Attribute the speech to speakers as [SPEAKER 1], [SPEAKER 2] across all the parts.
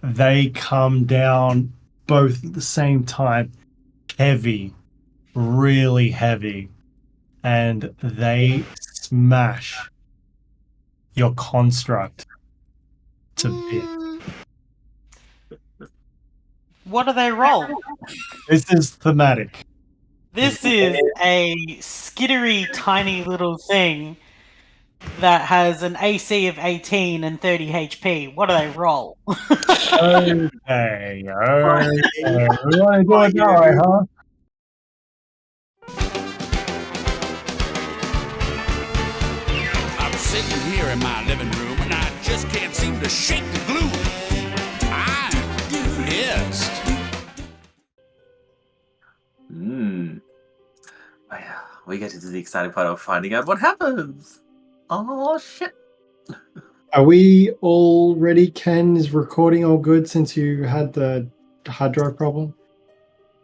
[SPEAKER 1] they come down both at the same time, heavy, really heavy, and they smash your construct to bits.
[SPEAKER 2] What do they roll?
[SPEAKER 1] This is thematic.
[SPEAKER 2] This is a skittery, tiny little thing that has an AC of 18 and 30 HP. What do they roll?
[SPEAKER 1] Okay. We want to do it that way, huh?
[SPEAKER 3] I'm sitting here in my living room and I just can't seem to shake the glue. I'm pissed.
[SPEAKER 4] We get into the exciting part of finding out what happens. Oh shit!
[SPEAKER 1] Are we all ready? Ken, is recording all good since you had the hard drive problem?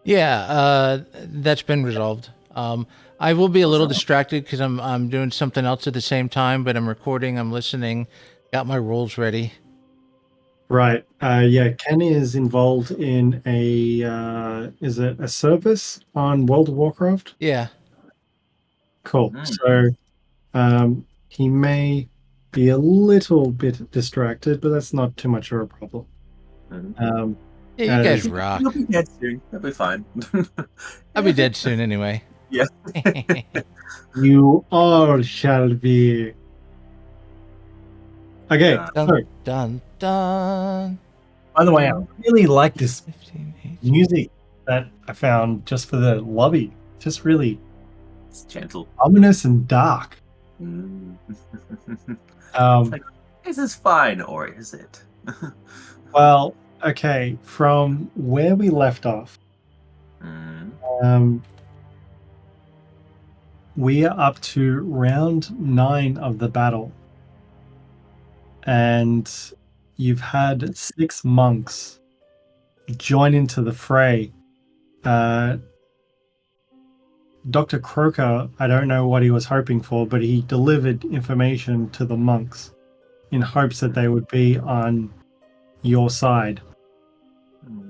[SPEAKER 5] Yeah, that's been resolved. I will be a little distracted because I'm doing something else at the same time, but I'm recording, I'm listening, got my rolls ready.
[SPEAKER 1] Right. Yeah, Ken is involved in a is it a service on World of Warcraft?
[SPEAKER 5] Yeah.
[SPEAKER 1] Cool. So he may be a little bit distracted, but that's not too much of a problem.
[SPEAKER 5] Yeah, you guys rock.
[SPEAKER 4] You'll be dead soon. That'll be fine.
[SPEAKER 5] I'll be dead soon anyway.
[SPEAKER 4] Yeah.
[SPEAKER 1] You all shall be. Okay.
[SPEAKER 5] Dun,
[SPEAKER 1] So,
[SPEAKER 5] dun, dun.
[SPEAKER 1] by the way, I really like this
[SPEAKER 5] 15, 18.
[SPEAKER 1] music that I found just for the lobby. Just really
[SPEAKER 4] It's gentle.
[SPEAKER 1] ominous and dark.
[SPEAKER 4] This is fine, or is it?
[SPEAKER 1] Well, okay. From where we left off, we are up to round 9 of the battle, and you've had 6 monks join into the fray. Dr. Croaker, I don't know what he was hoping for, but he delivered information to the monks in hopes that they would be on your side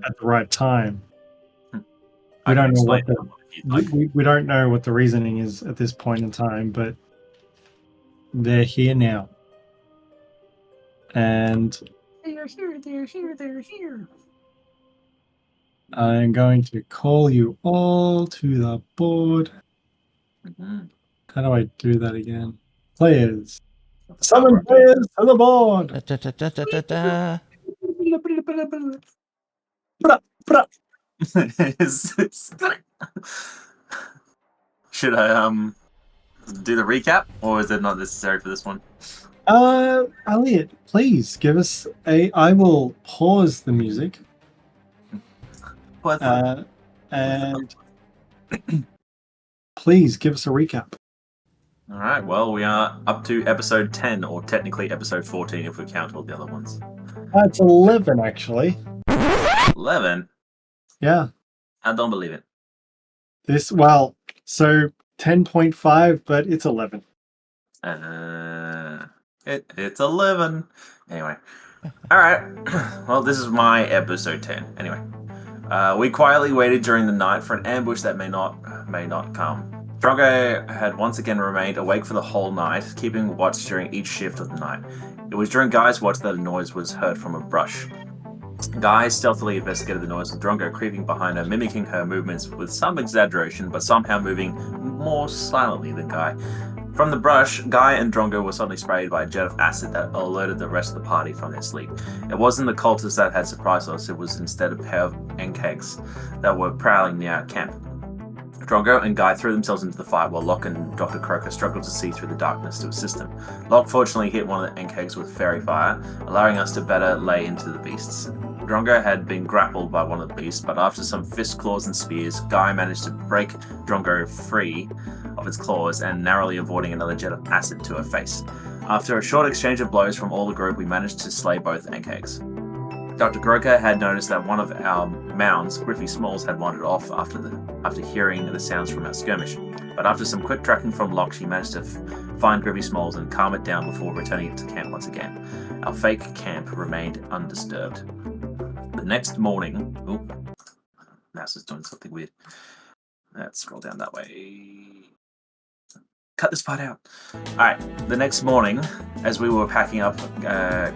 [SPEAKER 1] at the right time. We don't know what we don't know what the reasoning is at this point in time, but they're here now. And
[SPEAKER 4] They're here.
[SPEAKER 1] I'm going to call you all to the board. How do I do that again? Players. Summon players to the board.
[SPEAKER 5] Da, da, da, da, da, da.
[SPEAKER 4] Should I do the recap, or is it not necessary for this one?
[SPEAKER 1] Elliot, please give us a. I will pause the music. And please give us a recap.
[SPEAKER 4] All right. Well, we are up to episode 10, or technically episode 14 if we count all the other ones.
[SPEAKER 1] It's 11 actually.
[SPEAKER 4] 11.
[SPEAKER 1] Yeah.
[SPEAKER 4] I don't believe it.
[SPEAKER 1] So 10.5, but it's 11.
[SPEAKER 4] It's 11. Anyway. All right. Well, this is my episode 10. Anyway. We quietly waited during the night for an ambush that may not come. Drongo had once again remained awake for the whole night, keeping watch during each shift of the night. It was during Guy's watch that a noise was heard from a brush. Guy stealthily investigated the noise, with Drongo creeping behind her, mimicking her movements with some exaggeration, but somehow moving more silently than Guy. From the brush, Guy and Drongo were suddenly sprayed by a jet of acid that alerted the rest of the party from their sleep. It wasn't the cultists that had surprised us, it was instead a pair of Enkegs that were prowling near our camp. Drongo and Guy threw themselves into the fight while Lokk and Dr. Croaker struggled to see through the darkness to assist them. Lokk fortunately hit one of the Enkegs with fairy fire, allowing us to better lay into the beasts. Drongo had been grappled by one of the beasts, but after some fist claws and spears, Guy managed to break Drongo free of its claws and narrowly avoiding another jet of acid to her face. After a short exchange of blows from all the group, we managed to slay both Enkegs. Dr. Croaker had noticed that one of our mounds, Griffy Smalls, had wandered off after hearing the sounds from our skirmish. But after some quick tracking from Lokk, she managed to find Griffy Smalls and calm it down before returning to camp once again. Our fake camp remained undisturbed. next morning... Oh, mouse is doing something weird. Let's scroll down that way. Cut this part out. Alright, the next morning, as we were packing up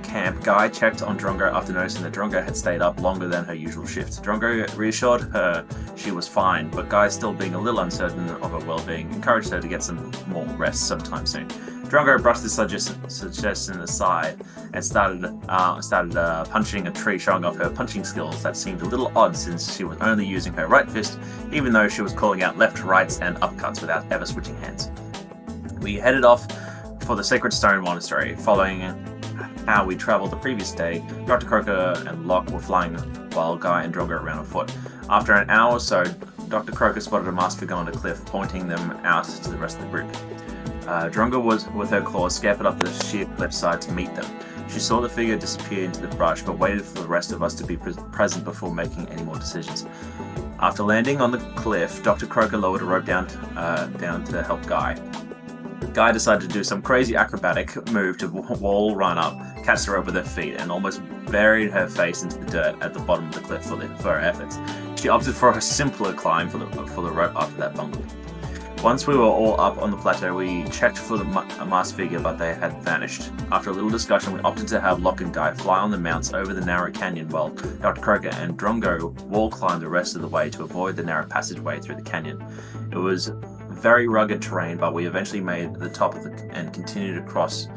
[SPEAKER 4] camp, Guy checked on Drongo after noticing that Drongo had stayed up longer than her usual shift. Drongo reassured her she was fine, but Guy, still being a little uncertain of her well-being, encouraged her to get some more rest sometime soon. Drongo brushed this suggestion aside and started punching a tree, showing off her punching skills that seemed a little odd since she was only using her right fist, even though she was calling out left, rights, and upcuts without ever switching hands. We headed off for the Sacred Stone Monastery. Following how we travelled the previous day, Dr. Croaker and Lokk were flying while Guy and Drongo ran on foot. After an hour or so, Dr. Croaker spotted a masked figure on a cliff, pointing them out to the rest of the group. Drongo was, with her claws, scampered up the sheer cliffside to meet them. She saw the figure disappear into the brush, but waited for the rest of us to be present before making any more decisions. After landing on the cliff, Dr. Croaker lowered a rope down to help Guy. Guy decided to do some crazy acrobatic move to wall run up, catch the rope with her feet, and almost buried her face into the dirt at the bottom of the cliff for her efforts. She opted for a simpler climb for the rope after that bungle. Once we were all up on the plateau, we checked for the masked figure, but they had vanished. After a little discussion, we opted to have Lokk and Guy fly on the mounts over the narrow canyon while Dr. Croaker and Drongo wall climbed the rest of the way to avoid the narrow passageway through the canyon. It was very rugged terrain, but we eventually made the top of and continued across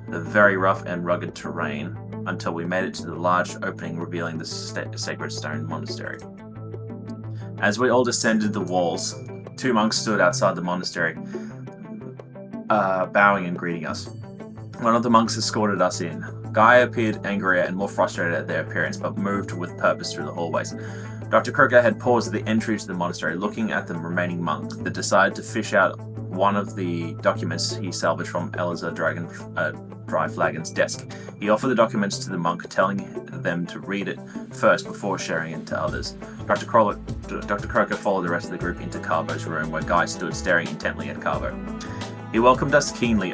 [SPEAKER 4] the very rough and rugged terrain until we made it to the large opening revealing the Sacred Stone Monastery. As we all descended the walls, 2 monks stood outside the monastery, bowing and greeting us. One of the monks escorted us in. Guy appeared angrier and more frustrated at their appearance, but moved with purpose through the hallways. Dr. Croaker had paused at the entry to the monastery, looking at the remaining monk, that decided to fish out one of the documents he salvaged from Elazar Dry Flagon's desk. He offered the documents to the monk, telling them to read it first before sharing it to others. Dr. Croaker followed the rest of the group into Carbo's room, where Guy stood staring intently at Carbo. He welcomed us keenly,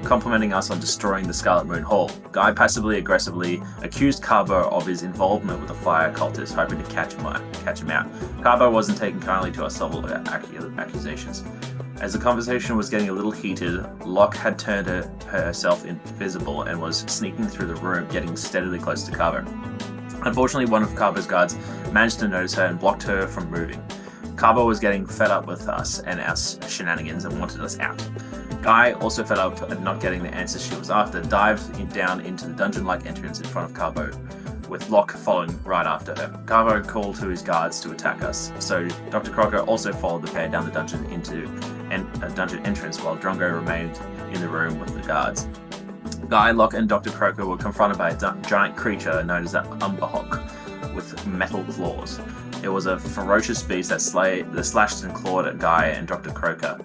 [SPEAKER 4] complimenting us on destroying the Scarlet Moon Hall. Guy passively-aggressively accused Carbo of his involvement with the fire cultists, hoping to catch him out. Carbo wasn't taking kindly to our subtle accusations. As the conversation was getting a little heated, Lokk had turned herself invisible and was sneaking through the room, getting steadily close to Carbo. Unfortunately, one of Carbo's guards managed to notice her and blocked her from moving. Carbo was getting fed up with us and our shenanigans and wanted us out. Guy, also fed up at not getting the answers she was after, dived down into the dungeon-like entrance in front of Carbo, with Lokk following right after her. Carbo called to his guards to attack us, so Dr. Croaker also followed the pair down the dungeon into a dungeon entrance while Drongo remained in the room with the guards. Guy, Lokk, and Dr. Croaker were confronted by a giant creature known as the Umberhawk with metal claws. It was a ferocious beast that slashed and clawed at Guy and Dr. Croaker.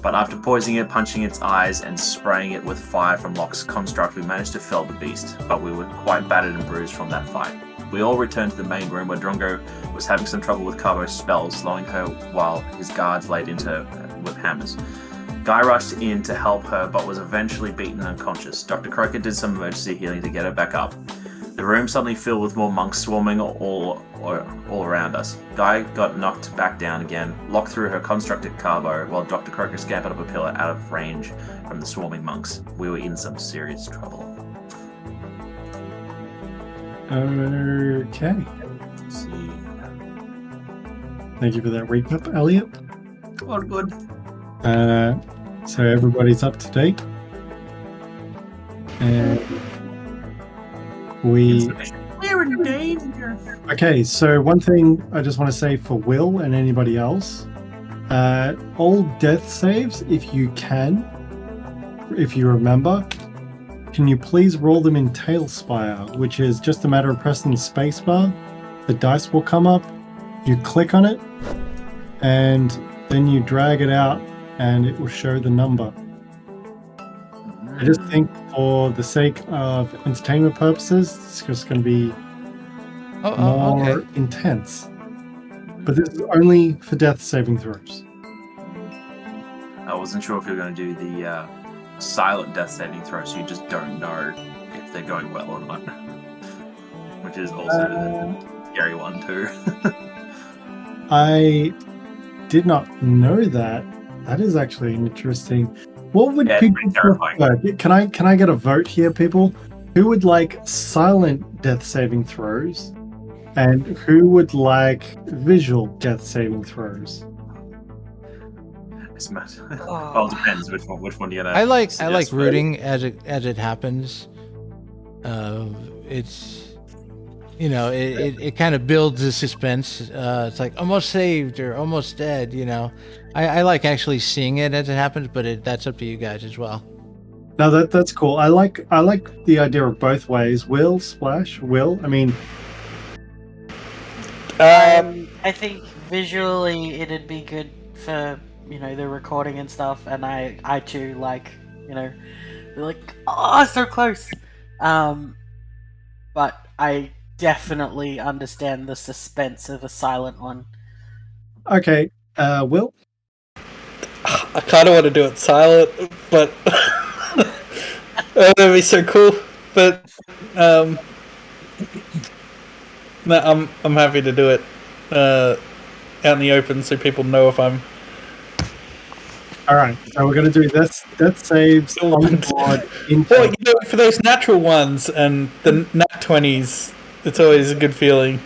[SPEAKER 4] But after poisoning it, punching its eyes, and spraying it with fire from Lokk's construct, we managed to fell the beast, but we were quite battered and bruised from that fight. We all returned to the main room where Drongo was having some trouble with Carbo's spells, slowing her while his guards laid into her with hammers. Guy rushed in to help her, but was eventually beaten unconscious. Dr. Croaker did some emergency healing to get her back up. The room suddenly filled with more monks swarming all around us. Guy got knocked back down again. Lokk threw her construct at Carbo, while Dr. Croaker scampered up a pillar out of range from the swarming monks. We were in some serious trouble.
[SPEAKER 1] Okay.
[SPEAKER 4] Let's see.
[SPEAKER 1] Thank you for that recap, Elliot.
[SPEAKER 4] All good.
[SPEAKER 1] So everybody's up to date. And
[SPEAKER 4] we're in danger.
[SPEAKER 1] Okay, so one thing I just want to say for Will and anybody else, all death saves, if you remember, can you please roll them in Talespire, which is just a matter of pressing the spacebar. The dice will come up, you click on it, and then you drag it out and it will show the number. I just think for the sake of entertainment purposes, it's just going to be more intense. But this is only for death saving throws.
[SPEAKER 4] I wasn't sure if you were going to do the silent death saving throw, so you just don't know if they're going well or not. which is also the scary one too.
[SPEAKER 1] I did not know that. That is actually interesting. What would
[SPEAKER 4] Yeah, it's
[SPEAKER 1] people
[SPEAKER 4] pretty terrifying.
[SPEAKER 1] prefer? Can I get a vote here, people? Who would like silent death saving throws, and who would like visual death saving throws?
[SPEAKER 4] It's mad. Well, it depends which one you're gonna.
[SPEAKER 5] I like
[SPEAKER 4] suggest
[SPEAKER 5] rooting as it happens. It's it kind of builds the suspense. It's like almost saved or almost dead. I like actually seeing it as it happens, but that's up to you guys as well.
[SPEAKER 1] No, that's cool. I like the idea of both ways. Will Splash. Will. I mean,
[SPEAKER 2] I think visually it'd be good for the recording and stuff, and I too like oh, so close. But I definitely understand the suspense of a silent one.
[SPEAKER 1] okay. Will.
[SPEAKER 6] I kind of want to do it silent, but that would be so cool. But no, I'm happy to do it out in the open so people know if I'm.
[SPEAKER 1] All right. So we're gonna do this. Death saves on board.
[SPEAKER 6] Well, for those natural ones and the nat 20s, it's always a good feeling.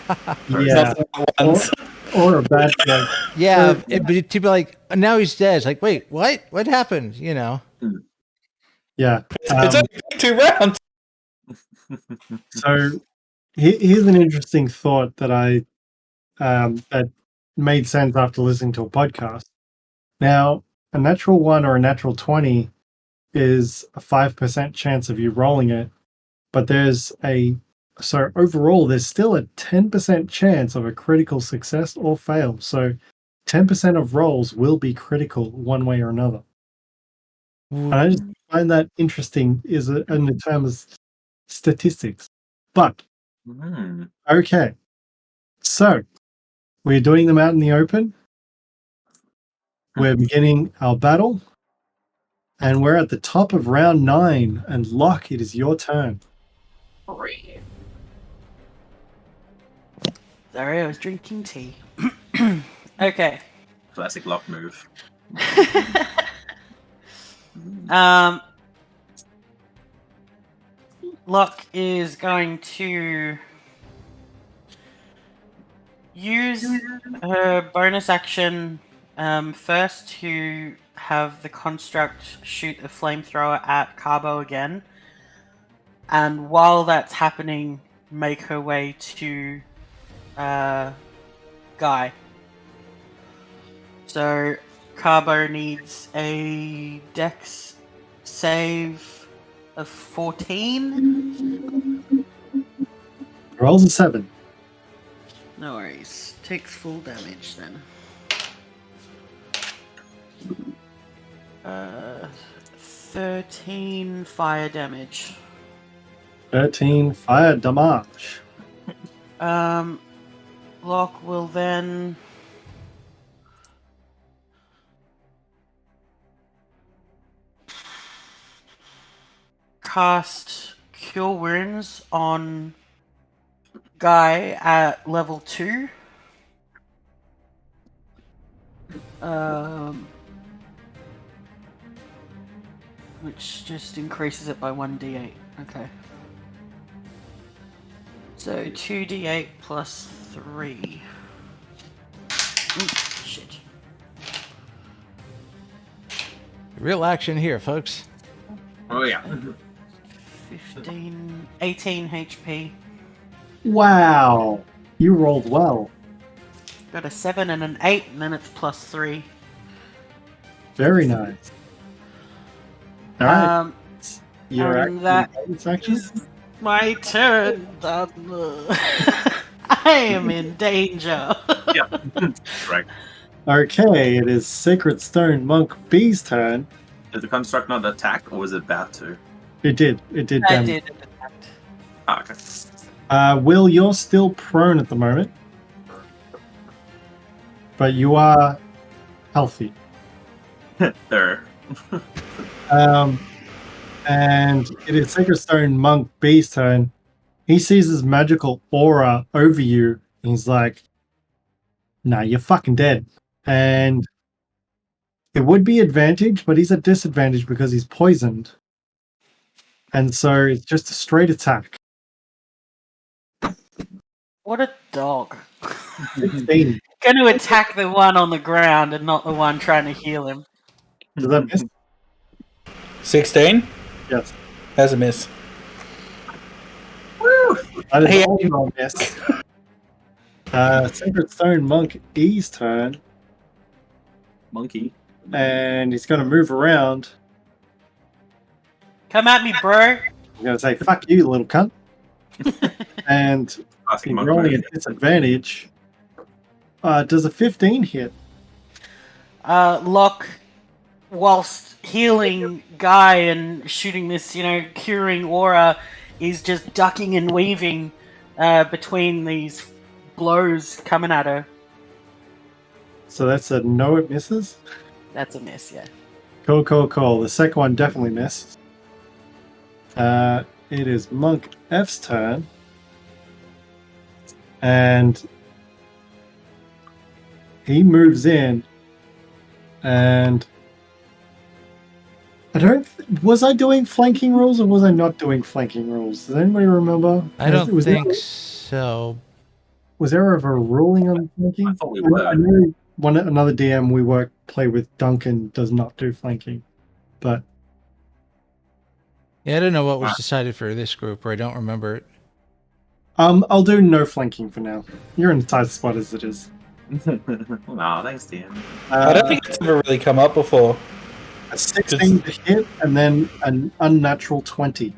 [SPEAKER 1] Yeah.
[SPEAKER 6] Not the ones.
[SPEAKER 1] Or a bad thing.
[SPEAKER 5] Yeah, but to be like, now he's dead. It's like, wait, what? What happened?
[SPEAKER 1] Yeah.
[SPEAKER 6] It's only 2 rounds.
[SPEAKER 1] So here's an interesting thought that that made sense after listening to a podcast. Now, a natural 1 or a natural 20 is a 5% chance of you rolling it, but so overall there's still a 10% chance of a critical success or fail. So 10% of rolls will be critical one way or another. And I just find that interesting in the terms of statistics. But okay, so we're doing them out in the open. We're beginning our battle, and we're at the top of round 9. And Lokk, it is your turn.
[SPEAKER 2] Sorry, I was drinking tea. Okay.
[SPEAKER 4] Classic Lokk move.
[SPEAKER 2] Lokk is going to use her bonus action first to have the construct shoot a flamethrower at Carbo again, and while that's happening, make her way to Guy. So Carbo needs a Dex save of 14.
[SPEAKER 1] Rolls a 7.
[SPEAKER 2] No worries. Takes full damage then. 13 fire damage.
[SPEAKER 1] 13 fire damage.
[SPEAKER 2] Lokk will then cast Cure Wounds on Guy at level 2. Which just increases it by 1d8. Okay. So 2d8 plus 3. Ooh, shit.
[SPEAKER 5] Real action here, folks.
[SPEAKER 4] Oh yeah.
[SPEAKER 2] 18 HP.
[SPEAKER 1] Wow. You rolled well.
[SPEAKER 2] Got a 7 and an 8, and then it's plus 3.
[SPEAKER 1] Very nice. All right. You're
[SPEAKER 2] and that is my turn. I am in danger.
[SPEAKER 4] Yeah. Right.
[SPEAKER 1] Okay, it is Sacred Stone Monk B's turn.
[SPEAKER 4] Did the construct not attack, or was it about to?
[SPEAKER 1] It did. It did
[SPEAKER 2] I
[SPEAKER 1] damage.
[SPEAKER 2] did attack.
[SPEAKER 4] Ah, okay.
[SPEAKER 1] Will, you're still prone at the moment, but you are healthy.
[SPEAKER 4] There.
[SPEAKER 1] And it is Sacred Stone Monk B's turn. he sees his magical aura over you. And he's like, "Nah, you're fucking dead." And it would be advantage, but he's at disadvantage because he's poisoned. And so it's just a straight attack.
[SPEAKER 2] What a dog.
[SPEAKER 1] 16.
[SPEAKER 2] Going to attack the one on the ground and not the one trying to heal him.
[SPEAKER 1] Does that miss?
[SPEAKER 6] 16?
[SPEAKER 1] Yes.
[SPEAKER 6] That's a miss.
[SPEAKER 1] That is
[SPEAKER 6] Hey,
[SPEAKER 1] also a miss. Sacred Stone Monk E's turn,
[SPEAKER 4] Monkey.
[SPEAKER 1] and he's going to move around.
[SPEAKER 2] Come at me, bro.
[SPEAKER 1] I'm going to say, "Fuck you, little cunt." And
[SPEAKER 4] Classic
[SPEAKER 1] he's
[SPEAKER 4] monk
[SPEAKER 1] rolling
[SPEAKER 4] move.
[SPEAKER 1] at disadvantage. Does a 15 hit?
[SPEAKER 2] Lokk, whilst healing Guy and shooting this, curing aura, is just ducking and weaving between these blows coming at her.
[SPEAKER 1] So that's a no, it misses.
[SPEAKER 2] That's a miss, yeah.
[SPEAKER 1] Cool. The second one definitely misses. It is Monk F's turn. And he moves in. And was I doing flanking rules or was I not doing flanking rules? Does anybody remember?
[SPEAKER 5] I don't
[SPEAKER 1] Was
[SPEAKER 5] think
[SPEAKER 1] there,
[SPEAKER 5] so.
[SPEAKER 1] was there ever a ruling on flanking?
[SPEAKER 4] I thought we were.
[SPEAKER 1] I know another DM we play with, Duncan, does not do flanking. But
[SPEAKER 5] Yeah, I don't know what was decided for this group, or I don't remember it.
[SPEAKER 1] I'll do no flanking for now. You're in a tight spot as it is.
[SPEAKER 4] Nah, thanks, DM.
[SPEAKER 6] I don't think it's ever really come up before.
[SPEAKER 1] A 16 to hit and then an unnatural 20.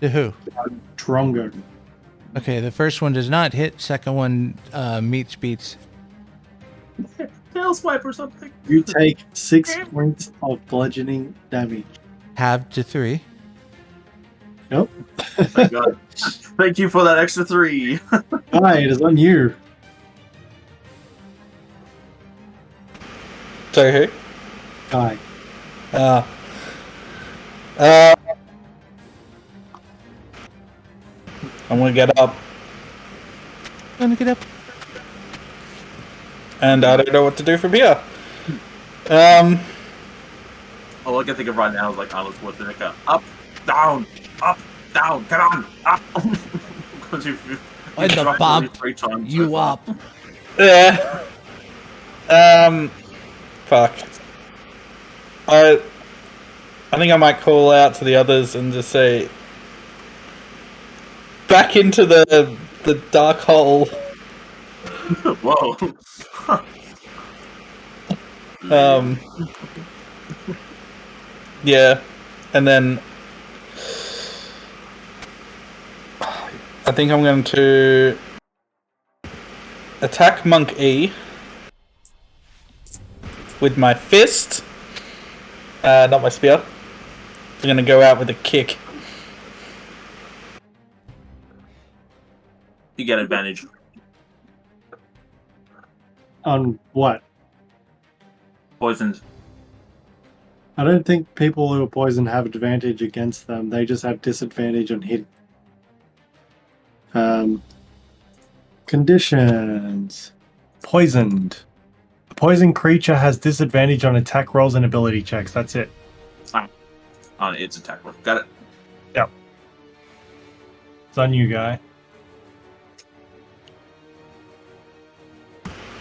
[SPEAKER 5] To who?
[SPEAKER 1] Drongo.
[SPEAKER 5] Okay, the first one does not hit. Second one beats.
[SPEAKER 4] Tail swipe or something.
[SPEAKER 1] You take 6 points of bludgeoning damage.
[SPEAKER 5] Halved to 3.
[SPEAKER 1] Yep.
[SPEAKER 4] Thank God. Thank you for that extra 3.
[SPEAKER 1] Hi, it is on you.
[SPEAKER 6] So who?
[SPEAKER 1] Guy.
[SPEAKER 6] I'm gonna get up,
[SPEAKER 5] Gonna get up.
[SPEAKER 6] and I don't know what to do from here.
[SPEAKER 4] All I can think of right now is like Arnold Schwarzenegger. Up, down, come on, up. Because
[SPEAKER 5] I had to
[SPEAKER 4] dropped
[SPEAKER 5] bump
[SPEAKER 4] really 3 times
[SPEAKER 5] you
[SPEAKER 4] so far.
[SPEAKER 5] up.
[SPEAKER 6] Yeah. Fuck. I think I might call out to the others and just say, back into the dark hole.
[SPEAKER 4] Whoa.
[SPEAKER 6] Yeah, and then I think I'm going to attack Monk E with my fist, not my spear. I'm going to go out with a kick.
[SPEAKER 4] You get advantage.
[SPEAKER 1] On what?
[SPEAKER 4] Poisoned.
[SPEAKER 1] I don't think people who are poisoned have advantage against them. They just have disadvantage on hit. Conditions. Poisoned. A poisoned creature has disadvantage on attack rolls and ability checks. That's it.
[SPEAKER 4] On its attack roll. Got it.
[SPEAKER 1] Yep. It's on you, Guy.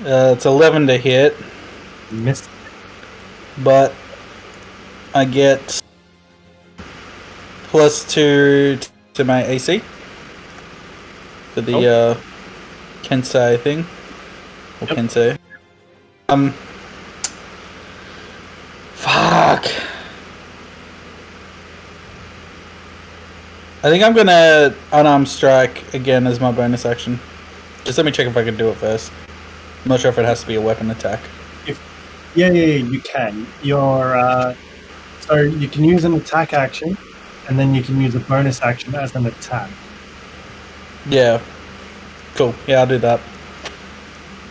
[SPEAKER 6] It's 11 to hit,
[SPEAKER 1] Missed.
[SPEAKER 6] but I get +2 to my AC for the Kensei thing. Or
[SPEAKER 1] Yep.
[SPEAKER 6] Kensei. Fuck. I think I'm gonna unarmed strike again as my bonus action. Just let me check if I can do it first. I'm not sure if it has to be a weapon attack.
[SPEAKER 1] Yeah, you can. So you can use an attack action, and then you can use a bonus action as an attack.
[SPEAKER 6] Yeah. Cool. Yeah, I'll do that.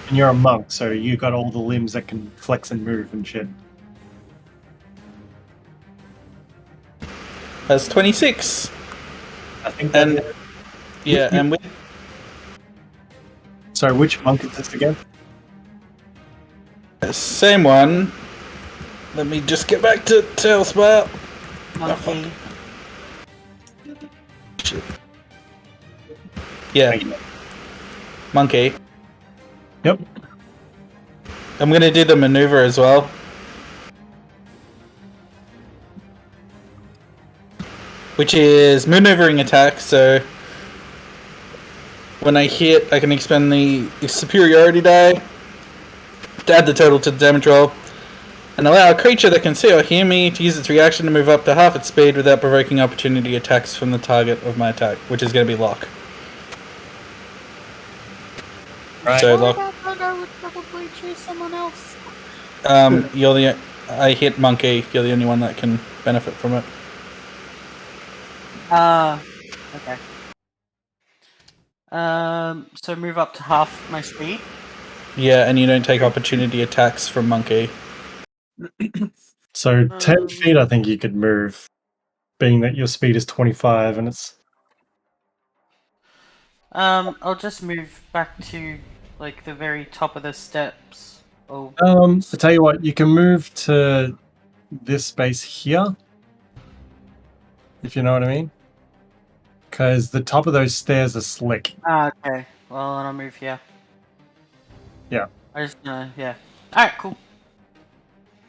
[SPEAKER 1] And you're a monk, so you got all the limbs that can flex and move and shit.
[SPEAKER 6] That's 26.
[SPEAKER 1] I think
[SPEAKER 6] And
[SPEAKER 1] that.
[SPEAKER 6] yeah, and
[SPEAKER 1] Sorry, which monk is this again?
[SPEAKER 6] same one. Let me just get back to Talespire.
[SPEAKER 2] Monkey.
[SPEAKER 6] Shit. Yeah, monkey.
[SPEAKER 1] Yep.
[SPEAKER 6] I'm gonna do the maneuver as well. Which is maneuvering attack, so when I hit, I can expend the superiority die to add the total to the damage roll, and allow a creature that can see or hear me to use its reaction to move up to half its speed without provoking opportunity attacks from the target of my attack, which is going to be Lokk.
[SPEAKER 1] Right.
[SPEAKER 6] So
[SPEAKER 2] I
[SPEAKER 6] Lokk,
[SPEAKER 2] thought I would probably choose someone else.
[SPEAKER 6] I hit monkey. You're the only one that can benefit from it.
[SPEAKER 2] Okay. So move up to half my speed.
[SPEAKER 6] Yeah, and you don't take opportunity attacks from monkey.
[SPEAKER 1] So 10 feet, I think you could move, being that your speed is 25, and it's.
[SPEAKER 2] I'll just move back to like the very top of the steps. Oh,
[SPEAKER 1] I tell you what, you can move to this space here, if you know what I mean. Because the top of those stairs are slick.
[SPEAKER 2] okay. Well, then I'll move here.
[SPEAKER 1] Yeah.
[SPEAKER 2] I just yeah. All right, cool.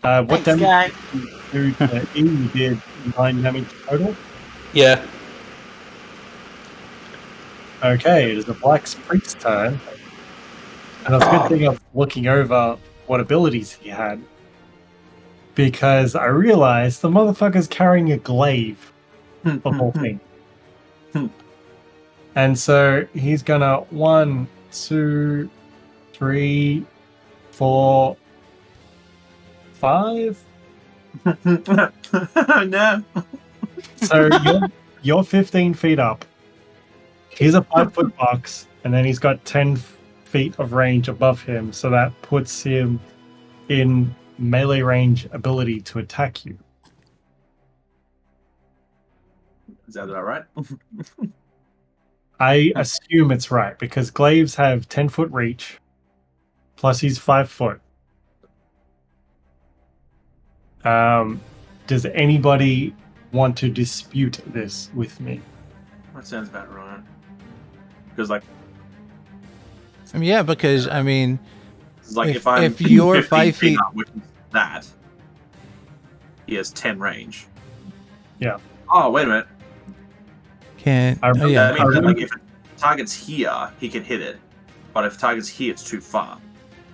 [SPEAKER 1] What
[SPEAKER 2] Thanks,
[SPEAKER 1] damage
[SPEAKER 2] guy.
[SPEAKER 1] did you do to E? You did 9 damage total.
[SPEAKER 6] Yeah.
[SPEAKER 1] Okay, it is the Black Priest's turn. And it's a good thing I was looking over what abilities he had. Because I realized the motherfucker's carrying a glaive, of all things. And so he's gonna 1, 2, 3, 4, 5.
[SPEAKER 4] No.
[SPEAKER 1] So you're 15 feet up. He's a 5-foot box, and then he's got 10 feet of range above him, so that puts him in melee range ability to attack you.
[SPEAKER 4] Is that about right?
[SPEAKER 1] I assume it's right, because glaives have 10-foot reach, plus he's 5 foot. Does anybody want to dispute this with me?
[SPEAKER 4] That sounds about right. Because like,
[SPEAKER 5] I mean, yeah, because I mean,
[SPEAKER 4] it's like
[SPEAKER 5] if
[SPEAKER 4] I'm
[SPEAKER 5] you're
[SPEAKER 4] 15
[SPEAKER 5] 5 feet,
[SPEAKER 4] up, which is that, he has 10 range.
[SPEAKER 1] Yeah.
[SPEAKER 4] Oh, wait a minute.
[SPEAKER 5] can't.
[SPEAKER 1] I
[SPEAKER 5] Oh,
[SPEAKER 1] remember-
[SPEAKER 5] yeah.
[SPEAKER 4] That means that like if it targets here, he can hit it. But if it targets here, it's too far.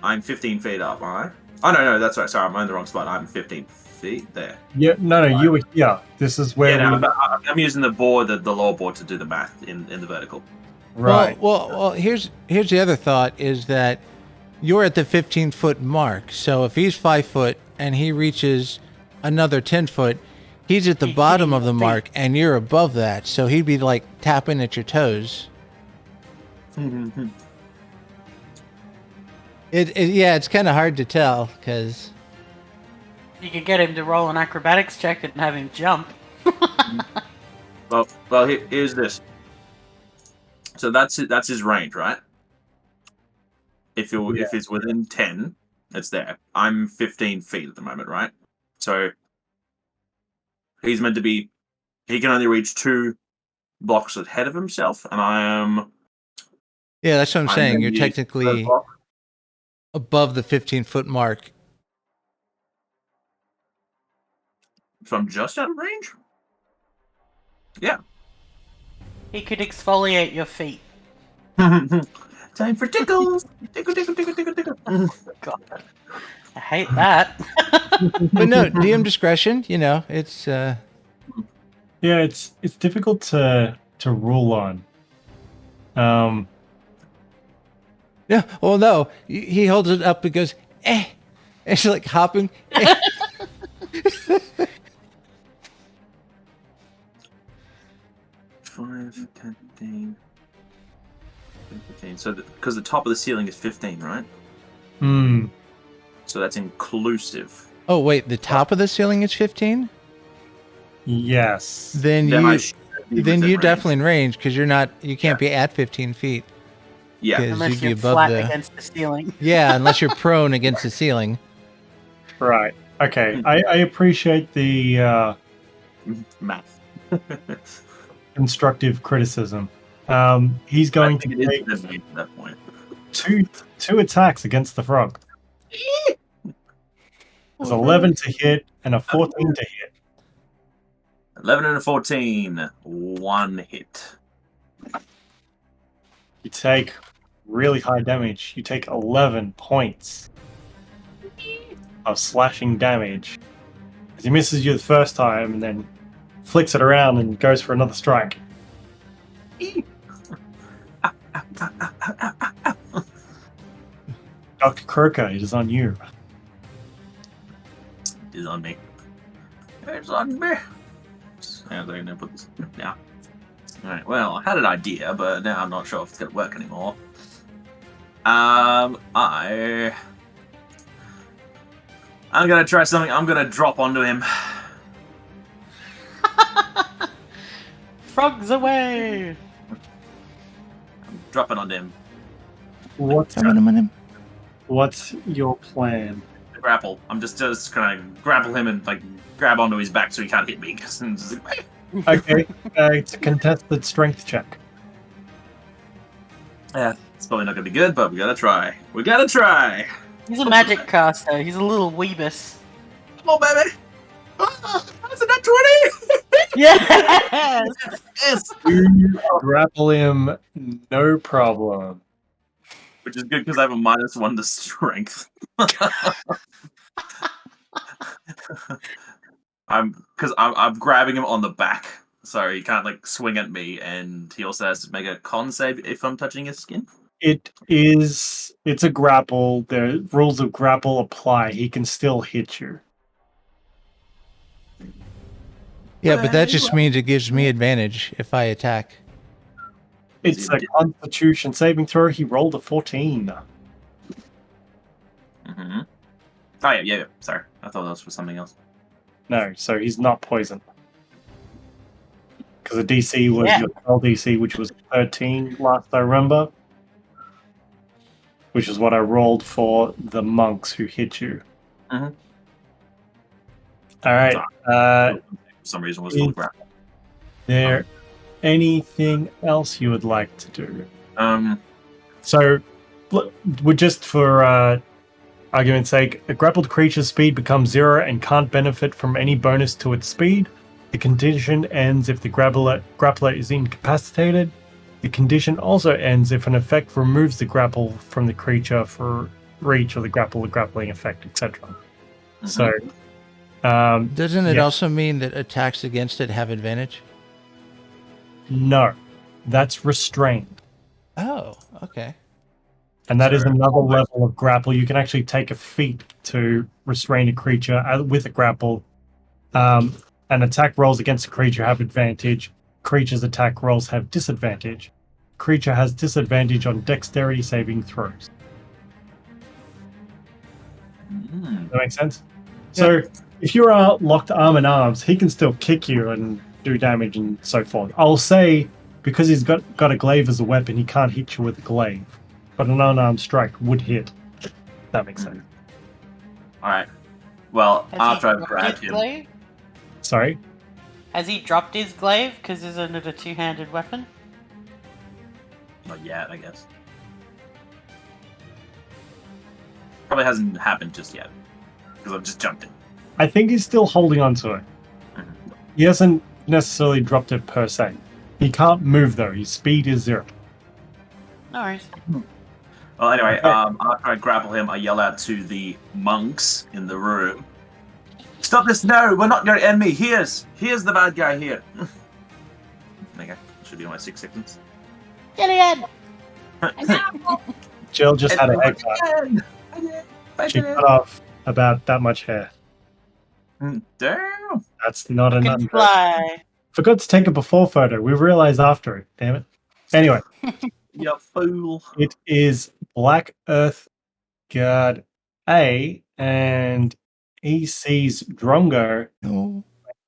[SPEAKER 4] I'm 15 feet up, aren't I? Oh, no, that's right. Sorry, I'm in the wrong spot. I'm 15 feet there.
[SPEAKER 1] Yeah, no, you were here. This is where
[SPEAKER 4] Yeah,
[SPEAKER 1] we...
[SPEAKER 4] no, I'm using the board, the law board, to do the math in the vertical.
[SPEAKER 1] Right.
[SPEAKER 5] Well, here's the other thought is that you're at the 15-foot mark. So if he's 5 foot and he reaches another 10 foot, he's at the bottom of the mark and you're above that. So he'd be like tapping at your toes. It's kind of hard to tell because
[SPEAKER 2] You could get him to roll an acrobatics check and have him jump.
[SPEAKER 4] Well, here's this. So that's his range, right? If it's within 10, it's there. I'm 15 feet at the moment, right? So he's meant to be. He can only reach 2 blocks ahead of himself, and I am.
[SPEAKER 5] yeah, that's what I'm saying. You're
[SPEAKER 4] maybe
[SPEAKER 5] technically
[SPEAKER 4] third block.
[SPEAKER 5] above the 15-foot mark.
[SPEAKER 4] So I'm just out of range. Yeah.
[SPEAKER 2] He could exfoliate your feet.
[SPEAKER 4] Time for tickles. Tickle, tickle, tickle, tickle, tickle.
[SPEAKER 2] God, I hate that.
[SPEAKER 5] But no, DM discretion. You know, it's
[SPEAKER 1] Yeah, it's difficult to rule on.
[SPEAKER 5] yeah. Well, no, he holds it up and goes, eh. It's like hopping. Eh.
[SPEAKER 4] 5, 10, 15. 15. So, because the top of the ceiling is 15, right?
[SPEAKER 1] Hmm.
[SPEAKER 4] So that's inclusive.
[SPEAKER 5] Oh wait, the top of the ceiling is 15.
[SPEAKER 1] Yes.
[SPEAKER 5] Then
[SPEAKER 4] Then
[SPEAKER 5] you
[SPEAKER 4] I should
[SPEAKER 5] then you definitely in range because you can't be at 15 feet.
[SPEAKER 4] Yeah.
[SPEAKER 5] 'Cause
[SPEAKER 2] Unless
[SPEAKER 5] you'd be
[SPEAKER 2] you're
[SPEAKER 5] above
[SPEAKER 2] flat
[SPEAKER 5] the-
[SPEAKER 2] against the ceiling.
[SPEAKER 5] Yeah, unless you're prone against the ceiling.
[SPEAKER 1] Right. Okay. I appreciate the
[SPEAKER 4] Math.
[SPEAKER 1] constructive criticism. He's going to
[SPEAKER 4] it is
[SPEAKER 1] take
[SPEAKER 4] definitely at that point.
[SPEAKER 1] two attacks against the frog. There's 11 to hit and a 14 to hit.
[SPEAKER 4] 11 and a 14. 1 hit.
[SPEAKER 1] You take really high damage. You take 11 points of slashing damage. As he misses you the first time and then flicks it around and goes for another strike. Dr. Croaker, it is on you.
[SPEAKER 4] It is on me. It's on me. I'm going to put this now. Alright, well, I had an idea, but now I'm not sure if it's going to work anymore. I'm going to try something. I'm going to drop onto him.
[SPEAKER 2] Frogs away!
[SPEAKER 4] I'm dropping onto him.
[SPEAKER 1] What's your plan?
[SPEAKER 4] The grapple. I'm just going to grapple him and like grab onto his back so he can't hit me.
[SPEAKER 1] Okay, it's a contested strength check.
[SPEAKER 4] Yeah, it's probably not going to be good, but we got to try. We got to try.
[SPEAKER 2] He's a magic caster. He's a little weebus.
[SPEAKER 4] Come on, baby. Oh, that's a nat 20.
[SPEAKER 2] Yes!
[SPEAKER 4] Yes.
[SPEAKER 1] You grapple him, no problem.
[SPEAKER 4] Which is good because I have a -1 to strength. I'm grabbing him on the back, so he can't like swing at me, and he also has to make a con save if I'm touching his skin.
[SPEAKER 1] It's a grapple. The rules of grapple apply. He can still hit you.
[SPEAKER 5] Yeah, but that just means it gives me advantage if I attack.
[SPEAKER 1] It's a Constitution saving throw. He rolled a 14.
[SPEAKER 4] Mm-hmm. Oh yeah. Sorry, I thought that was for something else.
[SPEAKER 1] No, so he's not poisoned. Because the DC was your spell DC, which was 13 last I remember. Which is what I rolled for the monks who hit you.
[SPEAKER 4] Mhm.
[SPEAKER 1] Alright.
[SPEAKER 4] For some reason, was full grapple.
[SPEAKER 1] There anything else you would like to do? So, we're just for argument's sake, a grappled creature's speed becomes 0 and can't benefit from any bonus to its speed. The condition ends if the grappler is incapacitated. The condition also ends if an effect removes the grapple from the creature for reach of the grappling effect, etc.
[SPEAKER 4] Mm-hmm.
[SPEAKER 1] So,
[SPEAKER 5] Doesn't it also mean that attacks against it have advantage?
[SPEAKER 1] no, that's restrained.
[SPEAKER 5] Oh, okay.
[SPEAKER 1] And that is another level of grapple. You can actually take a feat to restrain a creature with a grapple. And attack rolls against a creature have advantage. Creature's attack rolls have disadvantage. Creature has disadvantage on dexterity saving throws.
[SPEAKER 4] Mm-hmm.
[SPEAKER 1] That makes sense? So if you're locked arm in arms, he can still kick you and do damage and so forth. I'll say, because he's got a glaive as a weapon, he can't hit you with a glaive. But an unarmed strike would hit. That makes sense.
[SPEAKER 4] Alright. Well,
[SPEAKER 2] Has
[SPEAKER 4] after
[SPEAKER 2] he
[SPEAKER 4] I've
[SPEAKER 2] dropped
[SPEAKER 4] grabbed
[SPEAKER 2] his
[SPEAKER 4] him.
[SPEAKER 2] glaive?
[SPEAKER 1] Sorry?
[SPEAKER 2] Has he dropped his glaive? Because isn't it a two-handed weapon?
[SPEAKER 4] Not yet, I guess. Probably hasn't happened just yet. Because I've just jumped in.
[SPEAKER 1] I think he's still holding on to it.
[SPEAKER 4] Mhm.
[SPEAKER 1] He hasn't necessarily dropped it per se. He can't move though. His speed is 0.
[SPEAKER 2] No worries.
[SPEAKER 4] Well, anyway,
[SPEAKER 1] Okay.
[SPEAKER 4] after I grapple him, I yell out to the monks in the room. Stop this! No, we're not going to end me. Here's the bad guy here. Okay, should be on my 6 seconds.
[SPEAKER 2] Gilead!
[SPEAKER 1] Jill just had a haircut. She cut off about that much hair.
[SPEAKER 4] Damn.
[SPEAKER 1] That's not an
[SPEAKER 2] Can
[SPEAKER 1] under.
[SPEAKER 2] fly.
[SPEAKER 1] Forgot to take a before photo. We realized after it. Damn it. Anyway,
[SPEAKER 4] You fool.
[SPEAKER 1] it is Black Earth Guard A, and he sees Drongo.
[SPEAKER 5] No,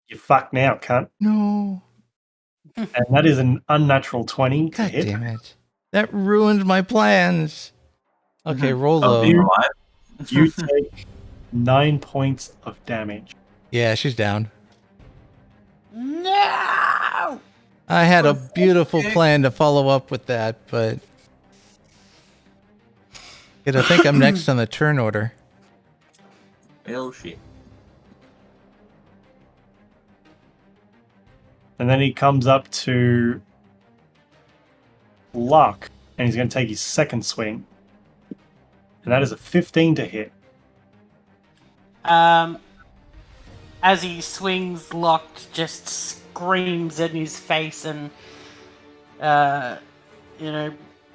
[SPEAKER 1] You fuck now, cunt.
[SPEAKER 5] no.
[SPEAKER 1] And that is an unnatural 20 to
[SPEAKER 5] God
[SPEAKER 1] hit.
[SPEAKER 5] damn it. That ruined my plans. Okay, roll
[SPEAKER 4] Oh,
[SPEAKER 5] low.
[SPEAKER 4] being alive.
[SPEAKER 1] You take 9 points of damage.
[SPEAKER 5] Yeah, she's down.
[SPEAKER 2] No!
[SPEAKER 5] I had a beautiful plan to follow up with that, but I think I'm next on the turn order.
[SPEAKER 4] Oh shit.
[SPEAKER 1] And then he comes up to Lokk, and he's going to take his second swing. And that is a 15 to hit.
[SPEAKER 2] As he swings, Lokk just screams in his face and,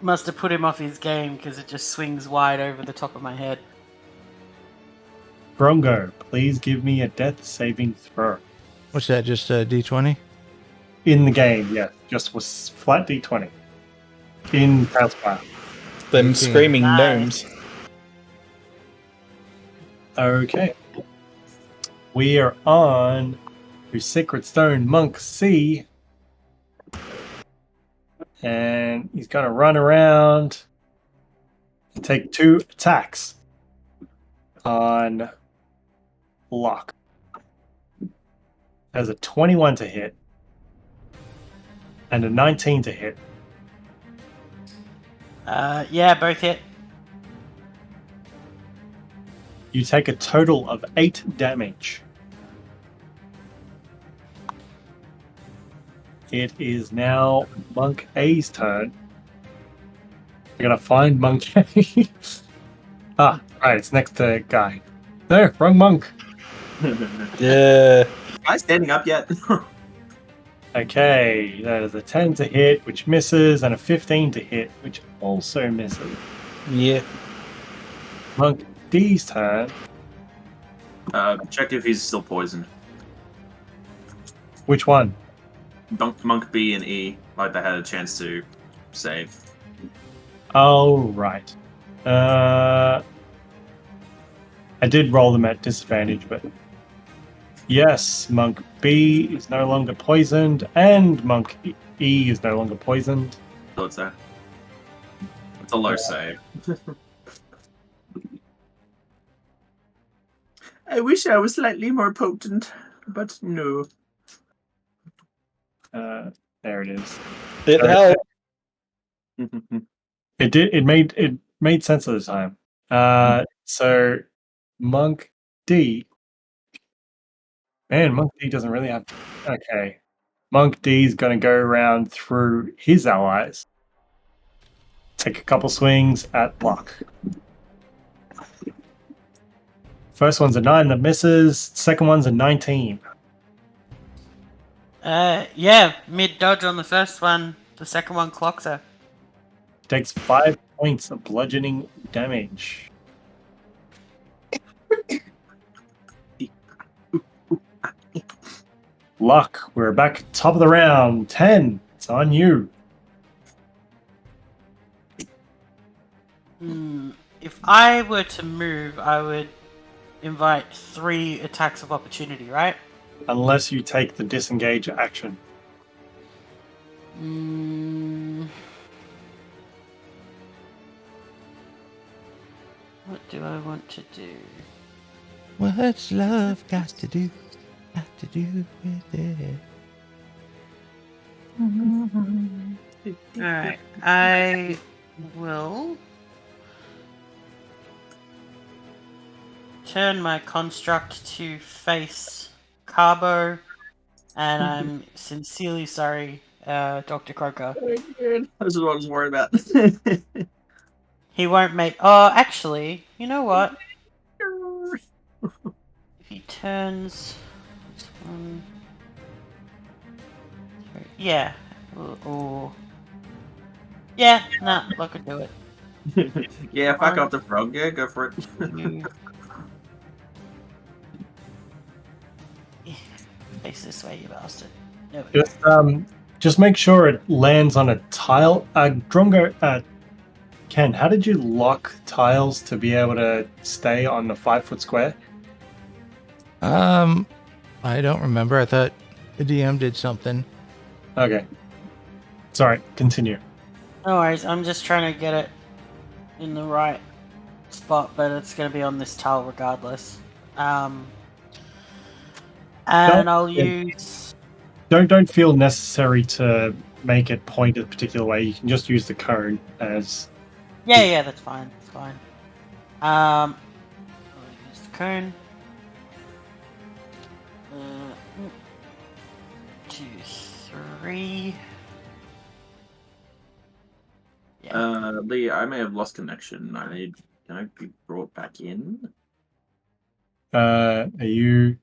[SPEAKER 2] must have put him off his game because it just swings wide over the top of my head.
[SPEAKER 1] Drongo, please give me a death saving throw.
[SPEAKER 5] What's that, just a D20?
[SPEAKER 1] In the game, yeah. Just was flat d20. In Talespire.
[SPEAKER 6] Them
[SPEAKER 5] 18.
[SPEAKER 6] screaming
[SPEAKER 2] Nice.
[SPEAKER 6] gnomes.
[SPEAKER 1] Okay. We are on to Sacred Stone Monk C. And he's going to run around and take 2 attacks on Lokk. There's a 21 to hit and a 19 to hit.
[SPEAKER 2] Yeah, both hit.
[SPEAKER 1] You take a total of 8 damage. It is now Monk A's turn. I gotta find Monk A. Right, it's next to Guy. No, wrong monk.
[SPEAKER 6] Yeah.
[SPEAKER 4] Guys standing up yet?
[SPEAKER 1] Okay, that is a 10 to hit, which misses, and a 15 to hit, which also misses.
[SPEAKER 6] Yeah.
[SPEAKER 1] Monk D's turn.
[SPEAKER 4] Check if he's still poisoned.
[SPEAKER 1] Which one?
[SPEAKER 4] Monk B and E, like they had a chance to save.
[SPEAKER 1] Oh, right. I did roll them at disadvantage, but yes, Monk B is no longer poisoned, and Monk E is no longer poisoned.
[SPEAKER 4] So it's a low save. I wish I was slightly more potent, but no.
[SPEAKER 1] There it is.
[SPEAKER 6] It
[SPEAKER 1] Okay.
[SPEAKER 6] helped.
[SPEAKER 1] It did. It made sense at the time. So Monk D. Man, Monk D doesn't really have. Okay, Monk D is going to go around through his allies. Take a couple swings at Lokk. First one's a 9 that misses. Second one's a 19.
[SPEAKER 2] Yeah, mid dodge on the first one. The second one clocks her.
[SPEAKER 1] Takes 5 points of bludgeoning damage. Lokk, we're back top of the round. 10. It's on you.
[SPEAKER 2] If I were to move, I would invite 3 attacks of opportunity, right?
[SPEAKER 1] Unless you take the disengage action.
[SPEAKER 2] What do I want to do?
[SPEAKER 5] What's love got to do with it?
[SPEAKER 2] Alright, I will turn my construct to face Carbo, and I'm sincerely sorry, Dr. Croaker.
[SPEAKER 4] This is what I was worried about.
[SPEAKER 2] He won't make. Oh, actually, you know what? If he turns. This one. Yeah. Or. Yeah, nah, Lokk could do it.
[SPEAKER 4] Yeah, fuck off the frog. Yeah, go for it.
[SPEAKER 2] Face this way, you bastard. No,
[SPEAKER 1] Just make sure it lands on a tile. Drongo, Ken, how did you lock tiles to be able to stay on the 5-foot square?
[SPEAKER 5] I don't remember. I thought the DM did something.
[SPEAKER 1] Okay. Sorry, continue.
[SPEAKER 2] No worries, I'm just trying to get it in the right spot, but it's going to be on this tile regardless. And I'll use...
[SPEAKER 1] Don't feel necessary to make it point a particular way. You can just use the cone as...
[SPEAKER 2] Yeah, that's fine. It's fine. I'll use the cone. 2, 3. Yeah.
[SPEAKER 4] Lee, I may have lost connection. Can I be brought back in?
[SPEAKER 1] Have you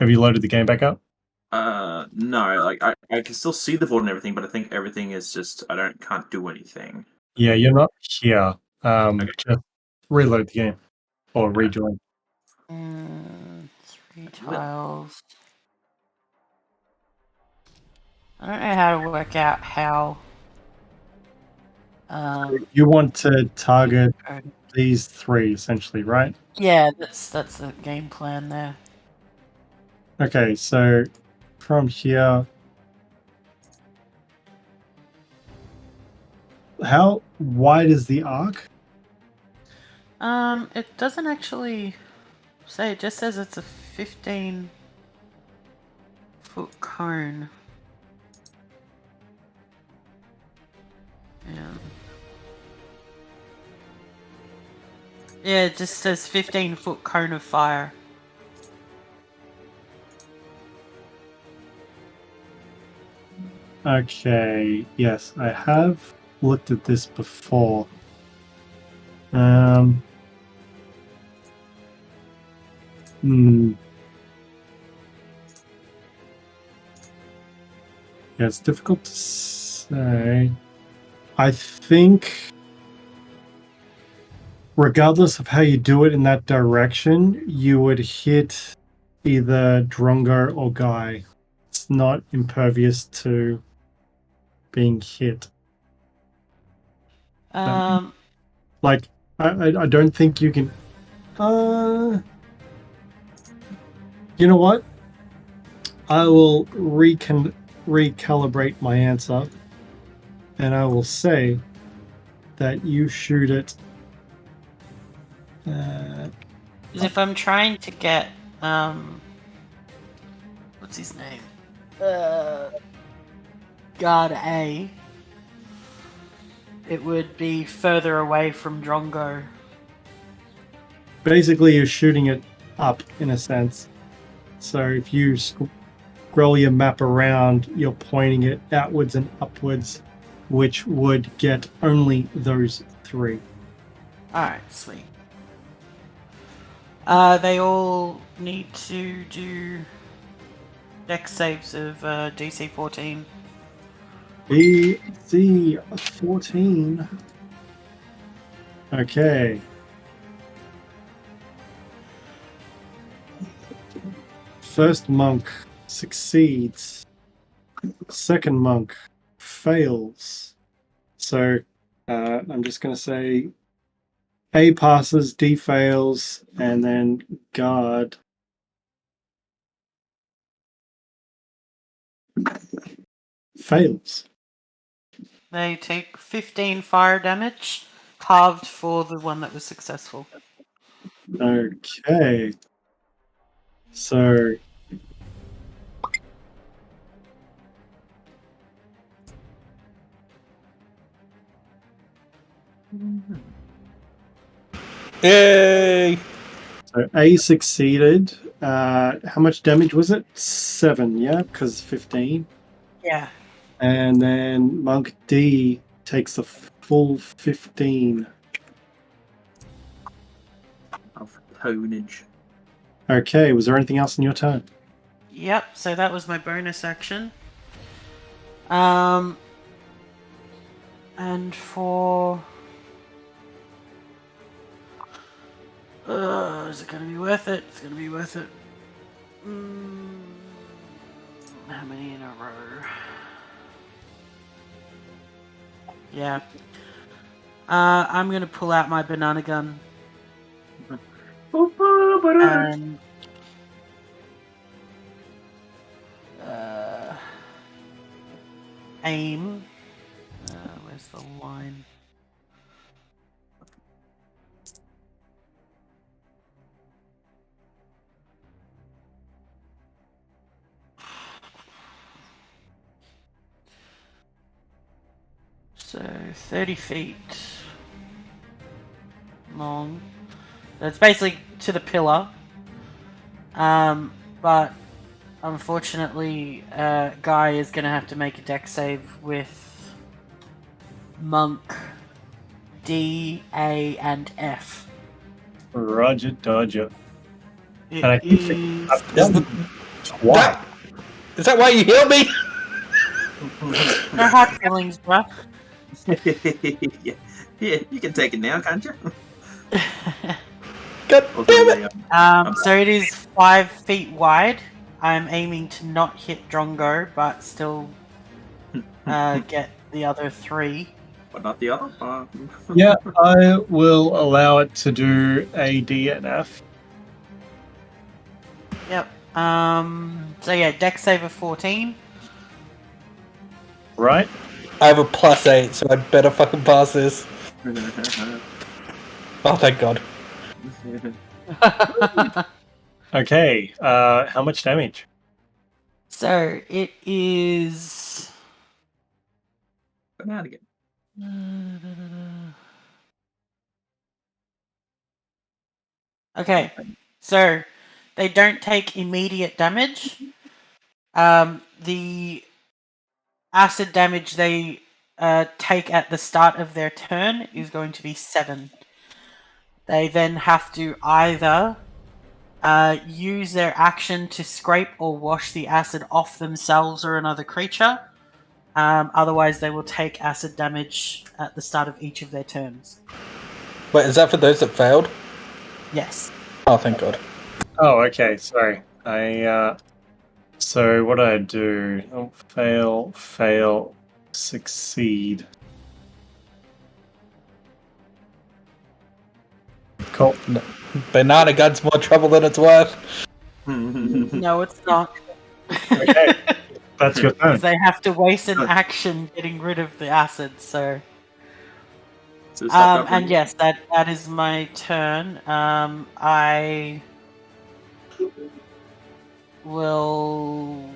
[SPEAKER 1] loaded the game back up?
[SPEAKER 4] No, like I can still see the board and everything, but I think everything is just can't do anything.
[SPEAKER 1] Yeah, you're not here. Just reload the game or rejoin.
[SPEAKER 2] 3 tiles. I don't know how to work out how.
[SPEAKER 1] You want to target these 3 essentially, right?
[SPEAKER 2] Yeah, that's the game plan there.
[SPEAKER 1] Okay, so from here, how wide is the arc?
[SPEAKER 2] It doesn't actually say. It just says it's a 15-foot cone. Yeah, it just says 15-foot cone of fire.
[SPEAKER 1] Okay, yes, I have looked at this before. Yeah, it's difficult to say. I think, regardless of how you do it in that direction, you would hit either Drongo or Guy. It's not impervious to being hit. Like, I don't think you can... you know what? I will recalibrate my answer, and I will say that you shoot it...
[SPEAKER 2] Because if I'm trying to get... what's his name? Guard A, it would be further away from Drongo.
[SPEAKER 1] Basically, you're shooting it up, in a sense. So if you scroll your map around, you're pointing it outwards and upwards, which would get only those 3.
[SPEAKER 2] Alright, sweet. They all need to do dex saves of DC 14.
[SPEAKER 1] DC 14. Okay. First monk succeeds. Second monk fails. So I'm just going to say A passes, D fails, and then guard fails.
[SPEAKER 2] They take 15 fire damage, halved for the one that was successful.
[SPEAKER 1] Okay. So
[SPEAKER 6] Yay!
[SPEAKER 1] So A succeeded. How much damage was it? 7, yeah, because 15.
[SPEAKER 2] Yeah.
[SPEAKER 1] And then Monk D takes the full 15.
[SPEAKER 4] Of conage.
[SPEAKER 1] Okay, was there anything else in your turn?
[SPEAKER 2] Yep, so that was my bonus action. And for... is it going to be worth it? It's going to be worth it. How many in a row? Yeah. I'm going to pull out my banana gun. And... aim. Where's the line? So 30 feet long. That's basically to the pillar. But unfortunately, Guy is going to have to make a dex save with Monk, D, A, and F.
[SPEAKER 1] Roger Dodger.
[SPEAKER 2] It
[SPEAKER 1] And I keep
[SPEAKER 2] is-
[SPEAKER 1] thinking, I've done it twice.
[SPEAKER 6] Is that why you healed me?
[SPEAKER 2] No hard feelings, bruh.
[SPEAKER 4] yeah, you can take it now, can't you?
[SPEAKER 6] God damn it!
[SPEAKER 2] So it is 5 feet wide. I'm aiming to not hit Drongo, but still get the other 3.
[SPEAKER 4] But not the other.
[SPEAKER 1] Yeah, I will allow it to do a D and F.
[SPEAKER 2] Yep. So yeah, dex save of 14.
[SPEAKER 1] Right?
[SPEAKER 6] I have a +8, so I better fucking pass this. Oh, thank God.
[SPEAKER 1] Okay, how much damage?
[SPEAKER 2] So it is.
[SPEAKER 4] But not again.
[SPEAKER 2] Okay, so they don't take immediate damage. The acid damage they take at the start of their turn is going to be 7. They then have to either use their action to scrape or wash the acid off themselves or another creature. Otherwise, they will take acid damage at the start of each of their turns.
[SPEAKER 6] Wait, is that for those that failed?
[SPEAKER 2] Yes.
[SPEAKER 6] Oh, thank God.
[SPEAKER 1] Oh, okay, sorry. So what do I do? Oh, fail, succeed. Cool.
[SPEAKER 6] Banana Gun's more trouble than it's worth.
[SPEAKER 2] No, it's not.
[SPEAKER 1] Okay, that's your turn.
[SPEAKER 2] Because they have to waste an action getting rid of the acid, so...
[SPEAKER 4] So stop
[SPEAKER 2] and yes, that is my turn. I will...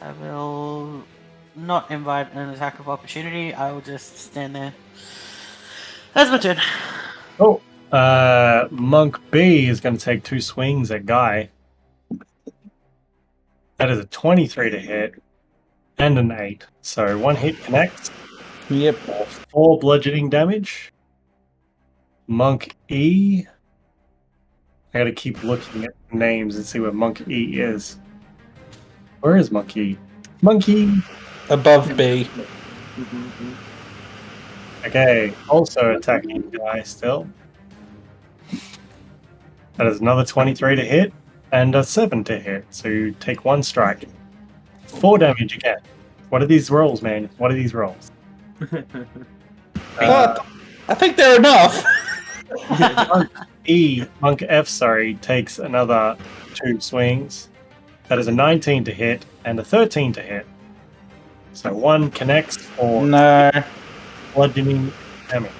[SPEAKER 2] I will not invite an attack of opportunity. I will just stand there. That's my turn.
[SPEAKER 1] Oh, Monk B is going to take 2 swings at Guy. That is a 23 to hit and an 8. So 1 hit connects.
[SPEAKER 6] Yep.
[SPEAKER 1] 4 bludgeoning damage. Monk E. I gotta keep looking at names and see where Monk E is. Where is Monkey? Monkey!
[SPEAKER 6] Above B.
[SPEAKER 1] Okay, also attacking Guy still. That is another 23 to hit and a 7 to hit. So you take 1 strike. 4 damage again. What are these rolls, man? What are these rolls?
[SPEAKER 6] I think they're enough.
[SPEAKER 1] Monk F, sorry, takes another 2 swings. That is a 19 to hit and a 13 to hit. So 1 connects for
[SPEAKER 6] No,
[SPEAKER 1] bludgeoning damage.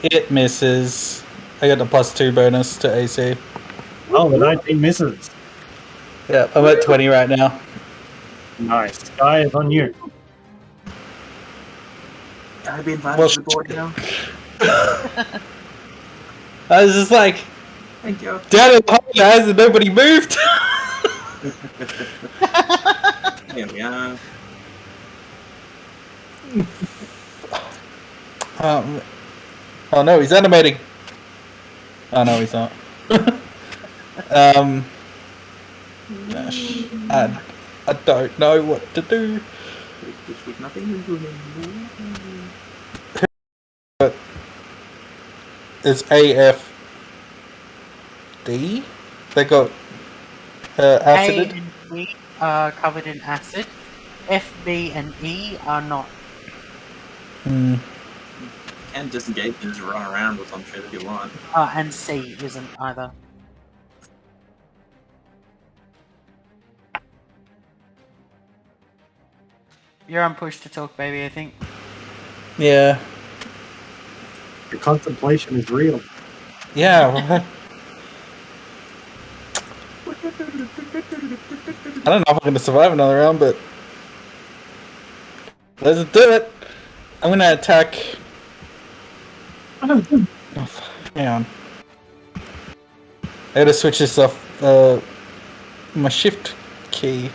[SPEAKER 6] it misses. I got the +2 bonus to AC.
[SPEAKER 1] Oh, the 19 misses.
[SPEAKER 6] Yeah, I'm at 20 right now.
[SPEAKER 1] Nice. Guy is on you.
[SPEAKER 4] Can I be invited
[SPEAKER 6] Well,
[SPEAKER 4] to the board now?
[SPEAKER 6] I was just like,
[SPEAKER 4] Thank you.
[SPEAKER 6] down in the hole, hasn't nobody moved?
[SPEAKER 4] Here we are.
[SPEAKER 6] Oh no, he's animating. Oh no, he's not. Gosh, I don't know what to do.
[SPEAKER 4] With nothing to do anymore.
[SPEAKER 6] It's AFD. They got
[SPEAKER 2] A
[SPEAKER 6] acid.
[SPEAKER 2] and B are covered in acid. F, B, and E are not.
[SPEAKER 4] And just engage and just run around with some shit if you want.
[SPEAKER 2] And C isn't either. You're on push to talk, baby, I think.
[SPEAKER 6] Yeah.
[SPEAKER 1] The contemplation is real.
[SPEAKER 6] Yeah. I don't know if I'm going to survive another round, but let's do it. I'm going to attack. Oh, hang on. I gotta switch this off. My shift key.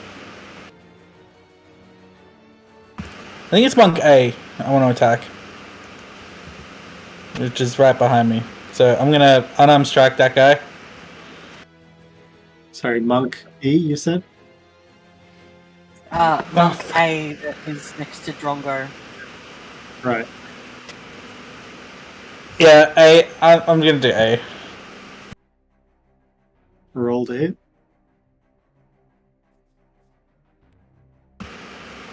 [SPEAKER 6] I think it's monk A. I want to attack, which is right behind me. So I'm gonna unarmed strike that guy.
[SPEAKER 1] Sorry, Monk E, you said?
[SPEAKER 2] Monk A that is next to Drongo.
[SPEAKER 1] Right.
[SPEAKER 6] Yeah, A. I'm gonna do A.
[SPEAKER 1] Roll to hit.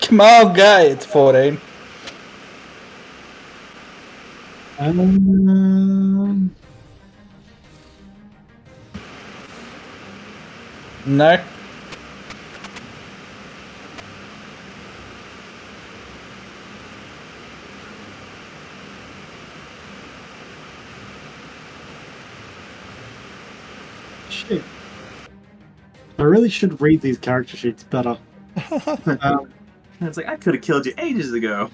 [SPEAKER 6] Come on, guy. It's 14. No.
[SPEAKER 1] Shit. I really should read these character sheets better.
[SPEAKER 4] It's like, I could have killed you ages ago.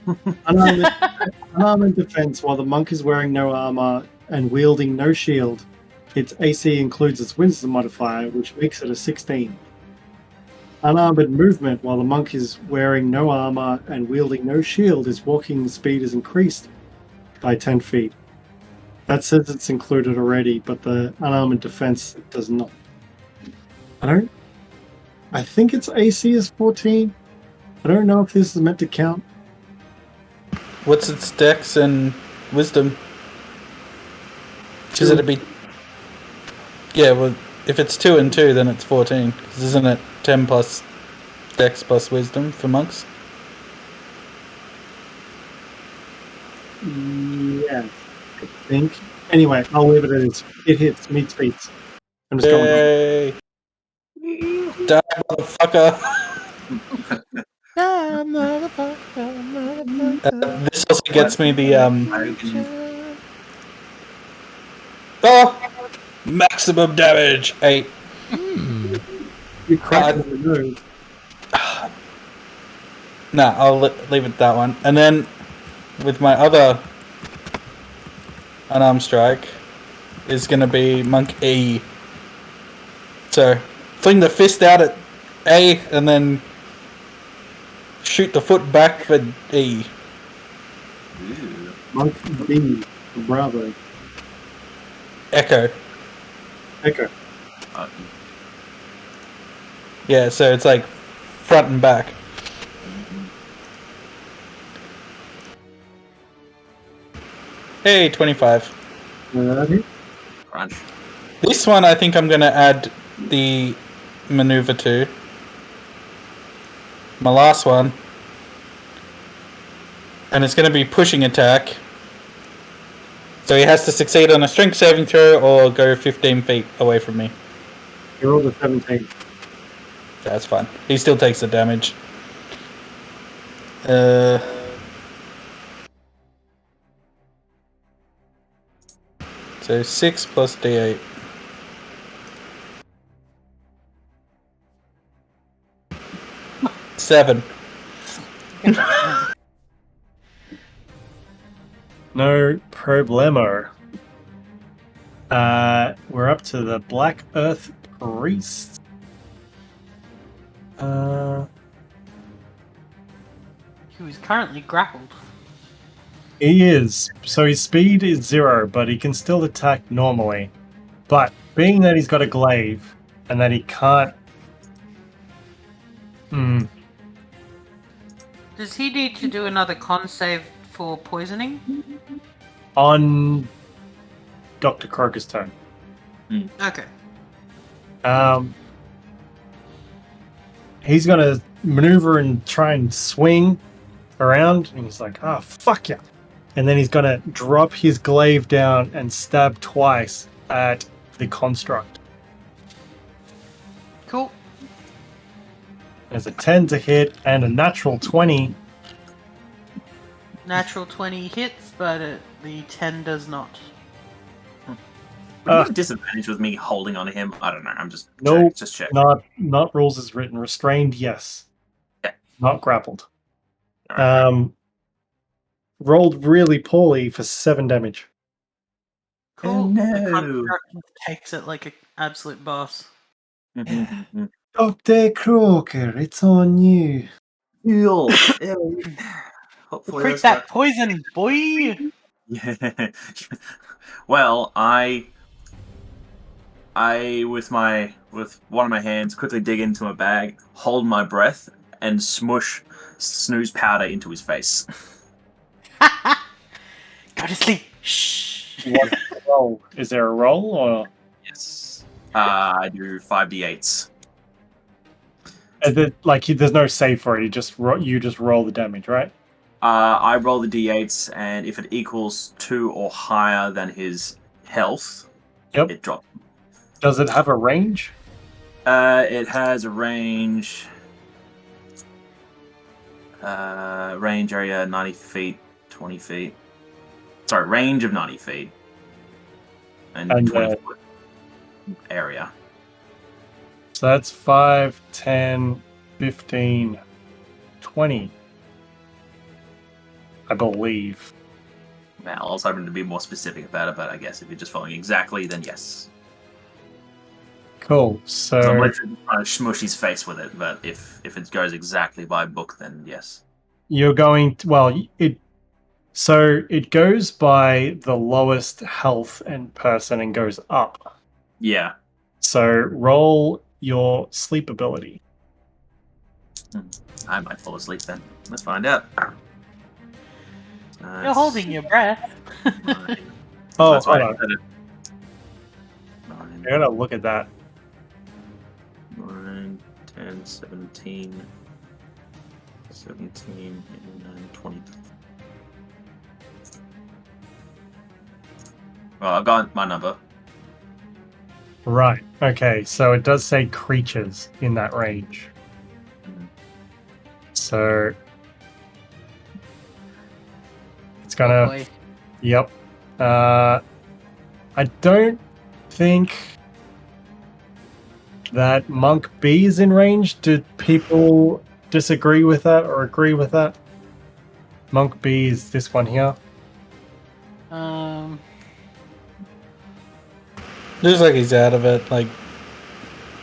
[SPEAKER 1] Unarmed defense, while the monk is wearing no armor and wielding no shield, its AC includes its wisdom modifier, which makes it a 16. Unarmored movement, while the monk is wearing no armor and wielding no shield, its walking speed is increased by 10 feet. That says it's included already, but the unarmored defense does not. I think its AC is 14. I don't know if this is meant to count.
[SPEAKER 6] What's its dex and wisdom? Because it'd be. Yeah, well, if it's 2 and 2, then it's 14. 'Cause isn't it 10 plus dex plus wisdom for monks?
[SPEAKER 1] Yeah, I think. Anyway, I'll leave it as it hits, meets beats. I'm just going.
[SPEAKER 6] Yay! Die, motherfucker! This also gets me the Oh! Maximum damage! 8.
[SPEAKER 1] You cracked the nose.
[SPEAKER 6] Nah, I'll leave it that one. And then, with my other unarmed strike, is going to be Monk E. So, fling the fist out at A, and then shoot the foot back for E.
[SPEAKER 1] Monk B, Bravo.
[SPEAKER 6] Echo.
[SPEAKER 1] Echo.
[SPEAKER 6] Yeah, so it's like front and back. Hey, 25.
[SPEAKER 4] Crunch.
[SPEAKER 6] This one I think I'm going to add the maneuver to. My last one. And it's going to be pushing attack. So he has to succeed on a strength saving throw or go 15 feet away from me.
[SPEAKER 1] You rolled a 17.
[SPEAKER 6] That's fine. He still takes the damage. So 6 plus D8. Seven.
[SPEAKER 1] No problemo. We're up to the Black Earth Priest.
[SPEAKER 2] Who is currently grappled.
[SPEAKER 1] He is. So his speed is 0, but he can still attack normally. But being that he's got a glaive and that he can't.
[SPEAKER 2] Does he need to do another con save for poisoning?
[SPEAKER 1] On Dr. Croaker's turn.
[SPEAKER 2] Okay.
[SPEAKER 1] He's going to maneuver and try and swing around. And he's like, oh, fuck yeah. And then he's going to drop his glaive down and stab twice at the construct.
[SPEAKER 2] Cool.
[SPEAKER 1] There's a 10 to hit and a natural 20
[SPEAKER 2] Natural 20 hits, but the 10 does not.
[SPEAKER 4] Would you have disadvantage with me holding on to him? I don't know. I'm just
[SPEAKER 1] Nope.
[SPEAKER 4] just check.
[SPEAKER 1] Not rules as written. Restrained, yes.
[SPEAKER 4] Yeah.
[SPEAKER 1] Not grappled.
[SPEAKER 4] Alright.
[SPEAKER 1] Rolled really poorly for 7 damage.
[SPEAKER 2] Cool.
[SPEAKER 4] Oh, no.
[SPEAKER 2] The construct takes it like an absolute boss.
[SPEAKER 1] Dr. Croaker, it's on you.
[SPEAKER 4] Heal. Hopefully
[SPEAKER 2] Quick,
[SPEAKER 4] that's
[SPEAKER 2] that
[SPEAKER 4] not-
[SPEAKER 2] poison, boy!
[SPEAKER 4] Yeah. Well, I with one of my hands quickly dig into my bag, hold my breath, and smush snooze powder into his face.
[SPEAKER 2] Go to sleep. Shh.
[SPEAKER 1] What roll? Is there a roll or?
[SPEAKER 4] Yes. I do 5d8s.
[SPEAKER 1] There's no save for it. You just roll the damage, right?
[SPEAKER 4] I roll the d8s, and if it equals 2 or higher than his health,
[SPEAKER 1] Yep.
[SPEAKER 4] it drops.
[SPEAKER 1] Does it have a range?
[SPEAKER 4] It has a range. Range area 90 feet, 20 feet. Sorry, range of 90 feet. And 20 foot area.
[SPEAKER 1] So that's 5, 10, 15, 20. I believe.
[SPEAKER 4] Well, I was hoping to be more specific about it, but I guess if you're just following exactly, then yes.
[SPEAKER 1] Cool.
[SPEAKER 4] So I'm
[SPEAKER 1] So
[SPEAKER 4] literally trying to smush his face with it, but if it goes exactly by book, then yes.
[SPEAKER 1] you're going to, it goes by the lowest health and person and goes up.
[SPEAKER 4] Yeah.
[SPEAKER 1] So roll your sleep ability.
[SPEAKER 4] I might fall asleep then. Let's find out.
[SPEAKER 2] You're holding your breath.
[SPEAKER 1] Oh,
[SPEAKER 4] That's why
[SPEAKER 1] hold
[SPEAKER 4] I
[SPEAKER 1] on.
[SPEAKER 4] said it.
[SPEAKER 1] I gotta look at that.
[SPEAKER 4] 9, 10, 17, 17, 18, 20. Well, I've got my number.
[SPEAKER 1] Right. Okay. So it does say creatures in that range. So it's gonna.
[SPEAKER 2] Boy.
[SPEAKER 1] Yep. I don't think that Monk B is in range. Did people disagree with that or agree with that? Monk B is this one here.
[SPEAKER 6] Looks like he's out of it. Like,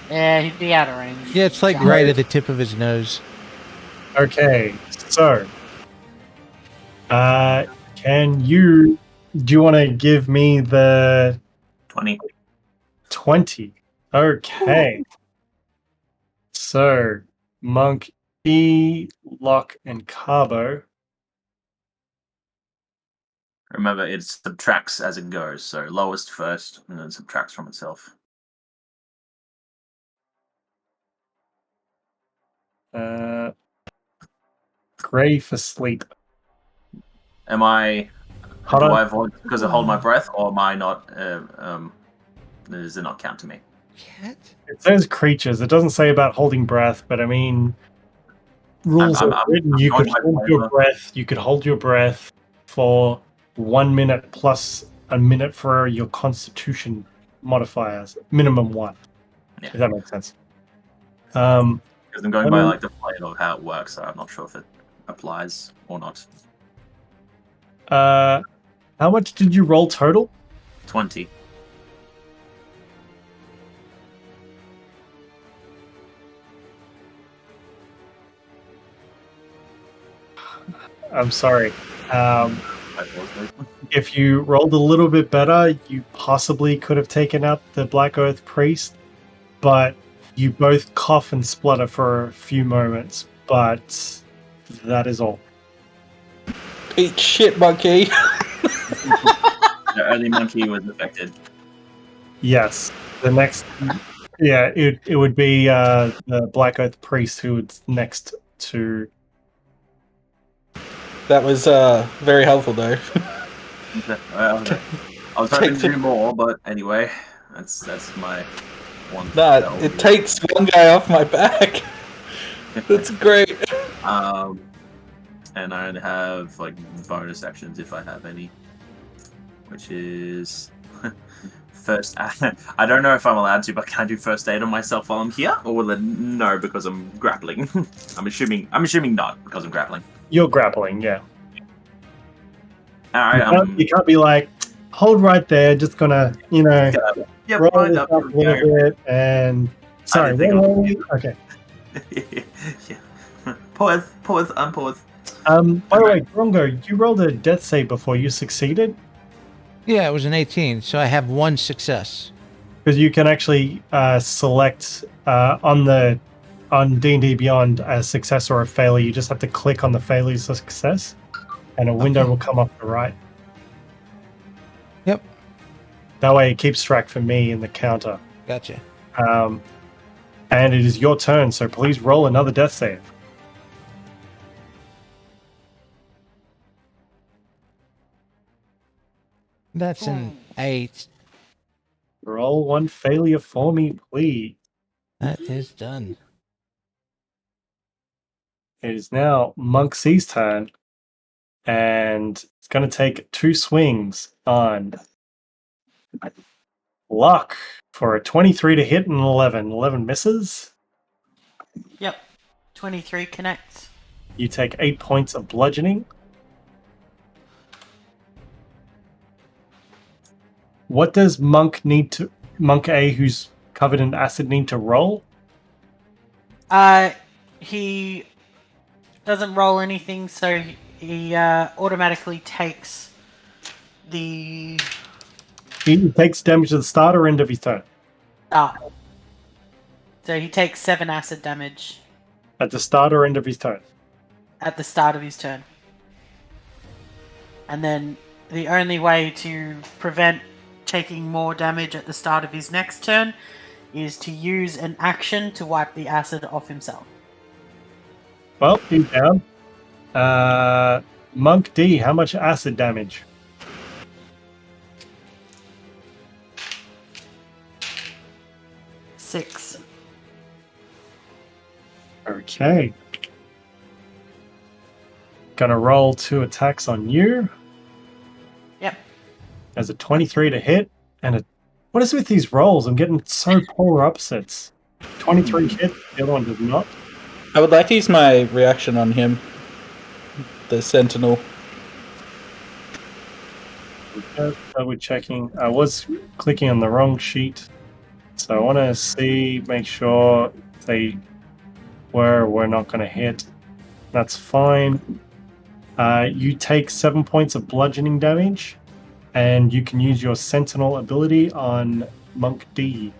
[SPEAKER 2] Yeah, he'd be out of range.
[SPEAKER 5] Yeah, it's like right at the tip of his nose.
[SPEAKER 1] Okay, so do you want to give me the
[SPEAKER 4] 20.
[SPEAKER 1] 20? Okay. So Monk E, Lokk, and Carbo.
[SPEAKER 4] Remember, it subtracts as it goes, so lowest first, and then subtracts from itself.
[SPEAKER 1] Gray for sleep.
[SPEAKER 4] Am I...
[SPEAKER 1] Hold
[SPEAKER 4] do
[SPEAKER 1] on.
[SPEAKER 4] I avoid because I hold my breath, or am I not... does it not count to me?
[SPEAKER 1] It says creatures. It doesn't say about holding breath, but I mean, rules
[SPEAKER 4] I'm
[SPEAKER 1] are written. You
[SPEAKER 4] going
[SPEAKER 1] could
[SPEAKER 4] by
[SPEAKER 1] hold your
[SPEAKER 4] flavor.
[SPEAKER 1] breath. You could hold your breath for 1 minute plus a minute for your Constitution modifiers, minimum 1.
[SPEAKER 4] Yeah.
[SPEAKER 1] If that makes sense.
[SPEAKER 4] Because I'm going by like the flavor of how it works, so I'm not sure if it applies or not.
[SPEAKER 1] How much did you roll total?
[SPEAKER 4] 20.
[SPEAKER 1] I'm sorry.
[SPEAKER 4] I apologize.
[SPEAKER 1] If you rolled a little bit better, you possibly could have taken out the Black Earth Priest, but you both cough and splutter for a few moments, but that is all.
[SPEAKER 6] eat shit, monkey.
[SPEAKER 4] The early monkey was affected.
[SPEAKER 1] Yes. The next... Yeah, it would be the Black Earth Priest who was next to...
[SPEAKER 6] That was very helpful, though.
[SPEAKER 4] I was hoping to do more, but anyway, that's my one.
[SPEAKER 6] Nah, it takes one guy off my back. That's great.
[SPEAKER 4] and I only have like bonus actions if I have any, which is first. I don't know if I'm allowed to, but can I do first aid on myself while I'm here, or will it no because I'm grappling? I'm assuming not because I'm grappling.
[SPEAKER 1] You're grappling, yeah.
[SPEAKER 4] All right,
[SPEAKER 1] You can't be like, hold right there, just gonna,
[SPEAKER 4] yeah,
[SPEAKER 1] roll
[SPEAKER 4] wind
[SPEAKER 1] this
[SPEAKER 4] up.
[SPEAKER 1] up a little bit and. Sorry,
[SPEAKER 4] think
[SPEAKER 1] what
[SPEAKER 4] I'll-
[SPEAKER 1] were we? Okay.
[SPEAKER 4] yeah. Pause, unpause.
[SPEAKER 1] By the way, Drongo, you rolled a death save before. You succeeded?
[SPEAKER 5] Yeah, it was an 18, so I have 1 success.
[SPEAKER 1] Because you can actually select on D&D Beyond a success or a failure. You just have to click on the failure to success, and a window
[SPEAKER 5] Okay.
[SPEAKER 1] will come up the right.
[SPEAKER 5] Yep,
[SPEAKER 1] That way, it keeps track for me in the counter.
[SPEAKER 5] gotcha.
[SPEAKER 1] And it is your turn, so please roll another death save.
[SPEAKER 5] That's an 8.
[SPEAKER 1] Roll one failure for me, please.
[SPEAKER 5] That is done.
[SPEAKER 1] It is now Monk C's turn, and it's going to take 2 swings on Lokk for a 23 to hit and 11. 11 misses.
[SPEAKER 2] Yep. 23 connects.
[SPEAKER 1] You take 8 points of bludgeoning. What does Monk A, who's covered in acid, need to roll?
[SPEAKER 2] He doesn't roll anything, so he automatically takes the
[SPEAKER 1] He takes damage at the start or end of his turn.
[SPEAKER 2] So he takes 7 acid damage
[SPEAKER 1] At the start or end of his turn.
[SPEAKER 2] at the start of his turn. And then the only way to prevent taking more damage at the start of his next turn is to use an action to wipe the acid off himself.
[SPEAKER 1] Well, he's down. Monk D, how much acid damage?
[SPEAKER 2] Six.
[SPEAKER 1] Okay. Gonna roll 2 attacks on you.
[SPEAKER 2] Yep.
[SPEAKER 1] As a 23 to hit, and a. What is with these rolls? I'm getting so polar opposites. 23 hit, the other one does not.
[SPEAKER 6] I would like to use my reaction on him. The Sentinel.
[SPEAKER 1] Just double checking. I was clicking on the wrong sheet, so I want to make sure they were not going to hit. That's fine. You take 7 points of bludgeoning damage, and you can use your Sentinel ability on Monk D.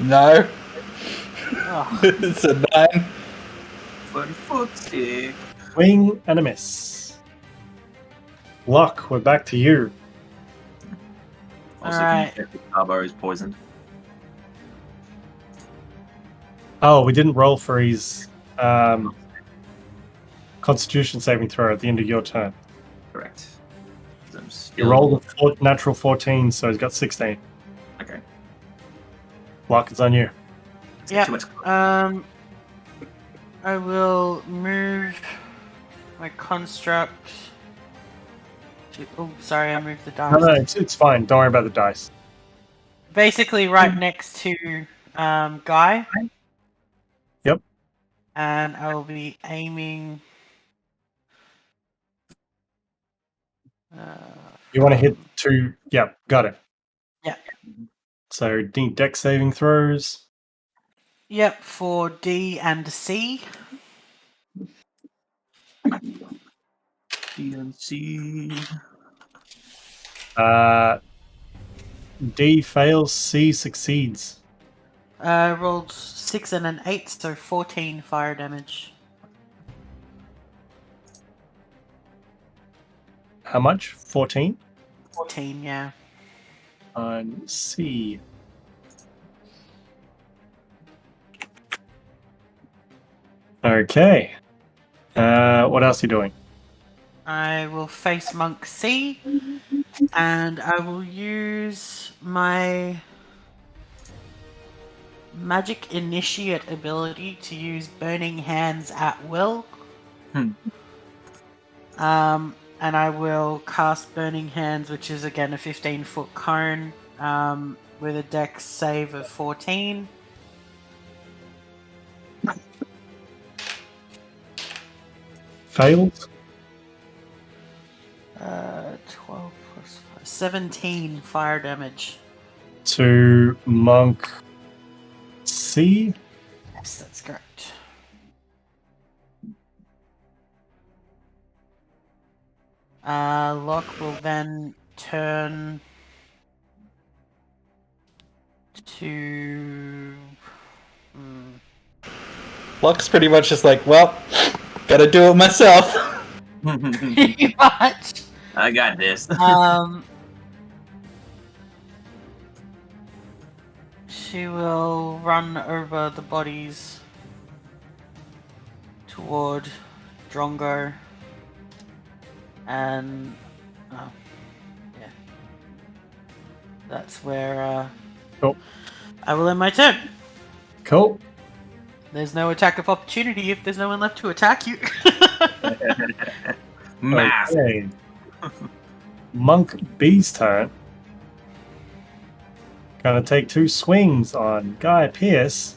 [SPEAKER 6] No.
[SPEAKER 2] Oh,
[SPEAKER 6] It's a 9.
[SPEAKER 4] Foot.
[SPEAKER 1] Swing and a miss. Lokk, we're back to you.
[SPEAKER 4] Also,
[SPEAKER 2] Alright.
[SPEAKER 4] can you check if Carbo is poisoned?
[SPEAKER 1] Oh, we didn't roll for his Constitution saving throw at the end of your turn.
[SPEAKER 4] Correct.
[SPEAKER 1] You rolled a natural 14, so he's got 16.
[SPEAKER 4] Okay.
[SPEAKER 1] Lokk, it's on you.
[SPEAKER 2] yeah.
[SPEAKER 4] Too much.
[SPEAKER 2] I will move my construct. Oh, sorry, I moved the dice.
[SPEAKER 1] No, it's fine. Don't worry about the dice.
[SPEAKER 2] Basically, right next to Guy.
[SPEAKER 1] Yep.
[SPEAKER 2] And I will be aiming.
[SPEAKER 1] You want to hit 2? Yeah, got it.
[SPEAKER 2] Yeah.
[SPEAKER 1] So, deck saving throws.
[SPEAKER 2] Yep, for D and C.
[SPEAKER 4] DNC.
[SPEAKER 1] D fails, C succeeds.
[SPEAKER 2] Rolled 6 and an 8, so 14 fire damage.
[SPEAKER 1] How much? 14?
[SPEAKER 2] 14, yeah.
[SPEAKER 1] On C. Okay. What else are you doing?
[SPEAKER 2] I will face Monk C, and I will use my magic initiate ability to use burning hands at will. And I will cast Burning Hands, which is again a 15-foot cone, with a dex save of 14.
[SPEAKER 1] Failed.
[SPEAKER 2] 12 plus 5, 17 fire damage.
[SPEAKER 1] To Monk C.
[SPEAKER 2] Yes, that's correct. Lokk will then turn to...
[SPEAKER 6] Luck's pretty much just like, well, gotta do it myself.
[SPEAKER 2] Pretty much.
[SPEAKER 4] I got this.
[SPEAKER 2] She will run over the bodies toward Drongo. And yeah, that's where
[SPEAKER 1] Cool.
[SPEAKER 2] I will end my turn.
[SPEAKER 1] Cool.
[SPEAKER 2] There's no attack of opportunity if there's no one left to attack you.
[SPEAKER 4] Math.
[SPEAKER 1] Okay. Monk B's turn. Gonna take 2 swings on Guy Pierce.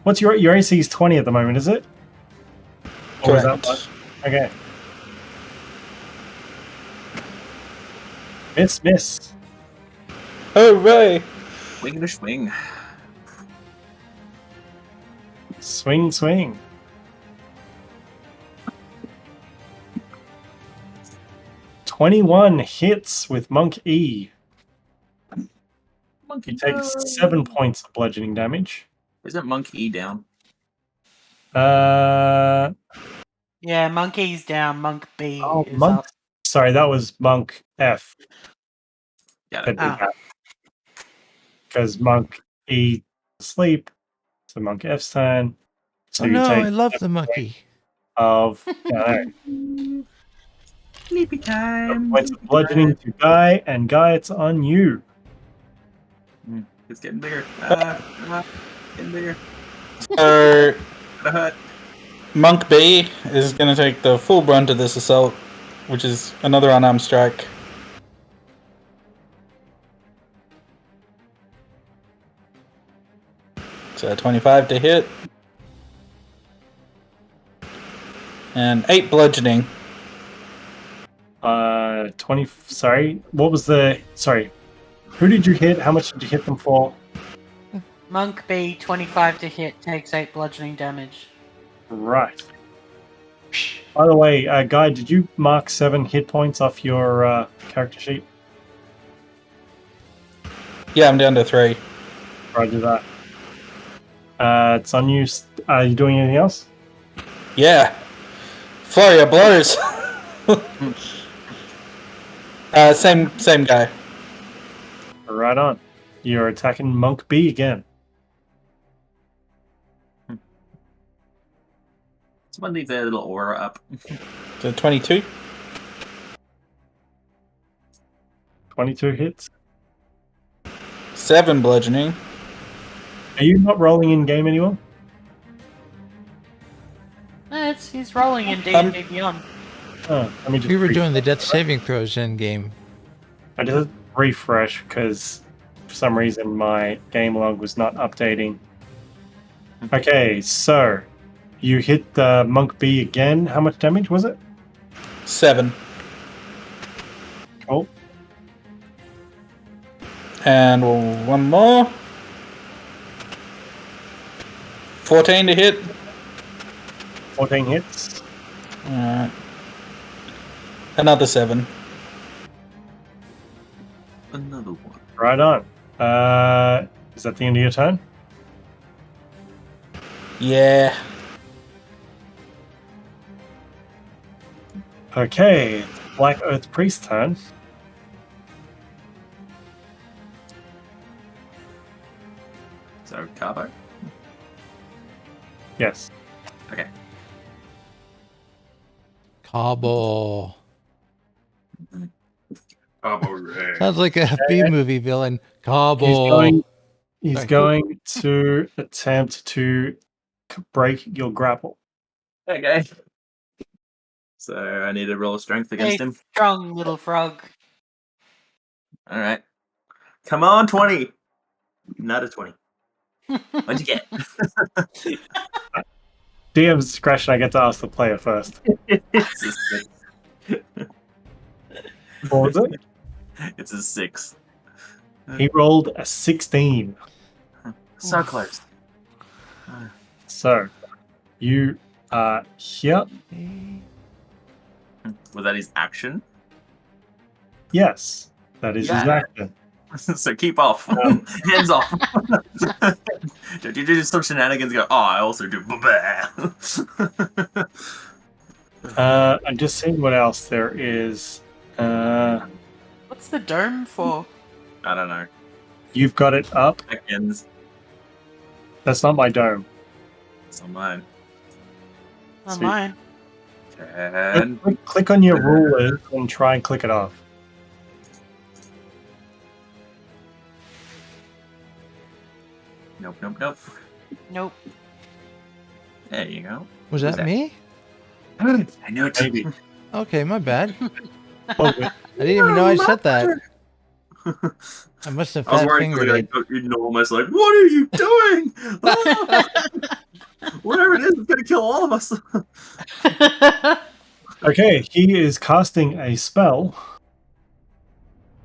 [SPEAKER 1] What's your AC is 20 at the moment, is it? Or is that
[SPEAKER 6] Correct.
[SPEAKER 1] much? Okay. Miss.
[SPEAKER 6] Hooray!
[SPEAKER 4] Swing to swing.
[SPEAKER 1] Swing. 21 hits with Monk E.
[SPEAKER 4] Monkey
[SPEAKER 1] He takes 7 points of bludgeoning damage.
[SPEAKER 4] Isn't Monkey E down?
[SPEAKER 1] Uh,
[SPEAKER 2] Yeah, Monkey's down. Monk B is
[SPEAKER 1] Monk.
[SPEAKER 2] up.
[SPEAKER 1] Sorry, that was Monk F.
[SPEAKER 4] Got it.
[SPEAKER 2] Ah.
[SPEAKER 1] Because Monk E asleep. So Monk F's turn. So
[SPEAKER 5] Oh
[SPEAKER 1] you
[SPEAKER 5] no,
[SPEAKER 1] take
[SPEAKER 5] I love the monkey.
[SPEAKER 1] of
[SPEAKER 4] Sleepy time.
[SPEAKER 1] points of bludgeoning to Guy, and Guy, it's on you.
[SPEAKER 4] It's getting bigger. Getting bigger.
[SPEAKER 6] So,
[SPEAKER 4] The hut.
[SPEAKER 6] Monk B is going to take the full brunt of this assault, which is another unarmed strike. So 25 to hit. And 8 bludgeoning.
[SPEAKER 1] 20. Sorry, what was the? Sorry, who did you hit? How much did you hit them for?
[SPEAKER 2] Monk B, 25 to hit, takes 8 bludgeoning damage.
[SPEAKER 1] Right. By the way, Guy, did you mark 7 hit points off your character sheet?
[SPEAKER 6] Yeah, I'm down to 3.
[SPEAKER 1] Roger that. It's on you. Are you doing anything else?
[SPEAKER 6] Yeah. Flurry of blows. Same guy.
[SPEAKER 1] Right on. You're attacking Monk B again.
[SPEAKER 4] Someone leave their little aura up.
[SPEAKER 6] So 22.
[SPEAKER 1] 22 hits.
[SPEAKER 6] 7 bludgeoning.
[SPEAKER 1] Are you not rolling in game anymore?
[SPEAKER 2] He's rolling in D&D Beyond.
[SPEAKER 1] Oh, let me just
[SPEAKER 5] We were doing the death saving throws in game.
[SPEAKER 1] I just refresh because for some reason my game log was not updating. Okay, so you hit the Monk B again. How much damage was it?
[SPEAKER 6] 7.
[SPEAKER 1] Cool.
[SPEAKER 6] And one more. 14 to hit.
[SPEAKER 1] 14 hits.
[SPEAKER 6] Alright. Another 7.
[SPEAKER 4] Another one.
[SPEAKER 1] Right on. Is that the end of your turn?
[SPEAKER 6] Yeah.
[SPEAKER 1] Okay, Black Earth Priest turn.
[SPEAKER 4] So, Carbo.
[SPEAKER 1] Yes.
[SPEAKER 4] Okay.
[SPEAKER 5] Cobble.
[SPEAKER 4] Carbo red.
[SPEAKER 5] Sounds like a B movie villain. Cobble.
[SPEAKER 1] He's
[SPEAKER 5] Sorry.
[SPEAKER 1] going to attempt to break your grapple.
[SPEAKER 4] Okay. So I need to roll a strength against
[SPEAKER 2] Hey,
[SPEAKER 4] him.
[SPEAKER 2] strong little frog.
[SPEAKER 4] All right. Come on, 20. Not a 20. What'd you get?
[SPEAKER 1] DM's discretion, I get to ask the player first.
[SPEAKER 4] It's a 6.
[SPEAKER 1] What was it?
[SPEAKER 4] It's a 6.
[SPEAKER 1] He rolled a 16.
[SPEAKER 4] So close.
[SPEAKER 1] So, you are here.
[SPEAKER 4] Was that his action?
[SPEAKER 1] Yes, that is his
[SPEAKER 4] Yeah.
[SPEAKER 1] action.
[SPEAKER 4] So keep off. Hands off. Don't you do some shenanigans and go, oh, I also do.
[SPEAKER 1] I'm just seeing what else there is.
[SPEAKER 2] What's the dome for?
[SPEAKER 4] I don't know.
[SPEAKER 1] You've got it up.
[SPEAKER 4] Seconds.
[SPEAKER 1] That's not my dome.
[SPEAKER 4] It's on mine.
[SPEAKER 2] On
[SPEAKER 1] Sweet.
[SPEAKER 2] mine.
[SPEAKER 4] 10.
[SPEAKER 1] Click on your rulers and try and click it off.
[SPEAKER 4] Nope, nope, nope.
[SPEAKER 2] Nope.
[SPEAKER 4] There you go.
[SPEAKER 5] Was
[SPEAKER 4] Who's
[SPEAKER 5] that
[SPEAKER 4] that?
[SPEAKER 5] me?
[SPEAKER 4] I knew it.
[SPEAKER 1] Maybe.
[SPEAKER 5] Okay, my bad.
[SPEAKER 1] Oh, wait.
[SPEAKER 5] I didn't even know I said that. I must have
[SPEAKER 4] I was
[SPEAKER 5] fat
[SPEAKER 4] worried
[SPEAKER 5] fingered
[SPEAKER 4] because
[SPEAKER 5] it.
[SPEAKER 4] I got enormous, like, what are you doing? Ah! Whatever it is, it's going to kill all of us.
[SPEAKER 1] Okay, he is casting a spell.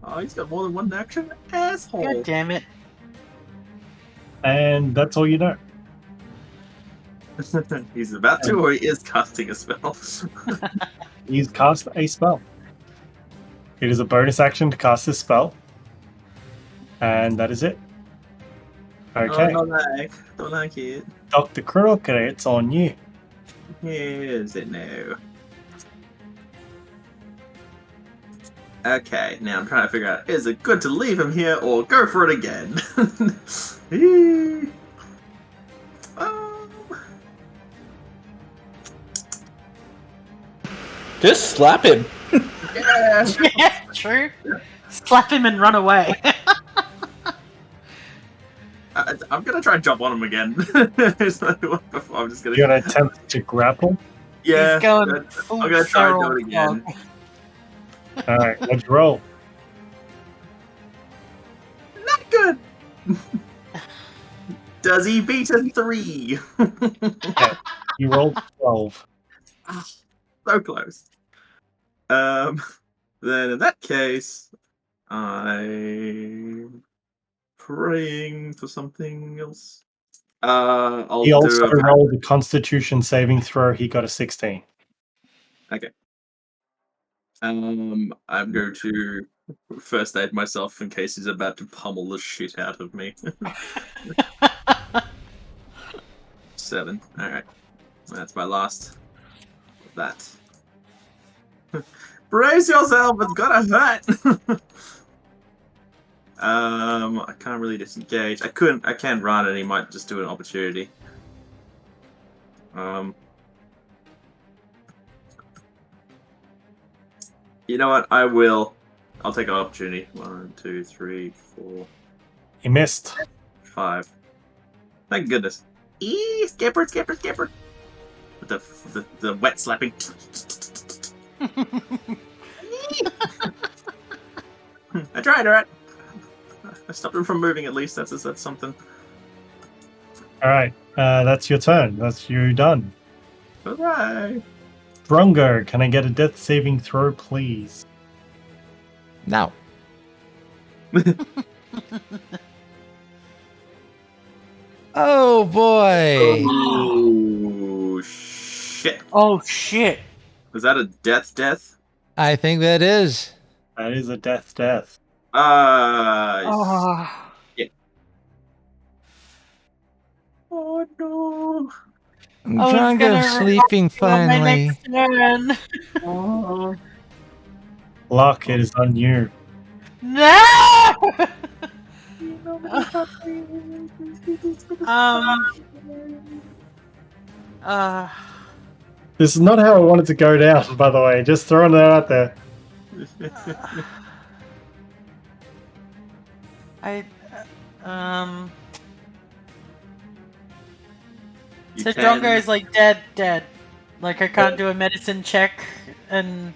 [SPEAKER 4] Oh, he's got more than one action? Asshole.
[SPEAKER 2] God damn it.
[SPEAKER 1] And that's all you know.
[SPEAKER 4] He's about to, or he is casting a spell.
[SPEAKER 1] He's cast a spell. It is a bonus action to cast this spell. And that is it. Okay,
[SPEAKER 4] Oh, don't like it.
[SPEAKER 1] Dr. Croaker, it's on you.
[SPEAKER 4] Is it now? Okay, now I'm trying to figure out, is it good to leave him here or go for it again?
[SPEAKER 6] Just slap him.
[SPEAKER 4] Yeah.
[SPEAKER 2] Yeah, true. Slap him and run away.
[SPEAKER 4] I'm gonna try and jump on him again. So, I'm just gonna.
[SPEAKER 1] You're going to attempt to grapple.
[SPEAKER 4] Yeah,
[SPEAKER 2] He's going
[SPEAKER 4] I'm
[SPEAKER 2] full
[SPEAKER 4] gonna try and do
[SPEAKER 2] feral
[SPEAKER 4] it again.
[SPEAKER 2] frog.
[SPEAKER 1] Alright, let's roll.
[SPEAKER 4] Not good. Does he beat a 3?
[SPEAKER 1] You rolled 12.
[SPEAKER 4] So close. Then in that case, I'm praying for something else. I'll
[SPEAKER 1] He
[SPEAKER 4] do
[SPEAKER 1] also
[SPEAKER 4] a
[SPEAKER 1] rolled a Constitution saving throw. He got a 16.
[SPEAKER 4] I'm going to first aid myself in case he's about to pummel the shit out of me. 7. Alright. That's my last. That. Brace yourself, it's gonna hurt! I can't really disengage. I can run and he might just do an opportunity. You know what? I will. I'll take an opportunity. 1, 2, 3, 4,
[SPEAKER 1] He missed.
[SPEAKER 4] 5. Thank goodness. Skipper. With the wet slapping. I tried, alright. I stopped him from moving at least. That's something.
[SPEAKER 1] Alright, that's your turn. That's you done.
[SPEAKER 4] Alright.
[SPEAKER 1] Drongo, can I get a death saving throw, please?
[SPEAKER 5] Now. Oh boy!
[SPEAKER 4] Oh shit!
[SPEAKER 2] Oh shit.
[SPEAKER 4] Was that a death?
[SPEAKER 5] I think that is.
[SPEAKER 1] That is a death.
[SPEAKER 2] Oh.
[SPEAKER 4] Oh no!
[SPEAKER 5] Drongo sleeping finally.
[SPEAKER 2] Turn.
[SPEAKER 4] Oh.
[SPEAKER 1] Lokk, it is on you.
[SPEAKER 2] No!
[SPEAKER 1] This is not how I wanted to go down, by the way. Just throwing that out there.
[SPEAKER 4] You
[SPEAKER 2] So
[SPEAKER 4] can-
[SPEAKER 2] Drongo is like dead. Like I can't do a medicine check and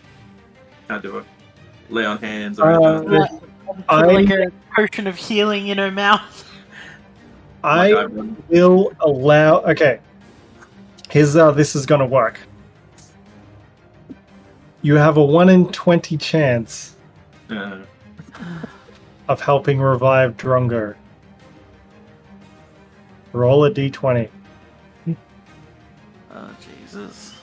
[SPEAKER 4] Can't do it. Lay on hands or anything.
[SPEAKER 1] Uh,
[SPEAKER 2] put like a potion of healing in her mouth.
[SPEAKER 1] I
[SPEAKER 4] Like I've-
[SPEAKER 1] will allow. Okay, here's how this is going to work. You have a 1 in 20 chance of helping revive Drongo. Roll a d20.
[SPEAKER 2] Oh Jesus!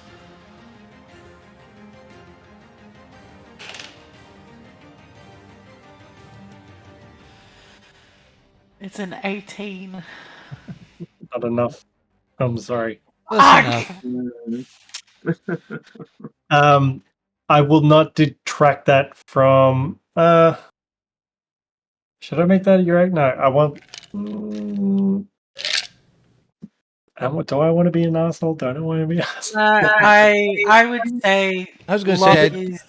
[SPEAKER 2] It's an 18.
[SPEAKER 1] Not enough. I'm sorry.
[SPEAKER 5] Close enough.
[SPEAKER 1] I will not detract that from. Should I make that your? No, I want. Do I want to be an asshole? Don't I want to be an asshole?
[SPEAKER 2] I would say
[SPEAKER 5] I was gonna
[SPEAKER 2] Lokk
[SPEAKER 5] say,
[SPEAKER 2] is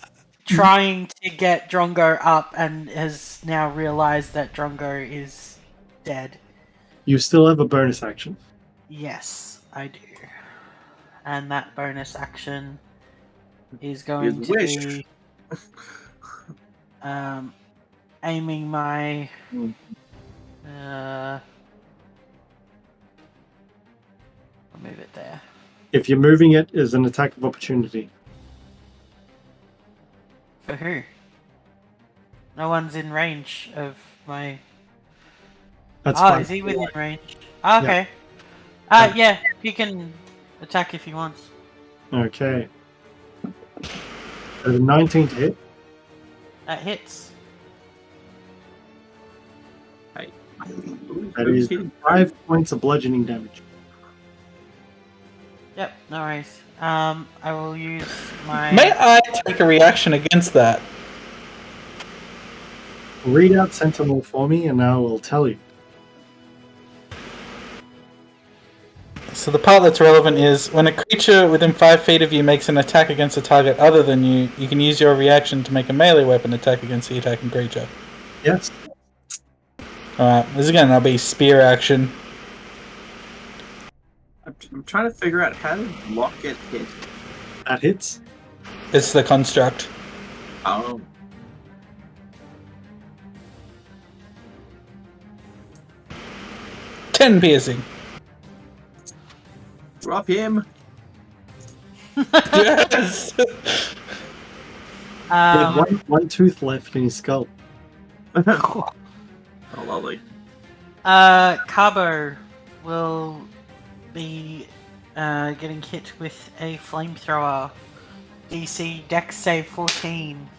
[SPEAKER 2] trying to get Drongo up and has now realized that Drongo is dead.
[SPEAKER 1] You still have a bonus action.
[SPEAKER 2] Yes, I do. And that bonus action is going
[SPEAKER 4] His
[SPEAKER 2] to
[SPEAKER 4] wish.
[SPEAKER 2] be aiming my I'll move it there.
[SPEAKER 1] If you're moving it, is an attack of opportunity.
[SPEAKER 2] For who? No one's in range of my.
[SPEAKER 1] That's
[SPEAKER 2] Oh,
[SPEAKER 1] fine.
[SPEAKER 2] is he within range? Oh, okay. Yeah, he can attack if he wants.
[SPEAKER 1] Okay. So 19 to hit.
[SPEAKER 2] That hits.
[SPEAKER 1] That is 5 points of bludgeoning damage.
[SPEAKER 2] Yep, no worries. I will use my.
[SPEAKER 6] May I take a reaction against that?
[SPEAKER 1] Read out Sentinel for me, and I will tell you.
[SPEAKER 6] So the part that's relevant is when a creature within 5 feet of you makes an attack against a target other than you, you can use your reaction to make a melee weapon attack against the attacking creature.
[SPEAKER 1] Yes.
[SPEAKER 6] Alright, this is gonna be spear action.
[SPEAKER 4] I'm trying to figure out how did Lokk get hit.
[SPEAKER 1] That hits.
[SPEAKER 6] It's the construct.
[SPEAKER 4] Oh.
[SPEAKER 6] Ten piercing.
[SPEAKER 4] Drop him.
[SPEAKER 6] Yes!
[SPEAKER 1] He had one tooth left in his skull.
[SPEAKER 4] Oh, lovely.
[SPEAKER 2] Cabo will be getting hit with a flamethrower. DC Dex save 14.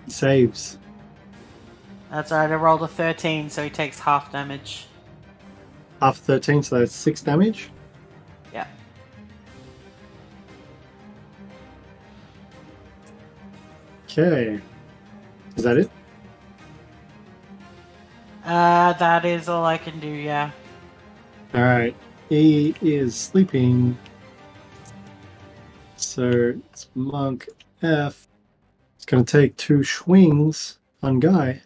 [SPEAKER 1] He saves.
[SPEAKER 2] That's right, I rolled a 13, so he takes half damage.
[SPEAKER 1] Half 13, so that's 6 damage.
[SPEAKER 2] Yeah.
[SPEAKER 1] Okay. Is that it?
[SPEAKER 2] That is all I can do, yeah.
[SPEAKER 1] Alright. He is sleeping. So it's Monk F. It's going to take 2 swings on Guy.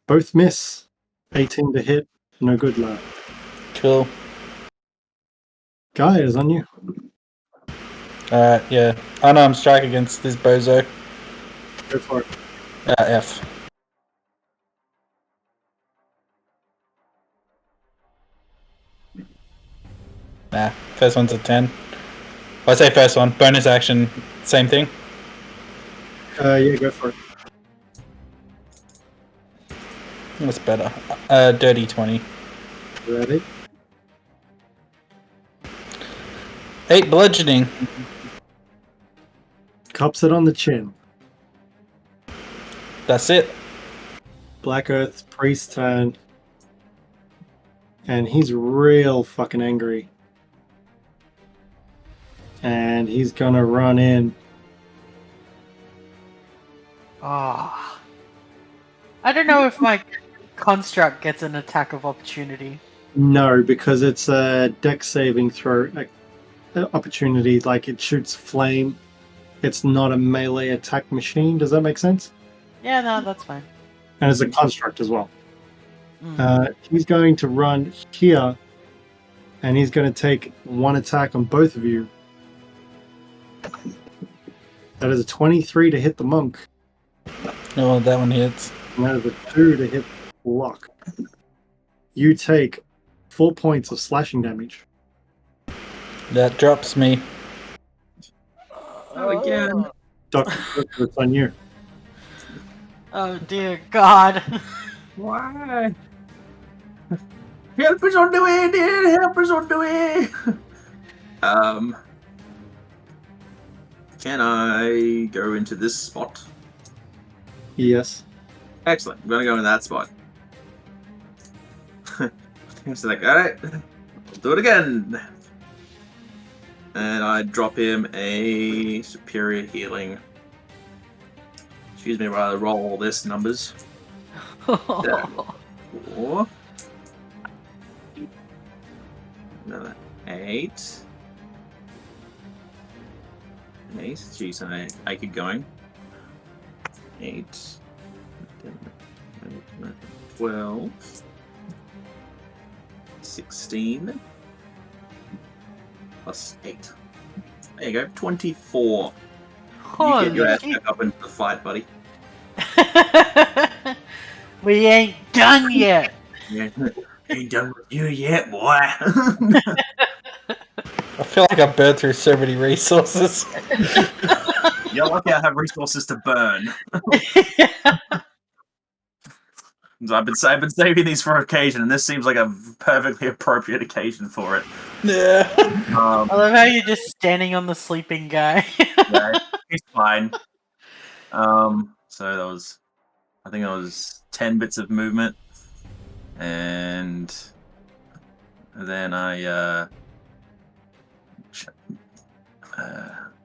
[SPEAKER 1] Both miss. 18 to hit. No good luck.
[SPEAKER 6] Cool.
[SPEAKER 1] Guy is on you.
[SPEAKER 6] Yeah. Unarmed strike against this bozo.
[SPEAKER 1] Go for it.
[SPEAKER 6] F. Nah, first one's a 10. I say first one, bonus action, same thing.
[SPEAKER 1] Yeah, go for it.
[SPEAKER 6] That's better. Dirty 20.
[SPEAKER 1] Ready?
[SPEAKER 6] 8 bludgeoning.
[SPEAKER 1] Cops it on the chin.
[SPEAKER 6] That's it.
[SPEAKER 1] Black Earth Priest turn. And he's real fucking angry. And he's gonna run in.
[SPEAKER 2] Ah. I don't know if my construct gets an attack of opportunity.
[SPEAKER 1] No, because it's a dex saving throw opportunity. Like it shoots flame. It's not a melee attack machine. Does that make sense?
[SPEAKER 2] Yeah, no, that's fine.
[SPEAKER 1] and it's a construct as well.
[SPEAKER 2] Mm.
[SPEAKER 1] He's going to run here, and he's going to take one attack on both of you. That is a 23 to hit the monk,
[SPEAKER 6] No, that one hits.
[SPEAKER 1] and that is a 2 to hit Lokk. You take 4 points of slashing damage.
[SPEAKER 6] That drops me.
[SPEAKER 4] Again.
[SPEAKER 1] Dr. Croaker, it's on you.
[SPEAKER 2] Oh dear God.
[SPEAKER 4] Why? Help us on the way, dear. Help us on the way. Can I go into this spot?
[SPEAKER 1] Yes.
[SPEAKER 4] Excellent. I'm gonna go in that spot. It's like, alright, do it again. And I drop him a superior healing. Excuse me while I roll all this numbers. 4. Another 8. Nice. Jeez, I keep going. 8. 10, 12. 16. Plus 8. There you go. 24. You get your ass back up into the fight, buddy.
[SPEAKER 2] We ain't done yet.
[SPEAKER 4] Yeah. Ain't done with you yet, boy.
[SPEAKER 6] I feel like I've burned through so many resources.
[SPEAKER 4] You're lucky I have resources to burn. I've been saving these for occasion, and this seems like a perfectly appropriate occasion for it.
[SPEAKER 6] Yeah.
[SPEAKER 2] I love how you're just standing on the sleeping guy.
[SPEAKER 4] Yeah, he's fine. So that was, I think that was 10 bits of movement, and then I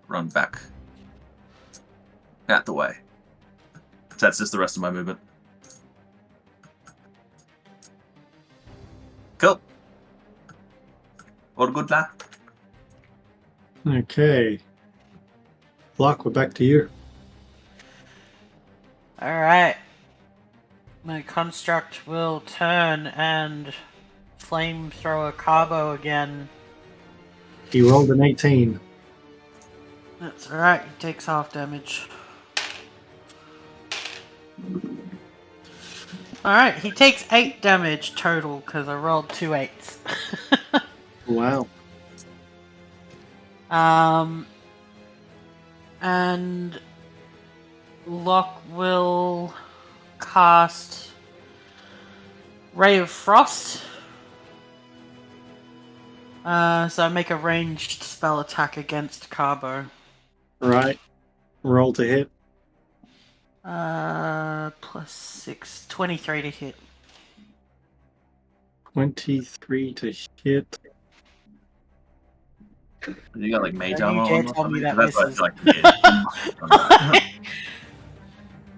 [SPEAKER 4] run back out the way. So that's just the rest of my movement. Cool. All good, lad.
[SPEAKER 1] Okay. Lokk, we're back to you.
[SPEAKER 2] Alright. My construct will turn and flamethrower Carbo again.
[SPEAKER 1] He rolled an 18.
[SPEAKER 2] That's alright, he takes half damage. Alright, he takes 8 damage total because I rolled 2 8s.
[SPEAKER 1] Wow.
[SPEAKER 2] And Lokk will cast Ray of Frost. So I make a ranged spell attack against Carbo.
[SPEAKER 1] Right. Roll to hit.
[SPEAKER 2] Plus 6, 23 to hit.
[SPEAKER 1] 23 to hit.
[SPEAKER 4] You got like mage
[SPEAKER 2] Don't you
[SPEAKER 4] armor
[SPEAKER 2] dare
[SPEAKER 4] on or
[SPEAKER 2] tell me
[SPEAKER 4] something?
[SPEAKER 2] that
[SPEAKER 4] That's what I
[SPEAKER 2] misses.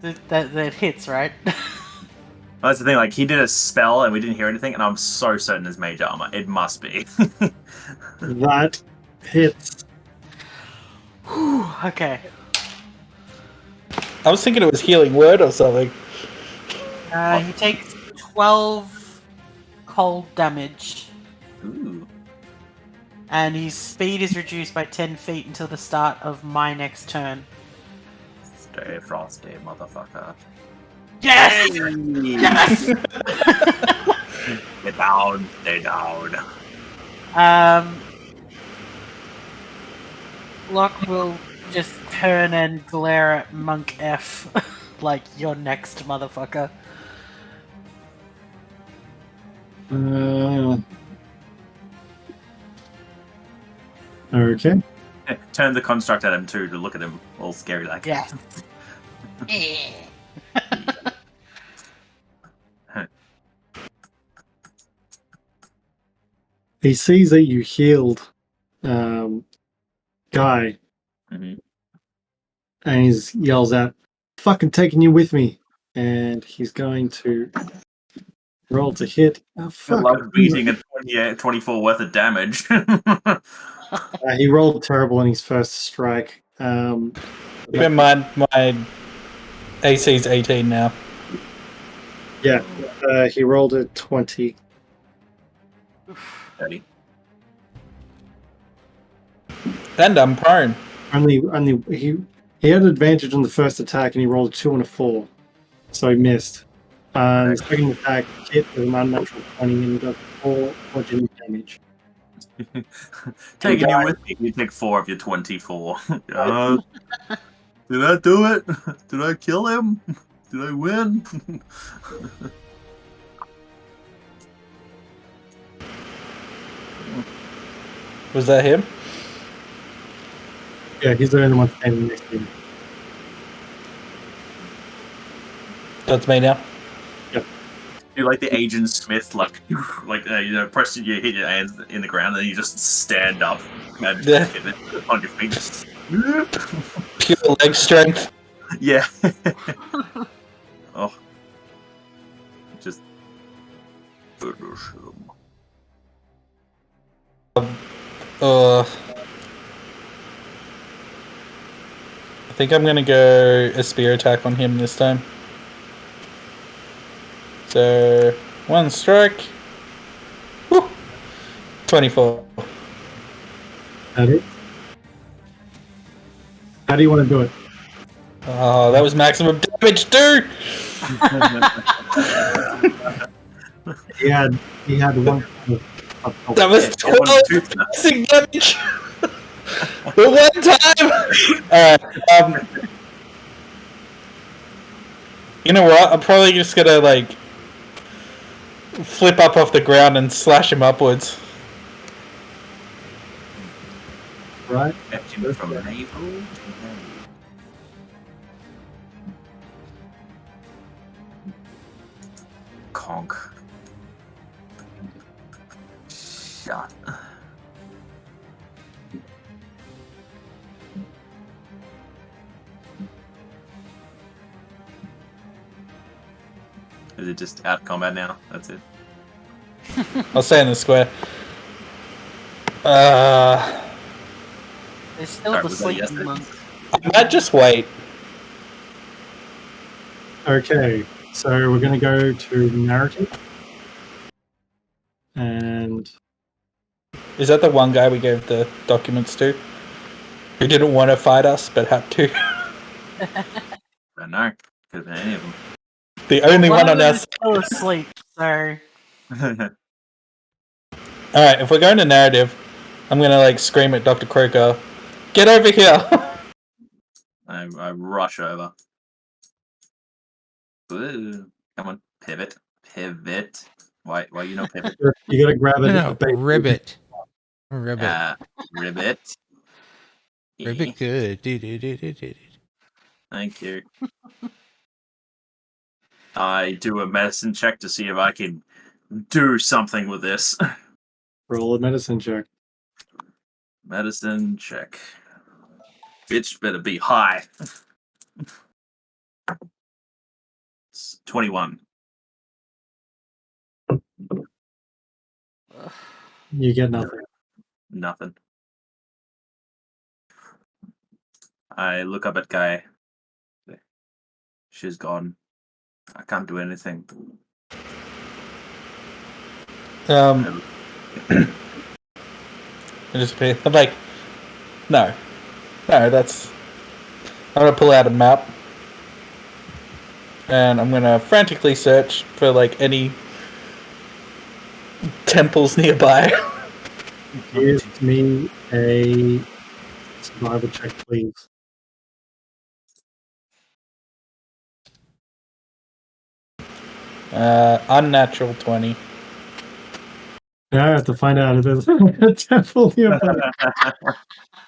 [SPEAKER 4] feel like
[SPEAKER 2] that hits, right?
[SPEAKER 4] That's the thing, like, he did a spell and we didn't hear anything, and I'm so certain it's mage armor. It must be.
[SPEAKER 1] That hits.
[SPEAKER 2] Okay.
[SPEAKER 6] I was thinking it was healing word or something.
[SPEAKER 2] He takes 12 cold damage.
[SPEAKER 4] Ooh.
[SPEAKER 2] And his speed is reduced by 10 feet until the start of my next turn.
[SPEAKER 4] Stay frosty, motherfucker.
[SPEAKER 2] Yes! Yes!
[SPEAKER 4] Stay down, stay down.
[SPEAKER 2] Lokk will just turn and glare at Monk F. Like, you're next, motherfucker.
[SPEAKER 1] Okay.
[SPEAKER 4] Turn the construct at him too to look at him all scary like.
[SPEAKER 2] Yes.
[SPEAKER 1] He sees that you healed Guy,
[SPEAKER 4] Mm-hmm.
[SPEAKER 1] and he yells out, "Fucking taking you with me!" And he's going to roll to hit. Oh,
[SPEAKER 4] Good
[SPEAKER 1] fuck.
[SPEAKER 4] luck beating a 24 worth of damage.
[SPEAKER 1] He rolled terrible in his first strike.
[SPEAKER 6] Keep in mind, my AC's 18 now.
[SPEAKER 1] Yeah, he rolled a 20.
[SPEAKER 4] 30.
[SPEAKER 6] And I'm prone.
[SPEAKER 1] Only he had advantage on the first attack, and he rolled a 2 and a 4, so he missed. The second attack hit with an unnatural 20, and he does 4 bludgeoning damage.
[SPEAKER 4] Taking you with me, you take 4 of your 24. Did I do it? Did I kill him? Did I win?
[SPEAKER 6] Was that him?
[SPEAKER 1] Yeah, he's the only one standing next to him.
[SPEAKER 6] That's me now.
[SPEAKER 4] You're like the Agent Smith, like pressing you hit your hands in the ground, and you just stand up and
[SPEAKER 6] Yeah.
[SPEAKER 4] hit it on your feet. Just...
[SPEAKER 6] Pure leg strength.
[SPEAKER 4] Yeah. Oh. Just finish him.
[SPEAKER 6] I think I'm gonna go a spear attack on him this time. So, 1 strike. Woo! 24.
[SPEAKER 1] That it? How do you want to do it?
[SPEAKER 6] Oh, that was maximum damage too!
[SPEAKER 1] He had one.
[SPEAKER 6] That was 12 piercing damage! The one time! You know what? I'm probably just gonna, like, flip up off the ground and slash him upwards.
[SPEAKER 1] Right?
[SPEAKER 4] From navel. Conk. Shot. Is it just out of combat now? That's it.
[SPEAKER 6] I'll stay in the square.
[SPEAKER 2] There's still
[SPEAKER 4] Sorry,
[SPEAKER 2] the
[SPEAKER 4] was that
[SPEAKER 2] sleeping
[SPEAKER 4] yesterday?
[SPEAKER 2] monk.
[SPEAKER 6] I might just wait.
[SPEAKER 1] Okay, so we're going to go to narrative. And
[SPEAKER 6] Is that the one guy we gave the documents to? Who didn't want to fight us, but had to?
[SPEAKER 4] I don't know. Could have been any of
[SPEAKER 6] The only one on
[SPEAKER 2] them
[SPEAKER 6] our
[SPEAKER 2] is still asleep, so
[SPEAKER 4] them.
[SPEAKER 6] Alright, if we're going to narrative, I'm gonna, like, scream at Dr. Croaker, "Get over here!"
[SPEAKER 4] I rush over. Ooh, come on, pivot. Pivot. Why you know pivot?
[SPEAKER 1] you got to grab it.
[SPEAKER 5] No, ribbit. Ribbit.
[SPEAKER 4] Ribbit.
[SPEAKER 5] Ribbit good. Do.
[SPEAKER 4] Thank you. I do a medicine check to see if I can do something with this.
[SPEAKER 1] Roll a medicine check.
[SPEAKER 4] Medicine check. Bitch better be high. It's 21.
[SPEAKER 1] You get nothing.
[SPEAKER 4] Nothing. I look up at Guy. She's gone. I can't do anything.
[SPEAKER 6] I just I'm like, no, that's... I'm gonna pull out a map. And I'm gonna frantically search for, like, any temples nearby.
[SPEAKER 1] Give me a survival check, please.
[SPEAKER 6] Unnatural 20.
[SPEAKER 1] Now I have to find out if there's a temple nearby.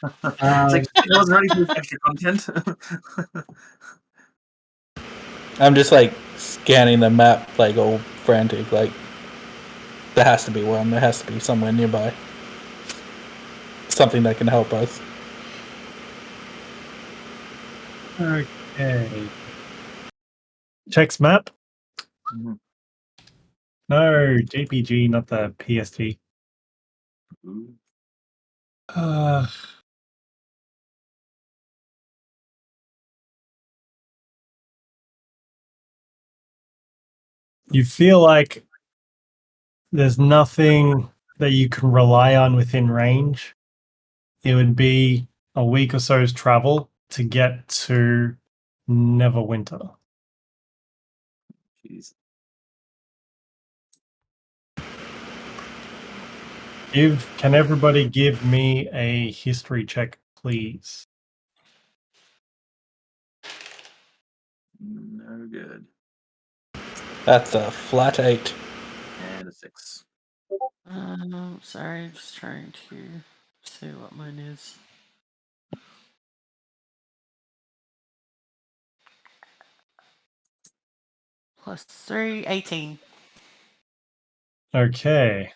[SPEAKER 4] It's like, I wasn't ready for this extra content.
[SPEAKER 6] I'm just, like, scanning the map, like, all frantic, like, there has to be one, there has to be somewhere nearby. Something that can help us.
[SPEAKER 1] Okay. Checks map.
[SPEAKER 4] Mhm.
[SPEAKER 1] No, JPG, not the PST.
[SPEAKER 4] Ooh.
[SPEAKER 1] You feel like there's nothing that you can rely on within range. It would be a week or so's travel to get to Neverwinter.
[SPEAKER 4] Jeez.
[SPEAKER 1] Can everybody give me a history check, please?
[SPEAKER 4] No good.
[SPEAKER 6] That's a flat 8.
[SPEAKER 4] And a 6.
[SPEAKER 2] Sorry, just trying to see what mine is. Plus 3, 18.
[SPEAKER 1] Okay.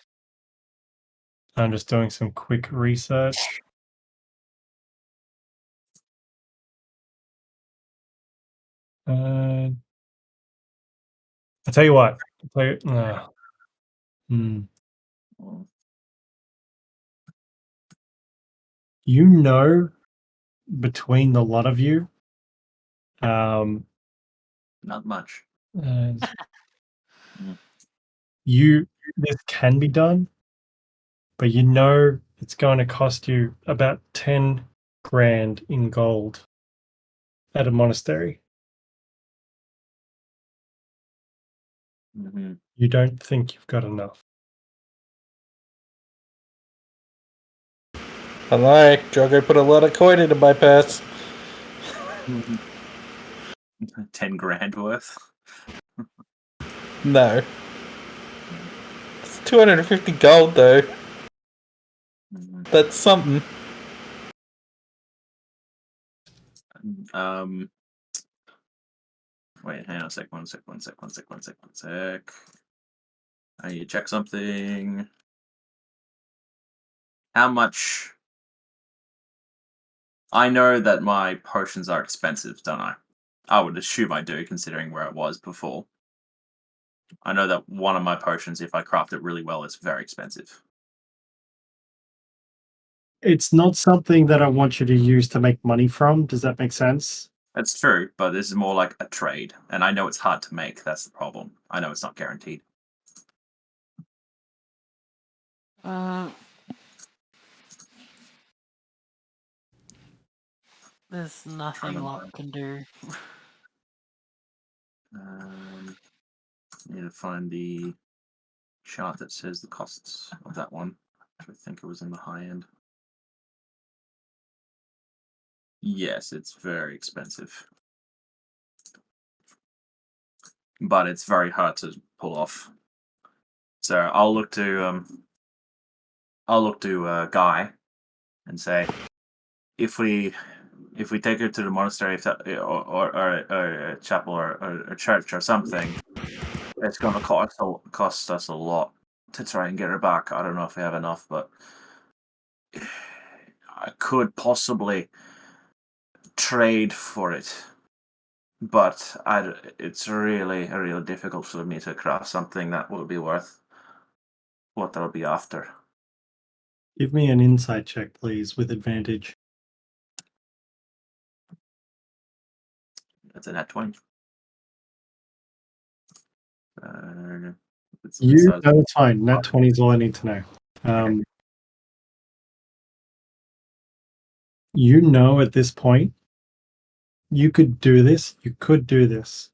[SPEAKER 1] I'm just doing some quick research. I tell you what. You know, between the lot of you,
[SPEAKER 4] Not much.
[SPEAKER 1] This can be done, but you know it's going to cost you about 10 grand in gold at a monastery.
[SPEAKER 4] Mm-hmm.
[SPEAKER 1] You don't think you've got enough.
[SPEAKER 6] I like. Drongo put a lot of coin into my purse.
[SPEAKER 4] 10 grand worth.
[SPEAKER 6] No. It's 250 gold, though.
[SPEAKER 4] Mm-hmm.
[SPEAKER 6] That's something.
[SPEAKER 4] Wait, hang on a sec. One sec. I need to check something. How much? I know that my potions are expensive, don't I? I would assume I do, considering where it was before. I know that one of my potions, if I craft it really well, is very expensive.
[SPEAKER 1] It's not something that I want you to use to make money from. Does that make sense?
[SPEAKER 4] That's true, but this is more like a trade, and I know it's hard to make. That's the problem. I know it's not guaranteed.
[SPEAKER 2] There's nothing Lokk can do.
[SPEAKER 4] Need to find the chart that says the costs of that one. I think it was in the high end. Yes, it's very expensive, but it's very hard to pull off. So I'll look to Guy and say, if we take her to the monastery or a chapel or a church or something, it's going to cost us a lot to try and get her back. I don't know if we have enough, but I could possibly trade for it. But it's really difficult for me to craft something that will be worth what they'll be after.
[SPEAKER 1] Give me an insight check, please, with advantage.
[SPEAKER 4] That's a nat 20.
[SPEAKER 1] That's fine. Nat 20 is all I need to know. You know at this point, you could do this. You could do this.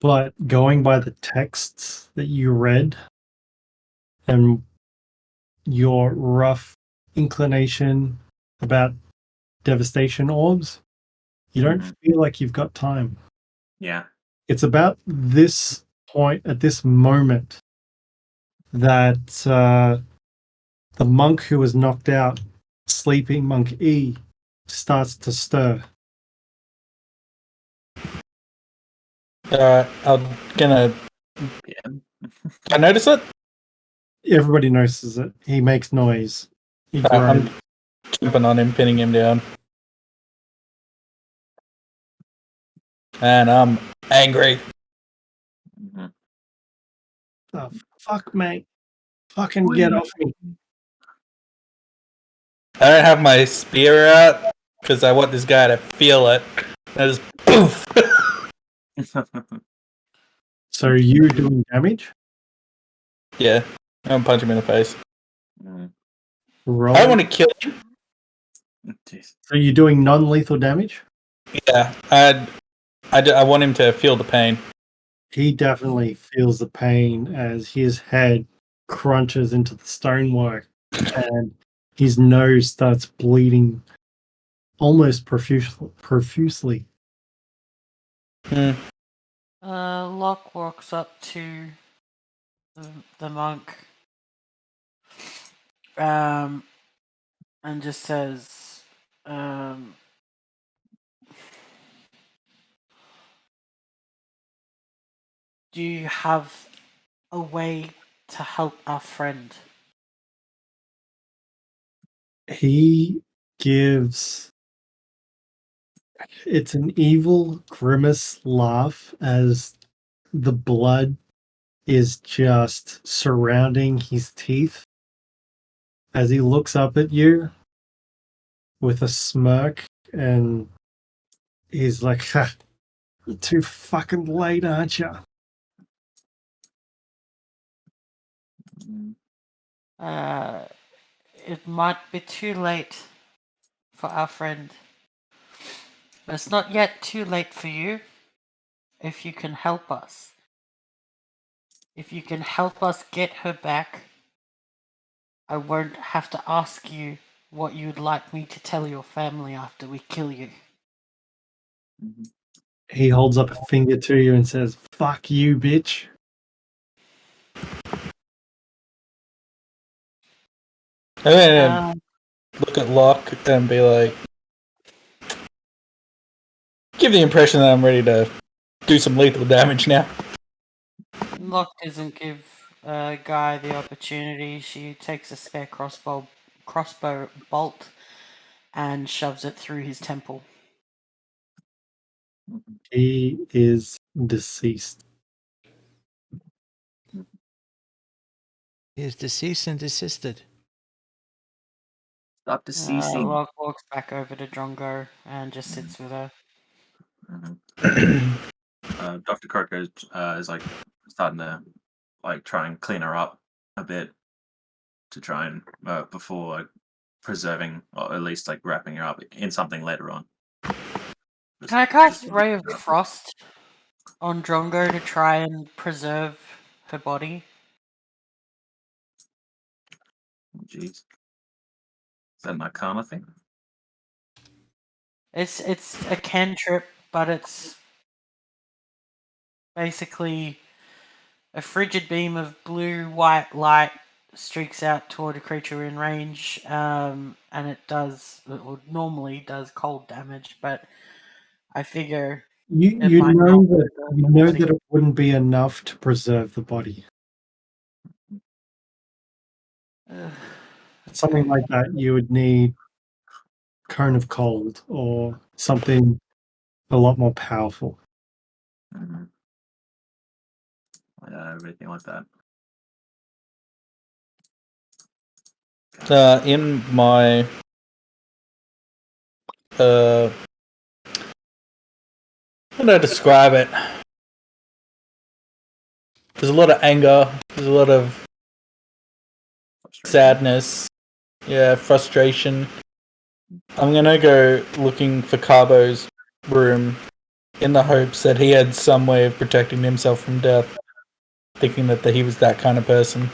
[SPEAKER 1] But going by the texts that you read and your rough inclination about devastation orbs, you don't feel like you've got time.
[SPEAKER 4] Yeah.
[SPEAKER 1] It's about this point, at this moment, that the monk who was knocked out, sleeping monk E, starts to stir.
[SPEAKER 6] I'm gonna. I notice it.
[SPEAKER 1] Everybody notices it. He makes noise. He
[SPEAKER 6] I'm
[SPEAKER 1] groans.
[SPEAKER 6] jumping on him, pinning him down, and I'm angry.
[SPEAKER 1] Oh, fuck, mate. Fucking get off me.
[SPEAKER 6] I don't have my spear out because I want this guy to feel it. That is poof.
[SPEAKER 1] So are you doing damage?
[SPEAKER 6] Yeah, I'm gonna punch him in the face.
[SPEAKER 1] Roll.
[SPEAKER 6] I want to kill him.
[SPEAKER 4] Jeez.
[SPEAKER 1] So you're doing non-lethal damage?
[SPEAKER 6] Yeah, I want him to feel the pain.
[SPEAKER 1] He definitely feels the pain as his head crunches into the stonework and his nose starts bleeding almost profusely.
[SPEAKER 2] Lokk walks up to the monk and just says, do you have a way to help our friend?
[SPEAKER 1] He gives... It's an evil grimace laugh as the blood is just surrounding his teeth as he looks up at you with a smirk, and he's like, ha, you're too fucking late, aren't you?
[SPEAKER 2] It might be too late for our friend. But it's not yet too late for you if you can help us. If you can help us get her back, I won't have to ask you what you'd like me to tell your family after we kill you.
[SPEAKER 1] He holds up a finger to you and says, fuck you, bitch.
[SPEAKER 6] I'm gonna look at Lokk and be like, give the impression that I'm ready to do some lethal damage now.
[SPEAKER 2] Lokk doesn't give Guy the opportunity. She takes a spare crossbow bolt and shoves it through his temple.
[SPEAKER 1] He is deceased.
[SPEAKER 5] He is deceased and desisted.
[SPEAKER 4] Stop deceasing.
[SPEAKER 2] Lokk walks back over to Drongo and just sits with her.
[SPEAKER 4] Dr. Croaker is like starting to like try and clean her up a bit to try and before like preserving or at least like wrapping her up in something later on.
[SPEAKER 2] Can I cast Ray of Frost on Drongo to try and preserve her body?
[SPEAKER 4] Jeez. Is that an Arcana thing?
[SPEAKER 2] It's a cantrip, but it's basically a frigid beam of blue-white light streaks out toward a creature in range, and it normally does cold damage, but I figure
[SPEAKER 1] You know that it wouldn't be enough to preserve the body. Something like that, you would need Cone of Cold or something a lot more powerful.
[SPEAKER 4] Yeah, everything like that.
[SPEAKER 6] In my how do I describe it? There's a lot of anger. There's a lot of sadness. Yeah, frustration. I'm gonna go looking for Carbo's room in the hopes that he had some way of protecting himself from death, thinking that he was that kind of person.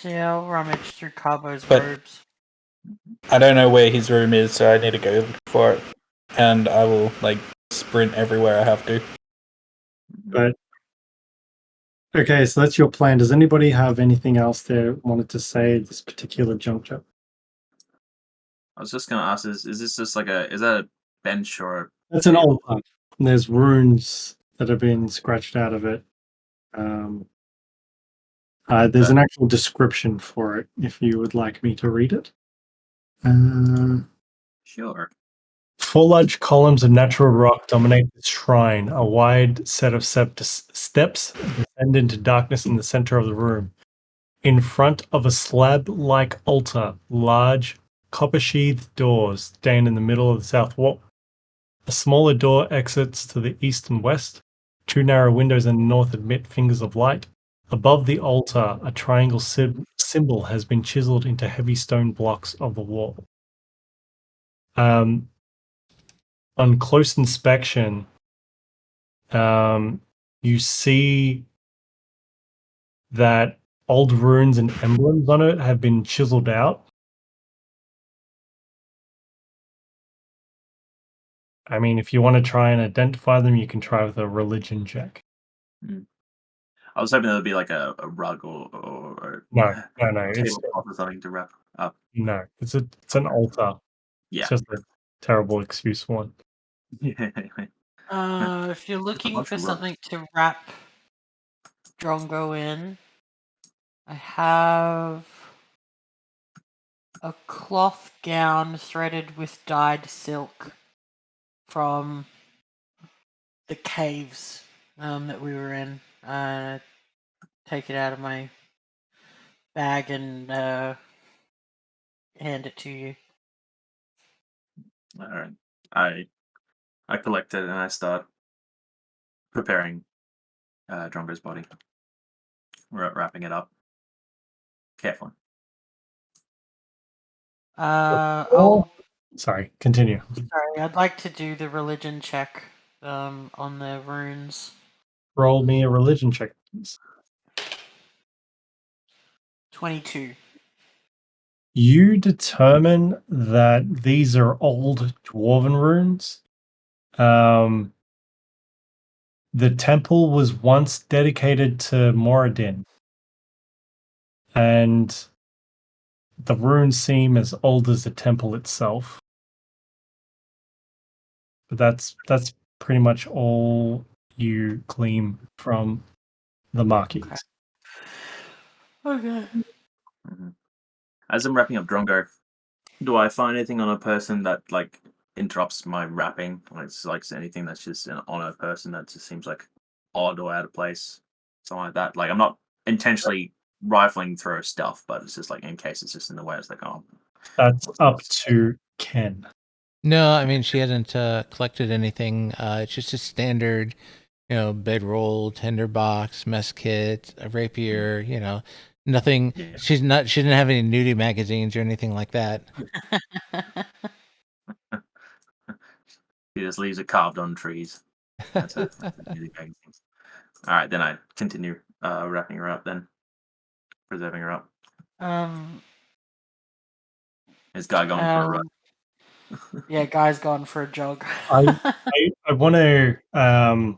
[SPEAKER 2] Yeah, I'll rummage through Carbo's
[SPEAKER 6] But-
[SPEAKER 2] robes.
[SPEAKER 6] I don't know where his room is, so I need to go look for it. And I will, sprint everywhere I have to.
[SPEAKER 1] But okay, so that's your plan. Does anybody have anything else they wanted to say at this particular juncture?
[SPEAKER 4] I was just gonna ask: is this just is that a bench or?
[SPEAKER 1] That's an altar. And there's runes that have been scratched out of it. There's an actual description for it if you would like me to read it.
[SPEAKER 4] Sure.
[SPEAKER 1] 4 large columns of natural rock dominate the shrine. A wide set of steps descend into darkness in the center of the room. In front of a slab-like altar, large copper-sheathed doors stand in the middle of the south wall. A smaller door exits to the east and west. 2 narrow windows in the north admit fingers of light. Above the altar, a triangle symbol has been chiseled into heavy stone blocks of the wall. On close inspection, you see that old runes and emblems on it have been chiseled out. I mean, if you want to try and identify them, you can try with a religion check.
[SPEAKER 4] I was hoping there would be like a rug or
[SPEAKER 1] No. It's
[SPEAKER 4] tablecloth or something to wrap up.
[SPEAKER 1] no. It's an altar.
[SPEAKER 4] Yeah.
[SPEAKER 1] It's just a terrible excuse for one.
[SPEAKER 4] Anyway.
[SPEAKER 2] If you're looking
[SPEAKER 4] bunch
[SPEAKER 2] for
[SPEAKER 4] of
[SPEAKER 2] something to wrap Drongo in, I have a cloth gown threaded with dyed silk from the caves that we were in. Take it out of my bag and hand it to you.
[SPEAKER 4] All right. I collect it and I start preparing Drongo's body. We're wrapping it up carefully.
[SPEAKER 1] Sorry, continue.
[SPEAKER 2] Sorry, I'd like to do the religion check on the runes.
[SPEAKER 1] Roll me a religion check, please.
[SPEAKER 2] 22.
[SPEAKER 1] You determine that these are old dwarven runes. The temple was once dedicated to Moradin, and the runes seem as old as the temple itself. But that's pretty much all you glean from the markings.
[SPEAKER 2] Okay.
[SPEAKER 4] As I'm wrapping up Drongo, do I find anything on a person that like interrupts my wrapping? Like it's like anything that's just on a person that just seems like odd or out of place, something like that. Like I'm not intentionally rifling through stuff, but it's just like in case it's just in the way. It's like
[SPEAKER 1] That's up to Ken.
[SPEAKER 5] No, I mean, she hasn't collected anything. It's just a standard, bedroll, tinderbox, mess kit, a rapier, nothing.
[SPEAKER 4] Yeah.
[SPEAKER 5] She didn't have any nudie magazines or anything like that.
[SPEAKER 4] She just leaves it carved on trees. That's it. All right, then I continue wrapping her up. Then preserving her up. Is Guy going for a run?
[SPEAKER 2] Yeah, Guy's gone for a jog.
[SPEAKER 1] I want to. I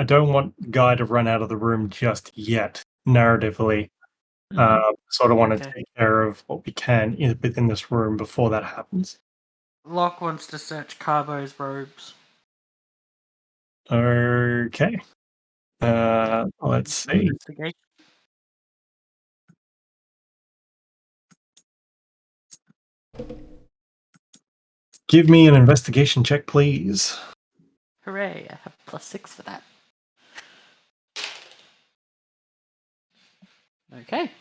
[SPEAKER 1] don't want Guy to run out of the room just yet. Narratively, sort of want to take care of what we can within this room before that happens.
[SPEAKER 2] Lokk wants to search Carbo's robes.
[SPEAKER 1] Okay. Let's see.
[SPEAKER 2] Investigation.
[SPEAKER 1] Give me an investigation check, please.
[SPEAKER 2] Hooray, I have +6 for that. Okay.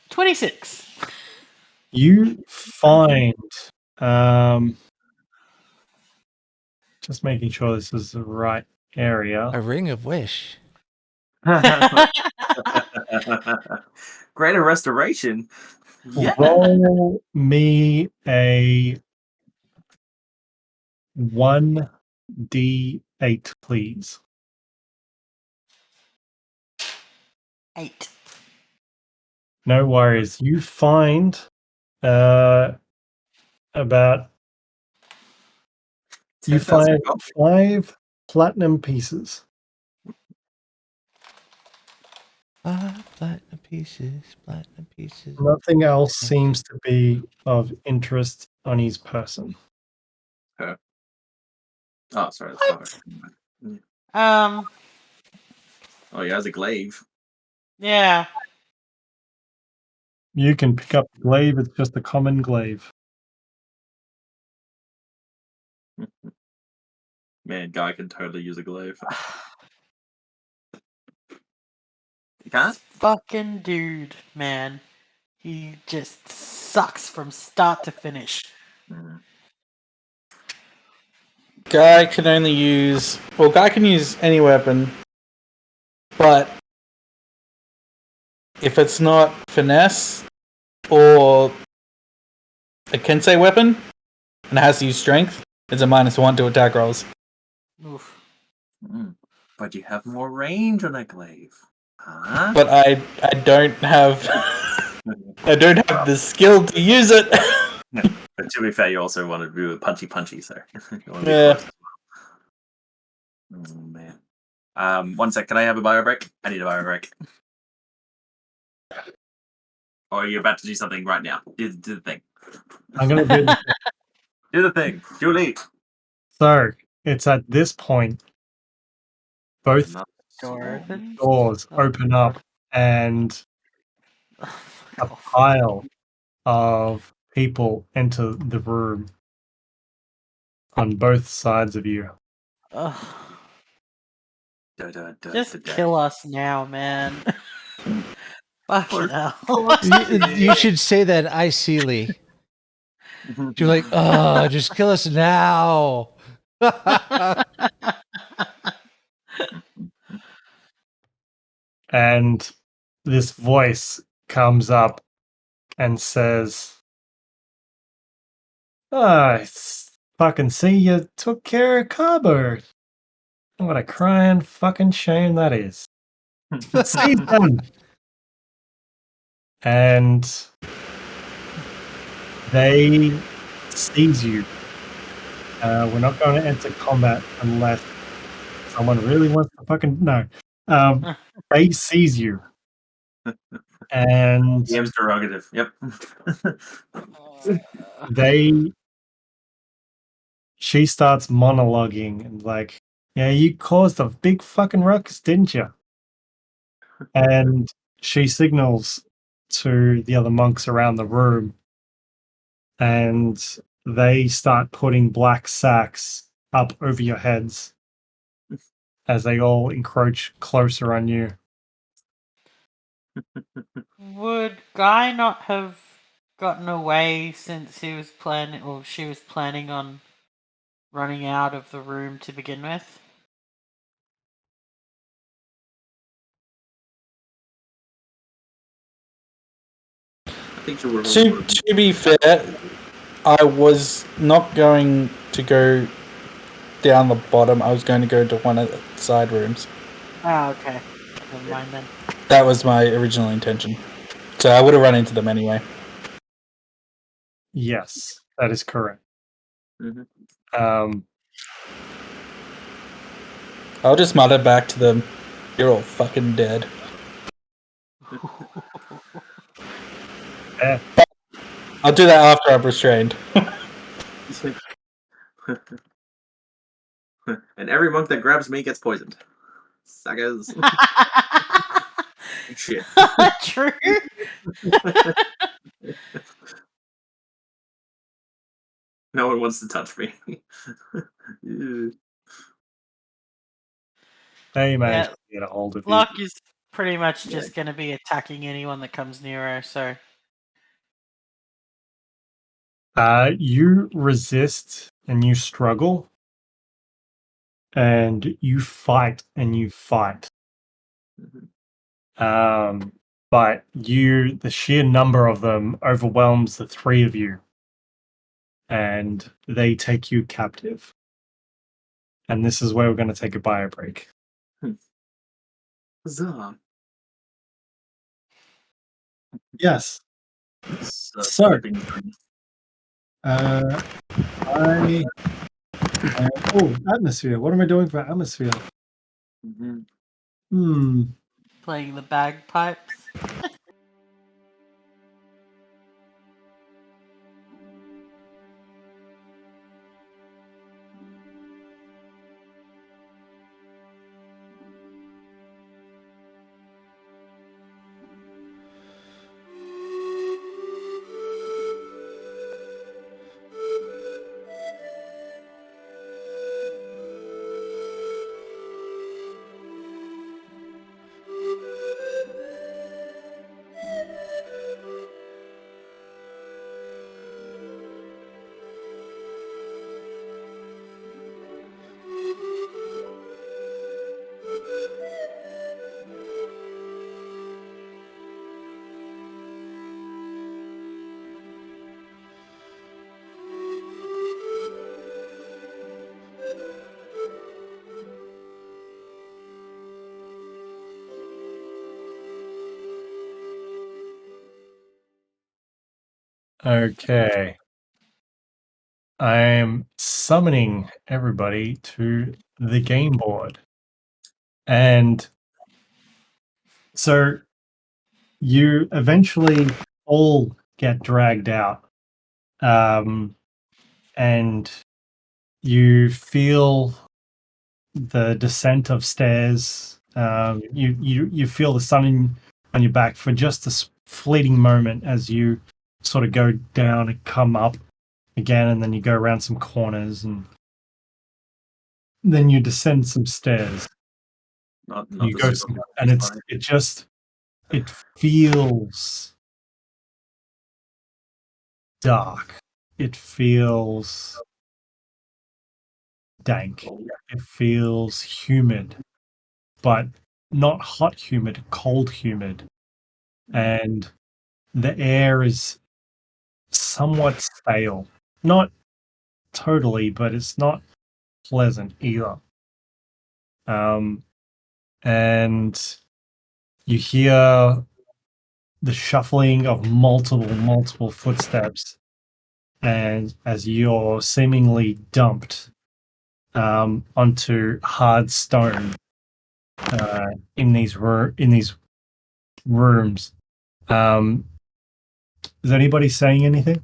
[SPEAKER 2] 26.
[SPEAKER 1] You find, just making sure this is the right area.
[SPEAKER 5] A ring of wish.
[SPEAKER 4] Greater restoration. Yeah.
[SPEAKER 1] Roll me a 1d8, please.
[SPEAKER 2] 8.
[SPEAKER 1] No worries. You find about 5 platinum pieces.
[SPEAKER 5] 5 platinum pieces.
[SPEAKER 1] Nothing else seems to be of interest on his person.
[SPEAKER 4] Oh, sorry.
[SPEAKER 2] What?
[SPEAKER 4] Oh, he has a glaive.
[SPEAKER 2] Yeah.
[SPEAKER 1] You can pick up the glaive. It's just a common glaive.
[SPEAKER 4] Man, Guy can totally use a glaive. You can't?
[SPEAKER 2] Fucking dude, man. He just sucks from start to finish.
[SPEAKER 6] Guy can only use... Well, Guy can use any weapon, but if it's not finesse or a Kensei weapon and it has to use strength, it's a -1 to attack rolls.
[SPEAKER 2] Oof.
[SPEAKER 4] But you have more range on a glaive. Huh?
[SPEAKER 6] But I don't have I don't have the skill to use it.
[SPEAKER 4] But to be fair, you also want to do a punchy, so you want to be
[SPEAKER 6] Yeah.
[SPEAKER 4] close as well. Oh man. 1 sec, can I have a bio break? I need a bio break. Or are you about to do something right now? Do the thing.
[SPEAKER 1] I'm gonna do.
[SPEAKER 4] Do the thing. Julie.
[SPEAKER 1] So it's at this point, both doors open up, and a pile of people enter the room on both sides of you.
[SPEAKER 2] Just kill us now, man. Fucking hell.
[SPEAKER 5] You should say that icily. You're like, oh, just kill us now.
[SPEAKER 1] And this voice comes up and says, I fucking see you took care of Cabo. What a crying fucking shame that is. Seize them. And they seize you. We're not going to enter combat unless someone really wants to fucking... No. They seize you. And
[SPEAKER 4] DM's derogative. Yep.
[SPEAKER 1] she starts monologuing and like, yeah, you caused a big fucking ruckus, didn't you? And she signals to the other monks around the room, and they start putting black sacks up over your heads as they all encroach closer on you.
[SPEAKER 2] Would Guy not have gotten away since he was planning, or she was planning on running out of the room to begin with?
[SPEAKER 6] To be fair, I was not going to go down the bottom. I was going to go to one of the side rooms.
[SPEAKER 2] Oh, okay. Never mind then.
[SPEAKER 6] That was my original intention. So I would have run into them anyway.
[SPEAKER 1] Yes, that is correct.
[SPEAKER 6] I'll just mutter back to them, you're all fucking dead.
[SPEAKER 1] Yeah.
[SPEAKER 6] I'll do that after I'm restrained.
[SPEAKER 4] And every monk that grabs me gets poisoned. Suckers. Shit.
[SPEAKER 2] True.
[SPEAKER 4] No one wants to touch me.
[SPEAKER 1] They managed to get a hold of you.
[SPEAKER 2] Lokk is pretty much just going to be attacking anyone that comes near her, so...
[SPEAKER 1] You resist and you struggle, and you fight and you fight. But the sheer number of them overwhelms the three of you, and they take you captive. And this is where we're going to take a bio break.
[SPEAKER 4] Huzzah.
[SPEAKER 1] Yes. So, atmosphere. What am I doing for atmosphere?
[SPEAKER 2] Playing the bagpipes.
[SPEAKER 1] Okay. I'm summoning everybody to the game board. And so you eventually all get dragged out. And you feel the descent of stairs. You feel the sun on your back for just a fleeting moment as you sort of go down and come up again, and then you go around some corners, and then you descend some stairs.
[SPEAKER 4] Not
[SPEAKER 1] You
[SPEAKER 4] the
[SPEAKER 1] go
[SPEAKER 4] super
[SPEAKER 1] some,
[SPEAKER 4] fast
[SPEAKER 1] and
[SPEAKER 4] part.
[SPEAKER 1] it feels dark. It feels dank. It feels humid, but not hot humid, cold humid. And the air is somewhat stale. Not totally, but it's not pleasant either. And you hear the shuffling of multiple footsteps, and as you're seemingly dumped onto hard stone in these rooms. Is anybody saying anything?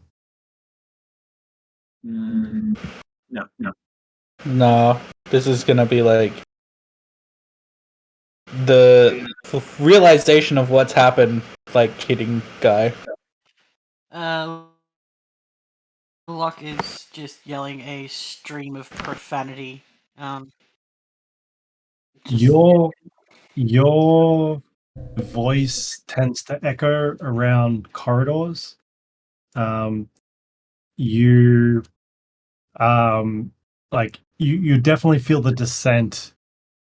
[SPEAKER 4] No.
[SPEAKER 6] No, this is gonna be like the realization of what's happened, like hitting Guy.
[SPEAKER 2] Lokk is just yelling a stream of profanity. Just
[SPEAKER 1] Your voice tends to echo around corridors. You like you definitely feel the descent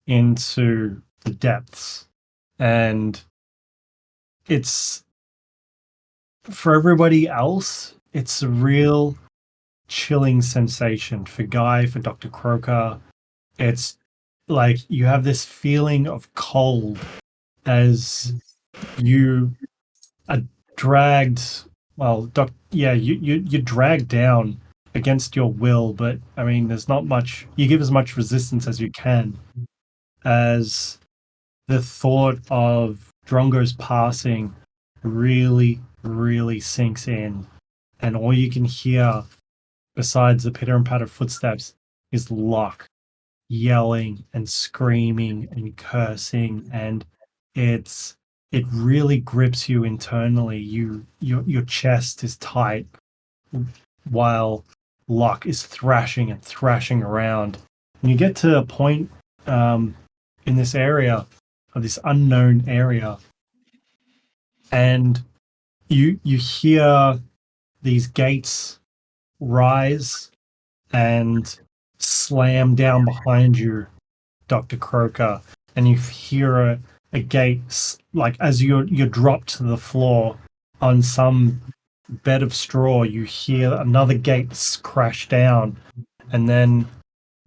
[SPEAKER 1] into the depths, and it's for everybody else it's a real chilling sensation. For Guy, for Dr. Croaker, it's like you have this feeling of cold as you are dragged. Well, you're dragged down against your will, but I mean, there's not much. You give as much resistance as you can, as the thought of Drongo's passing really sinks in, and all you can hear, besides the pitter and patter footsteps, is Lokk yelling and screaming and cursing, and it really grips you internally. Your chest is tight while Lokk is thrashing and thrashing around. And you get to a point in this area, of this unknown area, and you hear these gates rise and slam down behind you, Dr. Croaker, and you hear a gate, like as you're dropped to the floor on some bed of straw, you hear another gate crash down, and then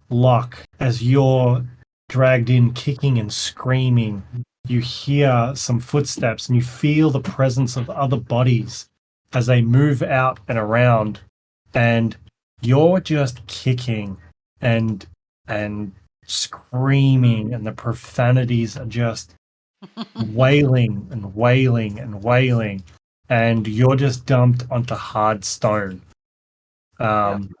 [SPEAKER 1] Lokk, as you're dragged in kicking and screaming, you hear some footsteps and you feel the presence of other bodies as they move out and around, and you're just kicking and screaming, and the profanities are just wailing and wailing and wailing, and you're just dumped onto hard stone. And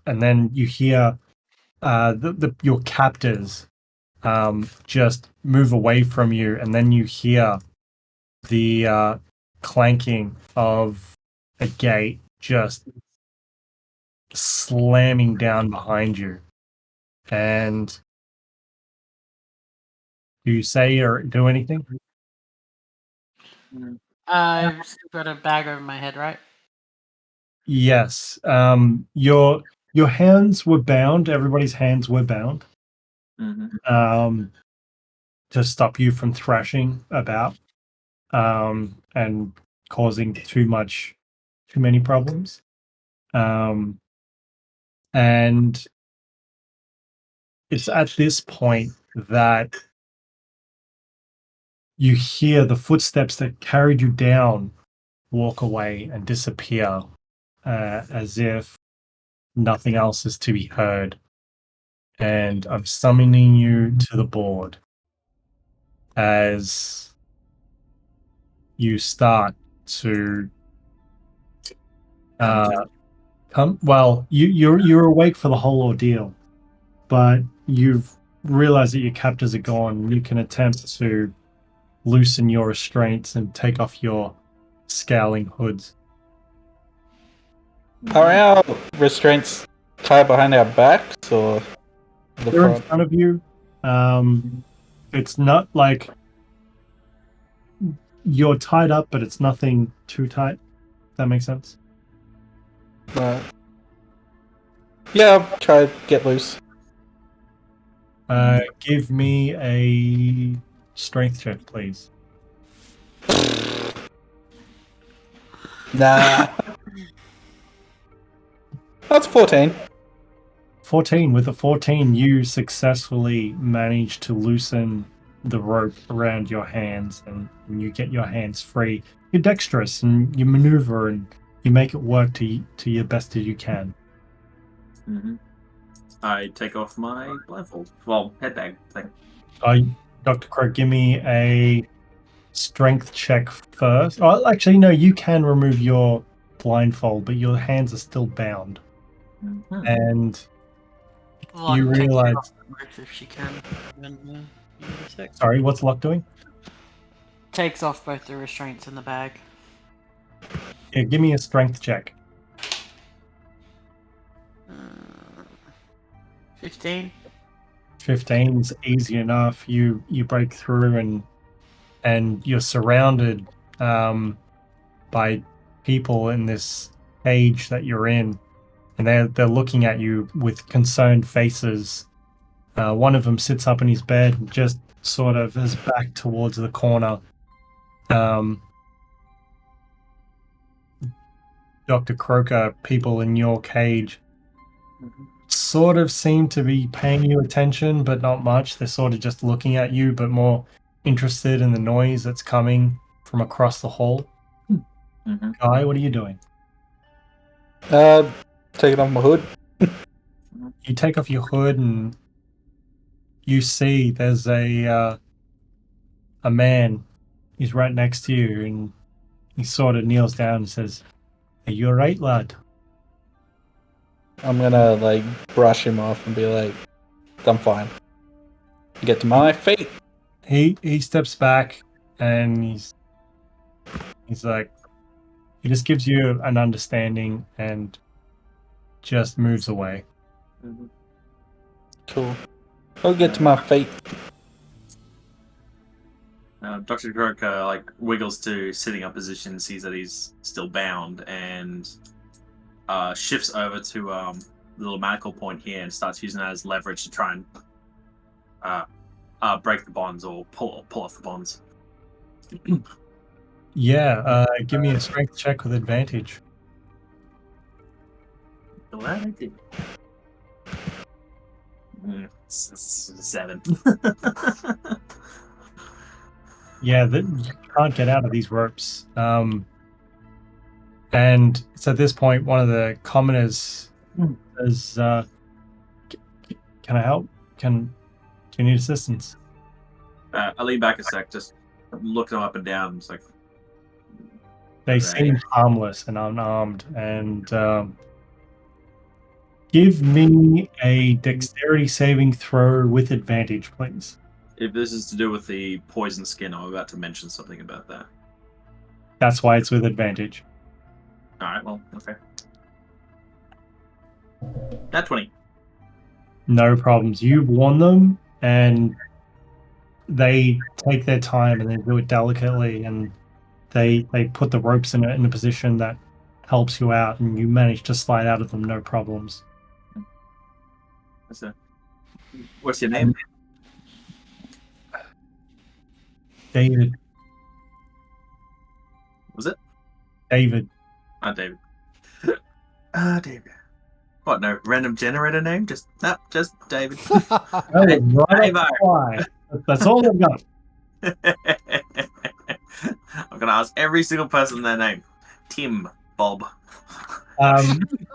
[SPEAKER 1] then you hear your captors just move away from you, and then you hear the clanking of a gate just slamming down behind you. And do you say or do anything?
[SPEAKER 2] I've still got a bag over my head, right?
[SPEAKER 1] Yes. Your hands were bound. Everybody's hands were bound. To stop you from thrashing about and causing too many problems. And it's at this point that you hear the footsteps that carried you down walk away and disappear, as if nothing else is to be heard. And I'm summoning you to the board as you start to come. Well, you're awake for the whole ordeal, but you've realized that your captors are gone. You can attempt to loosen your restraints and take off your scowling hoods.
[SPEAKER 6] Are our restraints tied behind our backs or the
[SPEAKER 1] They're in
[SPEAKER 6] front?
[SPEAKER 1] front of you. It's not like you're tied up, but it's nothing too tight. Does that make sense?
[SPEAKER 6] Right. Yeah, I'll try to get loose.
[SPEAKER 1] Give me a strength check, please.
[SPEAKER 6] Nah. That's 14.
[SPEAKER 1] 14. With a 14, you successfully manage to loosen the rope around your hands and you get your hands free. You're dexterous and you maneuver and you make it work to your best as you can.
[SPEAKER 4] Mm-hmm. I take off my blindfold. Well, headbag thing.
[SPEAKER 1] Dr. Croak, give me a strength check first. Oh, actually, no, you can remove your blindfold, but your hands are still bound.
[SPEAKER 4] Mm-hmm.
[SPEAKER 1] And
[SPEAKER 2] Lokk
[SPEAKER 1] you
[SPEAKER 2] takes it
[SPEAKER 1] realize...
[SPEAKER 2] off the bricks if she can. When,
[SPEAKER 1] Sorry, what's Lokk doing?
[SPEAKER 2] takes off both the restraints in the bag.
[SPEAKER 1] Yeah, give me a strength check.
[SPEAKER 2] 15.
[SPEAKER 1] 15's easy enough. You break through and you're surrounded by people in this cage that you're in, and they're looking at you with concerned faces. One of them sits up in his bed and just sort of his back towards the corner. Dr. Croaker, people in your cage sort of seem to be paying you attention, but not much. They're sort of just looking at you, but more interested in the noise that's coming from across the hall.
[SPEAKER 4] Mm-hmm.
[SPEAKER 1] Guy, what are you doing?
[SPEAKER 6] Taking off my hood.
[SPEAKER 1] You take off your hood and you see there's a man. He's right next to you, and he sort of kneels down and says, "Are you alright, lad?"
[SPEAKER 6] I'm gonna like brush him off and be like, I'm fine. Get to my feet.
[SPEAKER 1] He steps back and he's like, he just gives you an understanding and just moves away.
[SPEAKER 4] Mm-hmm.
[SPEAKER 6] Cool. I'll get to my feet.
[SPEAKER 4] Dr. Croaker like wiggles to sitting up position, sees that he's still bound, and shifts over to the little manacle point here and starts using that as leverage to try and break the bonds or pull off the bonds.
[SPEAKER 1] Yeah, give me a strength check with advantage.
[SPEAKER 4] Glad I did. It's 7.
[SPEAKER 1] Yeah, you can't get out of these ropes. And it's at this point one of the commoners says, "Can I help? Do you need assistance?"
[SPEAKER 4] I lean back a sec, just looking up and down. It's like
[SPEAKER 1] They seem harmless and unarmed. And give me a dexterity saving throw with advantage, please.
[SPEAKER 4] if this is to do with the poison skin, I'm about to mention something about that.
[SPEAKER 1] That's why it's with advantage.
[SPEAKER 4] All right, well, okay. Nat 20.
[SPEAKER 1] No problems. You warn them, and they take their time and they do it delicately, and they put the ropes in a position that helps you out, and you manage to slide out of them, no problems.
[SPEAKER 4] What's your name?
[SPEAKER 1] David.
[SPEAKER 4] Was it?
[SPEAKER 1] David.
[SPEAKER 4] David. David. What, no random generator name? Just David.
[SPEAKER 1] That was right
[SPEAKER 4] Hey,
[SPEAKER 1] up the fly. That's all I've got.
[SPEAKER 4] gonna ask every single person their name. Tim, Bob.
[SPEAKER 1] Oh,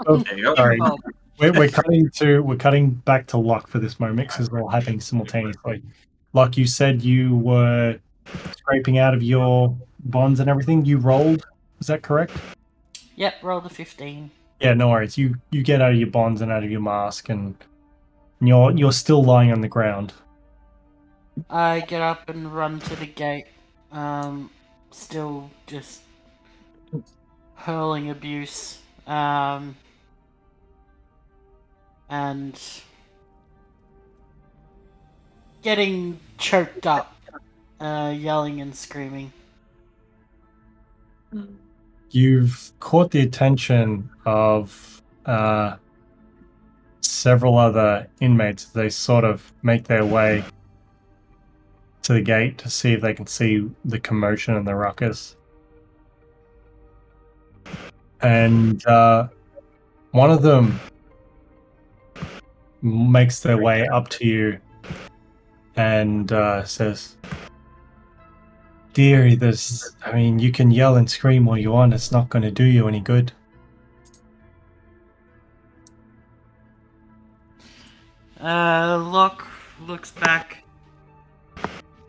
[SPEAKER 4] There you go.
[SPEAKER 1] sorry. We're cutting back to Lokk for this moment because it's all happening simultaneously. Lokk, you said you were scraping out of your bonds and everything. You rolled, is that correct?
[SPEAKER 2] Yep, rolled a 15.
[SPEAKER 1] Yeah, no worries. You get out of your bonds and out of your mask, and you're still lying on the ground.
[SPEAKER 2] I get up and run to the gate, still just hurling abuse, and getting choked up, yelling and screaming.
[SPEAKER 1] You've caught the attention of several other inmates. They sort of make their way to the gate to see if they can see the commotion and the ruckus. And one of them makes their way up to you and says, "Dearie, you can yell and scream all you want. It's not going to do you any good."
[SPEAKER 2] Lokk looks back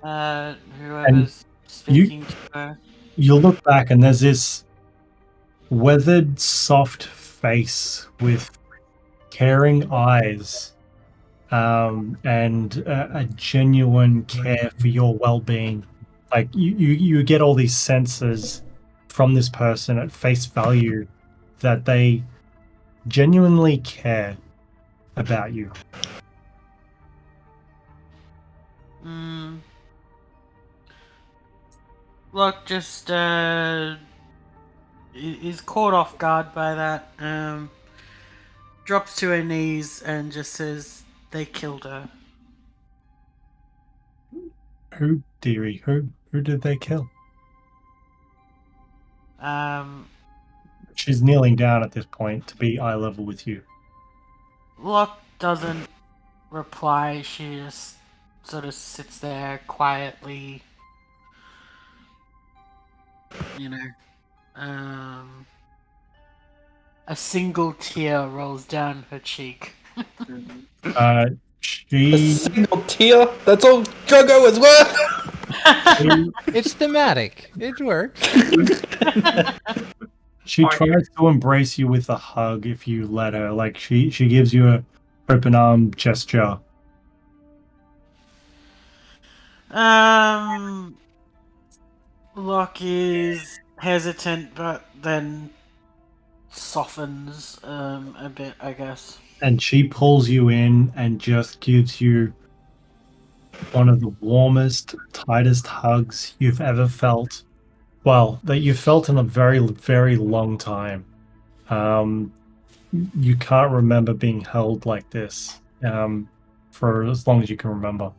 [SPEAKER 2] at whoever's speaking to her.
[SPEAKER 1] You look back and there's this weathered, soft face with caring eyes, and a genuine care for your well-being. Like you get all these senses from this person at face value that they genuinely care about you.
[SPEAKER 2] Lokk just is caught off guard by that. Drops to her knees and just says, "They killed her."
[SPEAKER 1] Who, dearie? Who did they kill? She's kneeling down at this point to be eye level with you.
[SPEAKER 2] Lokk doesn't reply. She just sort of sits there quietly. A single tear rolls down her cheek.
[SPEAKER 6] A
[SPEAKER 1] She
[SPEAKER 6] single tear? That's all Drongo is worth!
[SPEAKER 5] It's thematic. It works.
[SPEAKER 1] She tries to embrace you with a hug if you let her. Like she gives you a open arm gesture.
[SPEAKER 2] Lokk is hesitant, but then softens a bit, I guess.
[SPEAKER 1] And she pulls you in and just gives you one of the warmest, tightest hugs you've ever felt. Well, that you've felt in a very, very long time. You can't remember being held like this for as long as you can remember.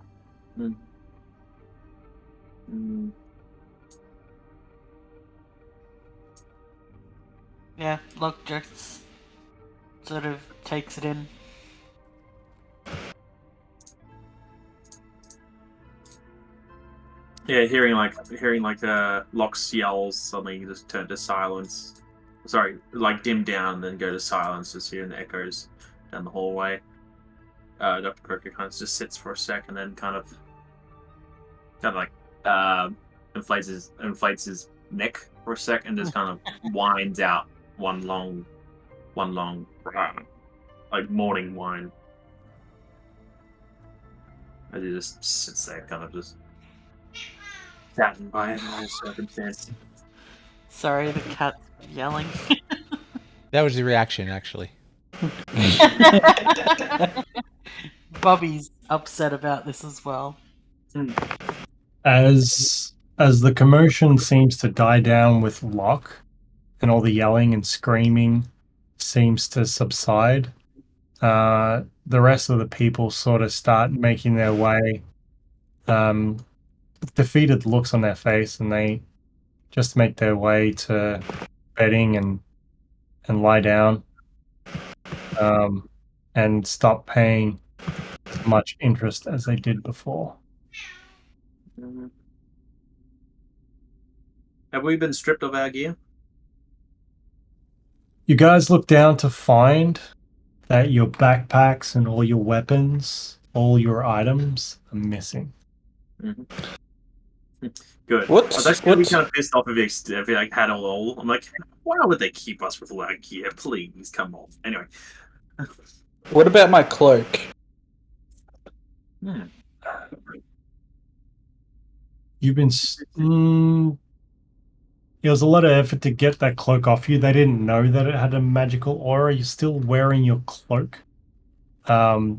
[SPEAKER 2] Yeah, Lokk just sort of takes it in.
[SPEAKER 4] Yeah, hearing Lokk's yells suddenly just turn to silence. Sorry, like dim down and then go to silence, just hearing the echoes down the hallway. Dr. Croaker kind of just sits for a sec and then kind of inflates his neck for a sec and just kind of whines out one long like morning whine. As he just sits there, kind of just saddened by it all circumstance.
[SPEAKER 2] Sorry, the cat's yelling.
[SPEAKER 5] That was the reaction, actually.
[SPEAKER 2] Bobby's upset about this as well.
[SPEAKER 1] As the commotion seems to die down with Lokk, and all the yelling and screaming seems to subside, the rest of the people sort of start making their way, defeated looks on their face, and they just make their way to bedding and lie down, and stop paying as much interest as they did before.
[SPEAKER 4] Have we been stripped of our gear?
[SPEAKER 1] You guys look down to find that your backpacks and all your weapons, all your items are missing.
[SPEAKER 4] Good. I was actually going to be kind of pissed off if they like had it all. I'm like, why would they keep us with all our gear? Please, come on. Anyway.
[SPEAKER 6] What about my cloak?
[SPEAKER 1] You've been. It was a lot of effort to get that cloak off you. They didn't know that it had a magical aura. You're still wearing your cloak. Because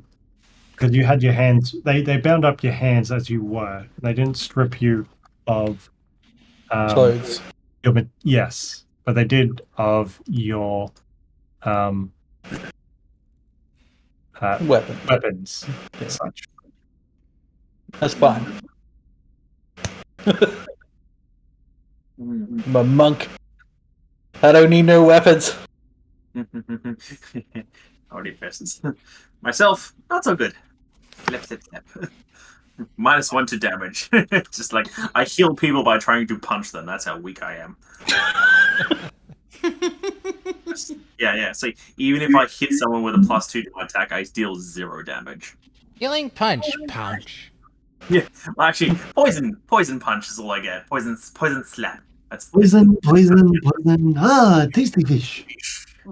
[SPEAKER 1] you had your hands. They bound up your hands as you were. They didn't strip you of
[SPEAKER 6] Clothes.
[SPEAKER 1] Yes, but they did of your weapons.
[SPEAKER 6] Yeah.
[SPEAKER 1] Such.
[SPEAKER 6] That's fine. I'm a monk. I don't need no weapons.
[SPEAKER 4] Already persons. Myself, not so good. Flip. -1 to damage. Just like I heal people by trying to punch them. That's how weak I am. Yeah. So even if I hit someone with a +2 to my attack, I deal 0 damage.
[SPEAKER 5] Healing punch.
[SPEAKER 4] Yeah. Well, actually, poison punch is all I get. Poison slap. That's
[SPEAKER 1] Poison. Ah, tasty fish.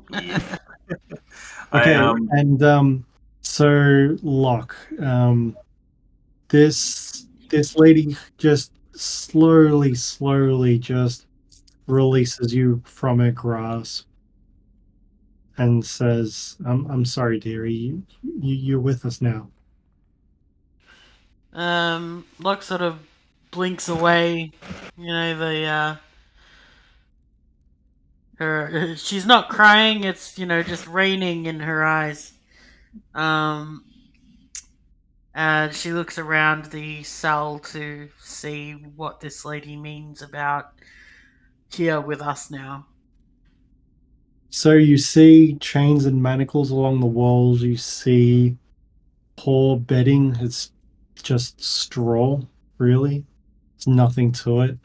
[SPEAKER 4] Yeah.
[SPEAKER 1] Okay, so Lokk, this lady just slowly just releases you from her grasp and says, "I'm sorry, dearie. You're with us now."
[SPEAKER 2] Lokk sort of blinks away. You know, she's not crying. It's just raining in her eyes. And she looks around the cell to see what this lady means about here with us now.
[SPEAKER 1] So you see chains and manacles along the walls. You see poor bedding. It's just straw, really. There's nothing to it.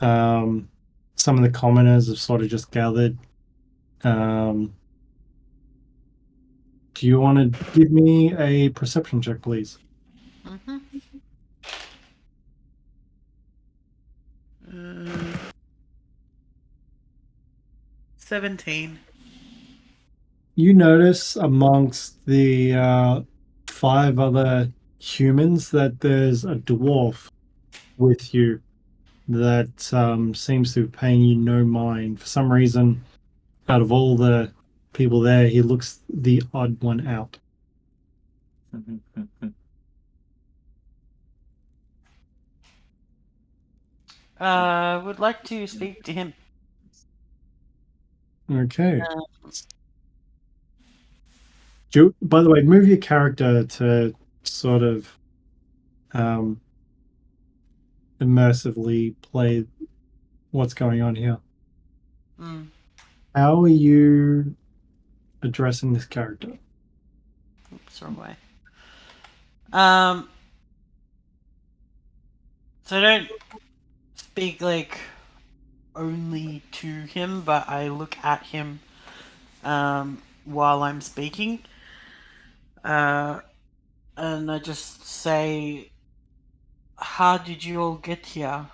[SPEAKER 1] Some of the commoners have sort of just gathered. Do you want to give me a perception check, please?
[SPEAKER 2] 17.
[SPEAKER 1] You notice amongst the 5 other humans that there's a dwarf with you that seems to be paying you no mind. For some reason, out of all the people there, he looks the odd one out.
[SPEAKER 2] Would like to speak to him.
[SPEAKER 1] Okay. By the way, move your character to sort of immersively play what's going on here. How are you addressing this character?
[SPEAKER 2] Oops, wrong way. So I don't speak like only to him, but I look at him while I'm speaking. And I just say, how did you all get here?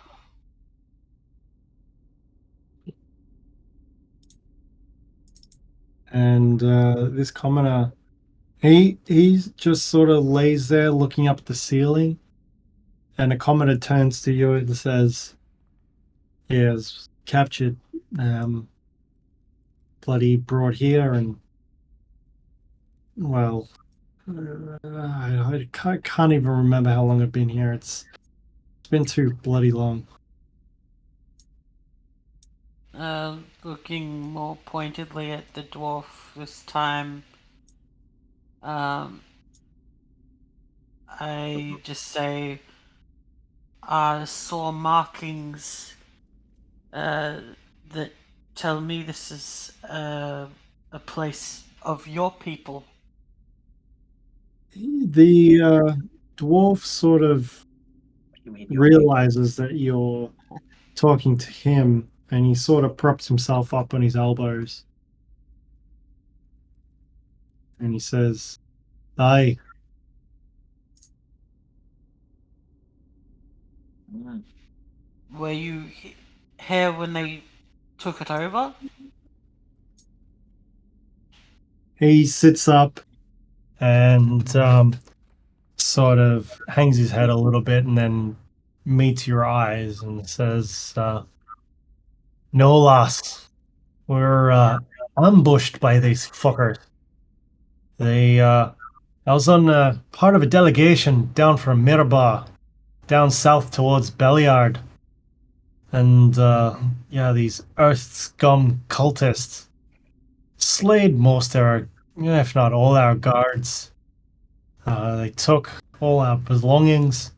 [SPEAKER 1] And this commoner, he just sort of lays there looking up at the ceiling, and the commoner turns to you and says, "Yeah, I was captured, bloody brought here, and well, I can't even remember how long I've been here. It's been too bloody long."
[SPEAKER 2] Looking more pointedly at the dwarf this time, I just say, I saw markings that tell me this is a place of your people.
[SPEAKER 1] The dwarf sort of realizes that you're talking to him, and he sort of props himself up on his elbows. And he says, "Aye,
[SPEAKER 2] Were you here when they took it over?
[SPEAKER 1] He sits up and sort of hangs his head a little bit and then meets your eyes and says, "No, lass. We're ambushed by these fuckers. I was on part of a delegation down from Mirba, down south towards Beliard. And, yeah, these earth scum cultists slayed most of our, if not all our guards. They took all our belongings.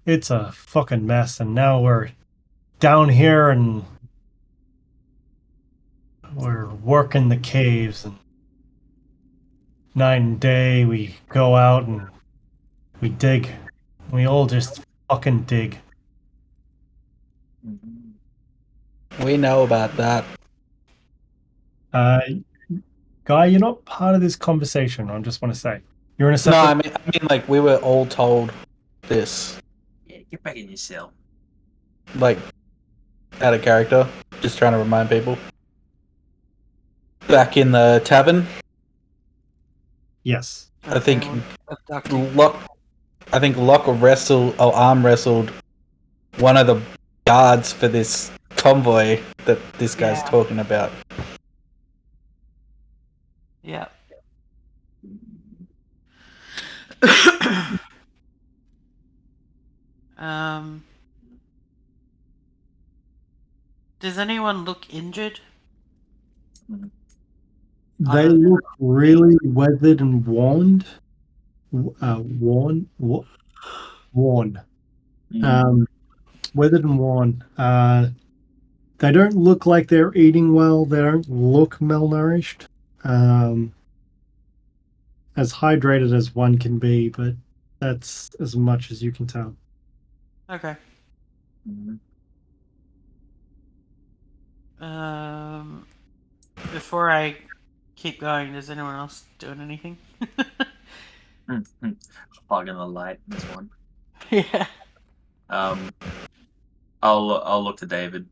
[SPEAKER 1] It's a fucking mess, and now we're down here and we're working the caves, and night and day we go out and we dig. We all just fucking dig."
[SPEAKER 6] We know about that.
[SPEAKER 1] Guy, you're not part of this conversation. I just want to say you're in a
[SPEAKER 6] No,
[SPEAKER 1] separate.
[SPEAKER 6] I mean, like, we were all told this,
[SPEAKER 4] Yeah, get back in your cell.
[SPEAKER 6] like, out of character. Just trying to remind people. Back in the tavern,
[SPEAKER 1] Yes.
[SPEAKER 6] I think
[SPEAKER 2] Abducted.
[SPEAKER 6] Lokk wrestled or arm wrestled one of the guards for this convoy that this guy's
[SPEAKER 2] Yeah.
[SPEAKER 6] talking about.
[SPEAKER 2] Yeah. Does anyone look injured?
[SPEAKER 1] They look really weathered and worn. Worn. Weathered and worn. They don't look like they're eating well. They don't look malnourished. As hydrated as one can be, but that's as much as you can tell.
[SPEAKER 2] Okay. Before I keep going, is anyone else doing anything?
[SPEAKER 4] Plugging the light. This one.
[SPEAKER 2] Yeah.
[SPEAKER 4] I'll look to David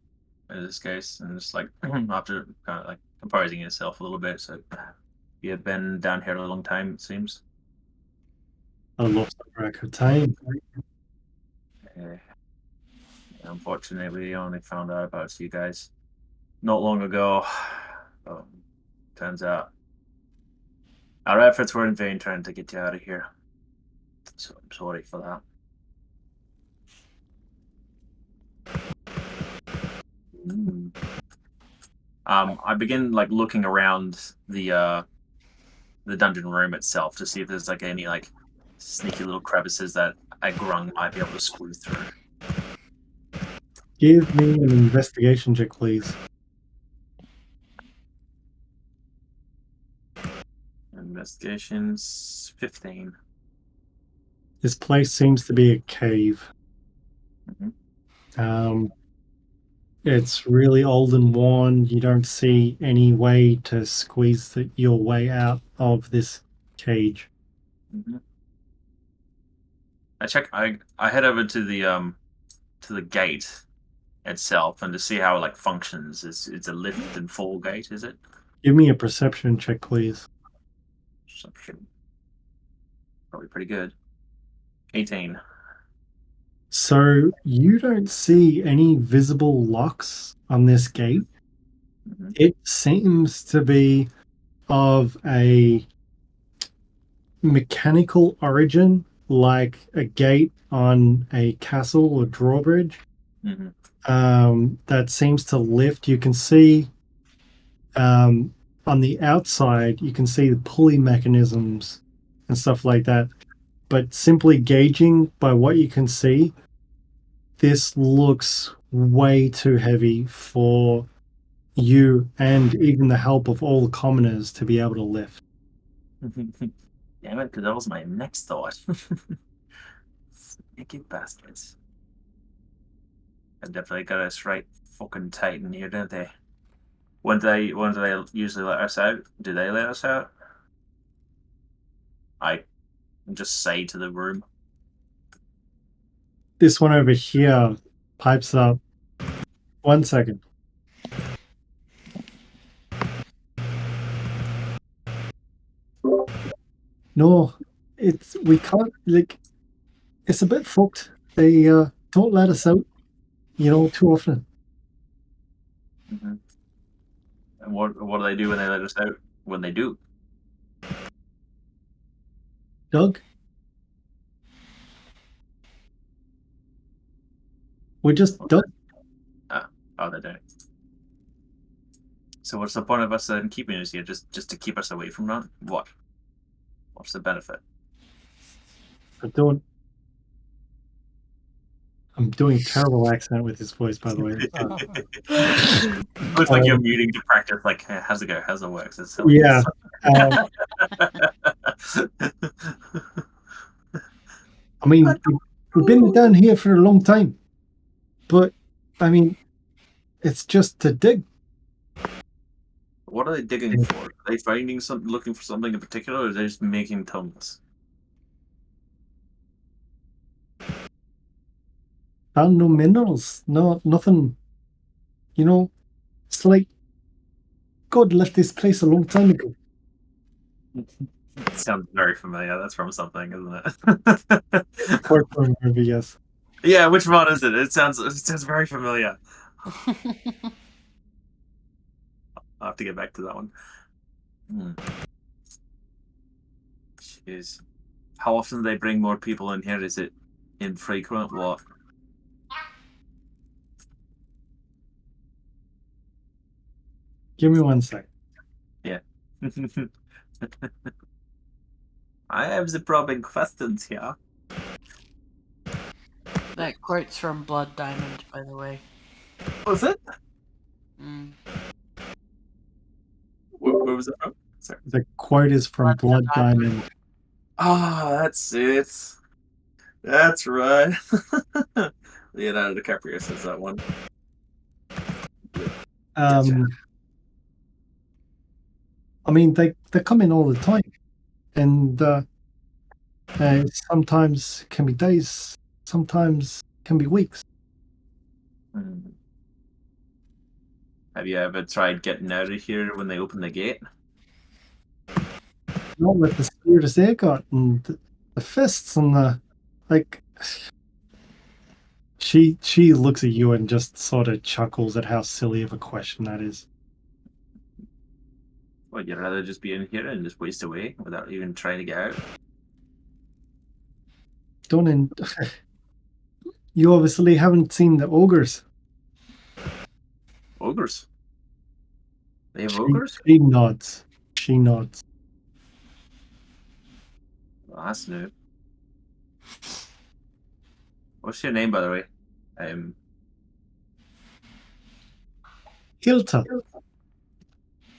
[SPEAKER 4] in this case, and just like after kind of like composing yourself a little bit. So you've been down here a long time, it seems.
[SPEAKER 1] I lost track of time.
[SPEAKER 4] Yeah. Unfortunately, we only found out about you guys not long ago. Turns out our efforts were in vain trying to get you out of here. So I'm sorry for that. I begin like looking around the dungeon room itself to see if there's like any like sneaky little crevices that a Grung might be able to squeeze through.
[SPEAKER 1] Give me an investigation check, please.
[SPEAKER 4] Investigations 15.
[SPEAKER 1] This place seems to be a cave.
[SPEAKER 4] Mhm.
[SPEAKER 1] It's really old and worn. You don't see any way to squeeze your way out of this cage.
[SPEAKER 4] Mhm. I head over to the gate itself and to see how it like functions. It's a lift and fall gate, is it?
[SPEAKER 1] Give me a perception check, please.
[SPEAKER 4] Perception. Probably pretty good. 18.
[SPEAKER 1] So you don't see any visible locks on this gate.
[SPEAKER 4] Mhm.
[SPEAKER 1] It seems to be of a mechanical origin, like a gate on a castle or drawbridge.
[SPEAKER 4] Mhm.
[SPEAKER 1] That seems to lift. You can see on the outside, you can see the pulley mechanisms and stuff like that. But simply gauging by what you can see, this looks way too heavy for you and even the help of all the commoners to be able to lift.
[SPEAKER 4] Damn it, because that was my next thought. Sneaky bastards. They definitely got us right fucking tight in here, don't they? When do they usually let us out? Do they let us out? I just say to the room.
[SPEAKER 1] This one over here pipes up. 1 second. No, we can't, like, it's a bit fucked. They don't let us out, too often.
[SPEAKER 4] Mm-hmm. And what do they do when they let us out? When they do?
[SPEAKER 1] Doug? We're just done.
[SPEAKER 4] Oh, they don't. So what's the point of us then keeping us here? Just to keep us away from that? What? What's the benefit?
[SPEAKER 1] I'm doing terrible accent with his voice, by the way.
[SPEAKER 4] Looks like you're muting to practice. Like, hey, how's it go? How's it work? It's silly.
[SPEAKER 1] Yeah. I mean, we've been down here for a long time, but I mean, it's just to dig.
[SPEAKER 4] What are they digging for? Are they finding something, looking for something in particular, or are they just making tunnels?
[SPEAKER 1] Found no minerals, nothing. It's like God left this place a long time ago.
[SPEAKER 4] It sounds very familiar. That's from something, isn't it?
[SPEAKER 1] Cartoon movie, yes.
[SPEAKER 4] Yeah, which one is it? It sounds very familiar. I'll have to get back to that one. Jeez. How often do they bring more people in here? Is it infrequent? What?
[SPEAKER 1] Give me 1 sec.
[SPEAKER 4] Yeah. I have the probing questions here.
[SPEAKER 2] That quote's from Blood Diamond, by the way.
[SPEAKER 4] Was it?
[SPEAKER 2] Mm.
[SPEAKER 4] Where was it from? Sorry.
[SPEAKER 1] The quote is from Blood Diamond.
[SPEAKER 4] Oh, that's it. That's right. Leonardo DiCaprio says that one.
[SPEAKER 1] I mean, they come in all the time, and sometimes can be days, sometimes can be weeks.
[SPEAKER 4] Have you ever tried getting out of here when they open the gate?
[SPEAKER 1] Not with the spirit they got and the fists and the like. She looks at you and just sort of chuckles at how silly of a question that is.
[SPEAKER 4] Well, you'd rather just be in here and just waste away without even trying to get out?
[SPEAKER 1] You obviously haven't seen the ogres.
[SPEAKER 4] Ogres? They have ogres?
[SPEAKER 1] She nods. She nods.
[SPEAKER 4] Well, that's new. What's your name, by the way?
[SPEAKER 1] Hilta.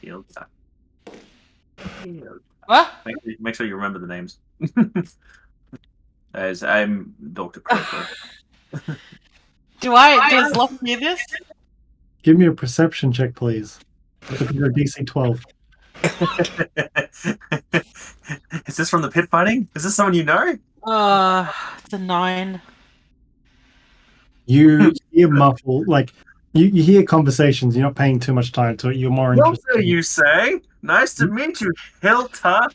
[SPEAKER 4] Hilta.
[SPEAKER 2] What?
[SPEAKER 4] Make sure you remember the names. As I'm Dr. Croaker.
[SPEAKER 2] Does Lokk hear this?
[SPEAKER 1] Give me a perception check, please. Look at your DC 12.
[SPEAKER 4] Is this from the pit fighting? Is this someone you know?
[SPEAKER 2] It's a 9.
[SPEAKER 1] You hear muffled, like you hear conversations. You're not paying too much time to it. You're more interested.
[SPEAKER 4] Hilta, you say? Nice to meet you, Hilta.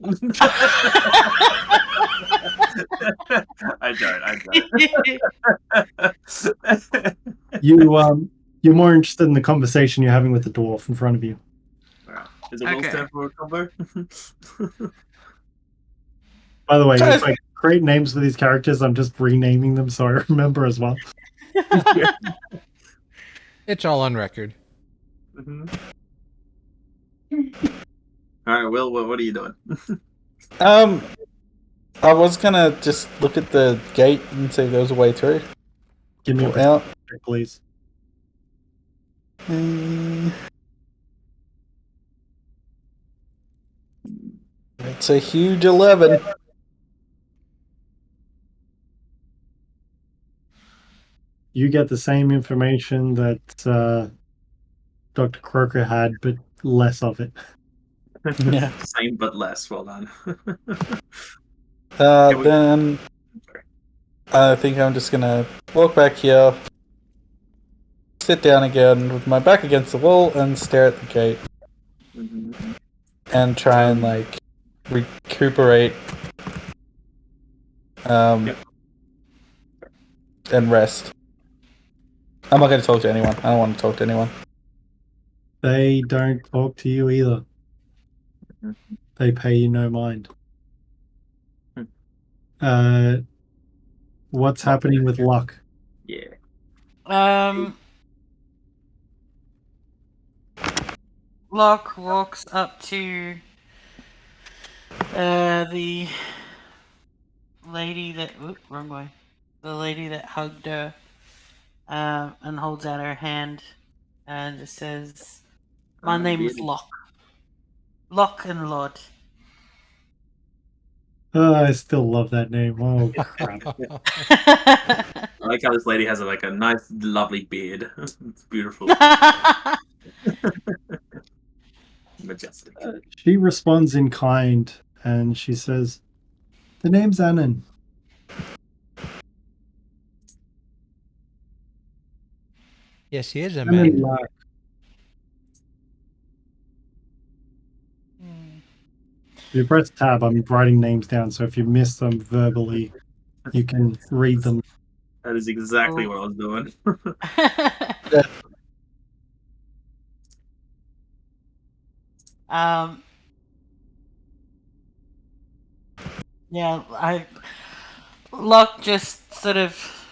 [SPEAKER 4] I don't.
[SPEAKER 1] You're more interested in the conversation you're having with the dwarf in front of you.
[SPEAKER 4] Wow. Is it okay. Stand for a combo?
[SPEAKER 1] By the way, it's like great names for these characters. I'm just renaming them so I remember as well.
[SPEAKER 5] It's all on record.
[SPEAKER 4] Mm-hmm. All right, Will, what are you doing?
[SPEAKER 6] I was gonna just look at the gate and see if there was a way through.
[SPEAKER 1] Give me a
[SPEAKER 6] out,
[SPEAKER 1] please.
[SPEAKER 6] It's a huge 11.
[SPEAKER 1] You get the same information that Dr. Croaker had, but less of it.
[SPEAKER 6] Yeah.
[SPEAKER 4] Same but less. Well done.
[SPEAKER 6] Then I think I'm just gonna walk back here, sit down again with my back against the wall, and stare at the gate, and try and like recuperate, and rest. I'm not gonna talk to anyone. I don't want to talk to anyone.
[SPEAKER 1] They don't talk to you either. They pay you no mind. What's happening with Lokk?
[SPEAKER 4] Yeah.
[SPEAKER 2] Lokk walks up to the lady that wrong way. The lady that hugged her, and holds out her hand, and just says, "My name is Lokk. Lokk and Lord."
[SPEAKER 1] I still love that name. Oh crap!
[SPEAKER 4] I like how this lady has like a nice, lovely beard. It's beautiful, majestic.
[SPEAKER 1] She responds in kind, and she says, "The name's Annan."
[SPEAKER 5] Yes, he is a
[SPEAKER 1] Annan
[SPEAKER 5] man.
[SPEAKER 1] Lark. If you press tab, I'm writing names down, so if you miss them verbally, you can read them.
[SPEAKER 4] That is exactly what I was doing.
[SPEAKER 2] Yeah, Lokk just sort of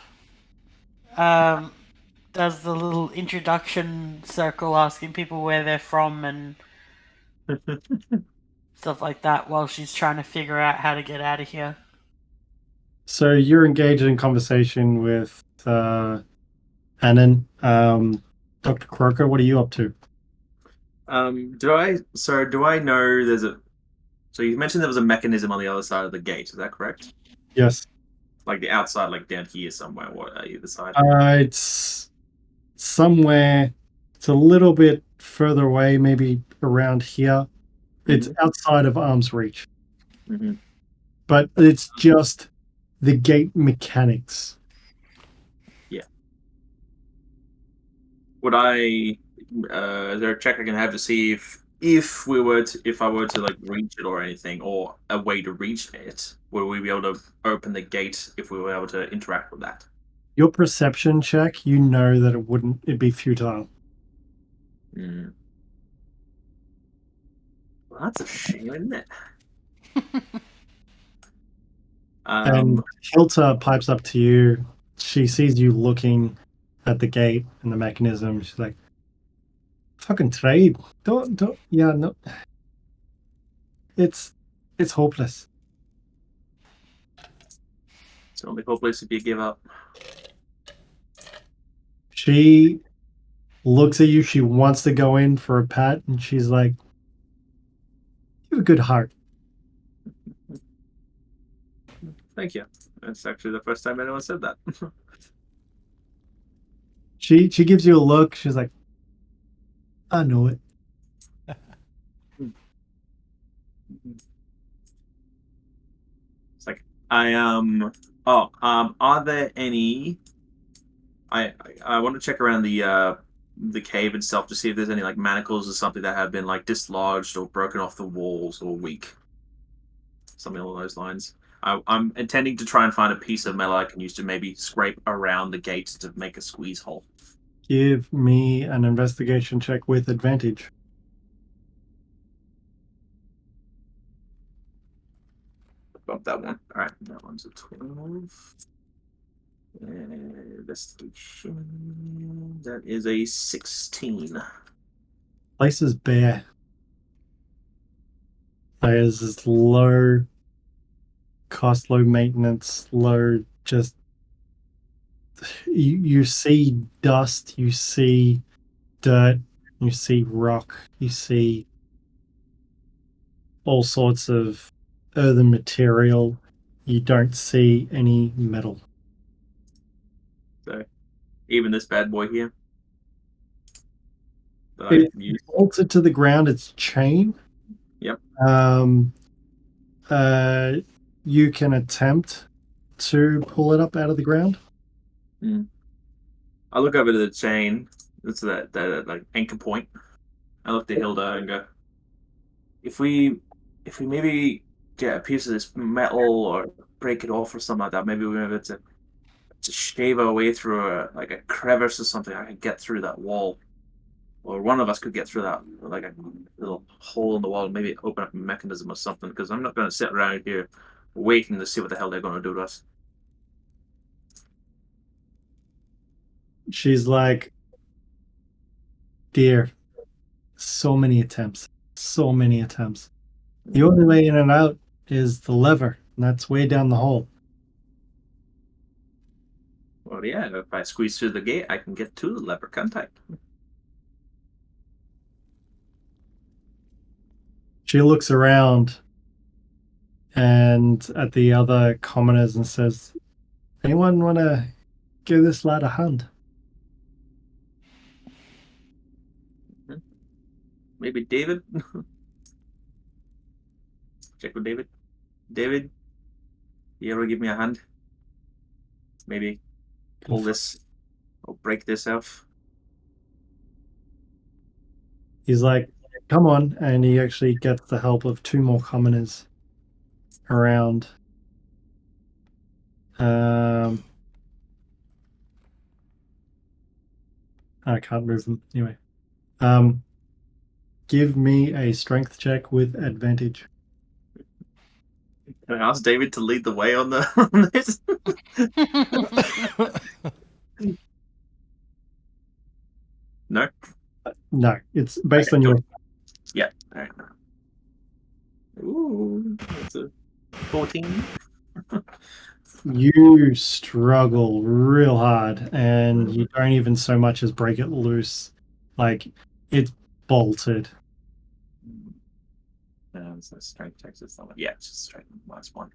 [SPEAKER 2] does the little introduction circle, asking people where they're from and stuff like that, while she's trying to figure out how to get out of here.
[SPEAKER 1] So you're engaged in conversation with Annan. Dr. Croaker, what are you up to?
[SPEAKER 4] Do I know there's a? So you mentioned there was a mechanism on the other side of the gate. Is that correct?
[SPEAKER 1] Yes.
[SPEAKER 4] Like the outside, like down here somewhere. What are either side?
[SPEAKER 1] It's somewhere. It's a little bit further away, maybe around here. It's outside of arm's reach. But it's just the gate mechanics.
[SPEAKER 4] Yeah. Would I? Is there a check I can have to see if I were to like reach it or anything, or a way to reach it? Would we be able to open the gate if we were able to interact with that?
[SPEAKER 1] Your perception check, you know that it'd be futile.
[SPEAKER 4] Well, that's a shame, isn't it?
[SPEAKER 1] And Hilta pipes up to you. She sees you looking at the gate and the mechanism. She's like, "Fucking trade. Don't. Yeah, no. It's hopeless."
[SPEAKER 4] It's only hopeless if you give up.
[SPEAKER 1] She looks at you. She wants to go in for a pat, and she's like, "You have a good heart."
[SPEAKER 4] Thank you. That's actually the first time anyone said that.
[SPEAKER 1] She gives you a look. She's like, "I know it."
[SPEAKER 4] It's like are there any? I want to check around the cave itself to see if there's any like manacles or something that have been like dislodged or broken off the walls or weak. Something along those lines. I'm intending to try and find a piece of metal I can use to maybe scrape around the gate to make a squeeze hole.
[SPEAKER 1] Give me an investigation check with advantage.
[SPEAKER 4] Bump that one. All right, that one's a 12. Investigation. That is a 16.
[SPEAKER 1] Place is bare. There's this low cost, low maintenance, low just. You see dust, you see dirt, you see rock, you see all sorts of earthen material. You don't see any metal.
[SPEAKER 4] So Even this bad boy here. That
[SPEAKER 1] It
[SPEAKER 4] I used.
[SPEAKER 1] bolted to the ground. It's chain.
[SPEAKER 4] Yep.
[SPEAKER 1] You can attempt to pull it up out of the ground.
[SPEAKER 4] I look over to the chain. It's that like anchor point. I look to Hilda and go, if we maybe get a piece of this metal or break it off or something like that, maybe we're able to shave our way through a crevice or something. I can get through that wall, or one of us could get through that like a little hole in the wall, and maybe open up a mechanism or something. Because I'm not going to sit around here waiting to see what the hell they're going to do to us.
[SPEAKER 1] She's like, dear, so many attempts. The only way in and out is the lever, and that's way down the hole.
[SPEAKER 4] Well, yeah, if I squeeze through the gate, I can get to the lever, can't I?
[SPEAKER 1] She looks around and at the other commoners and says, anyone want to give this lad a hand?
[SPEAKER 4] Maybe David? Check with David. David, you ever give me a hand? Maybe pull this or break this off?
[SPEAKER 1] He's like, come on. And he actually gets the help of 2 more commoners around. I can't move them. Anyway. Give me a strength check with advantage.
[SPEAKER 4] Can I ask David to lead the way on this? No?
[SPEAKER 1] No, it's based on your...
[SPEAKER 4] Yeah. All right. Ooh, that's a 14.
[SPEAKER 1] You struggle real hard, and you don't even so much as break it loose. Like, it's bolted.
[SPEAKER 4] So strength checks is not. Yeah, it's just strength -1.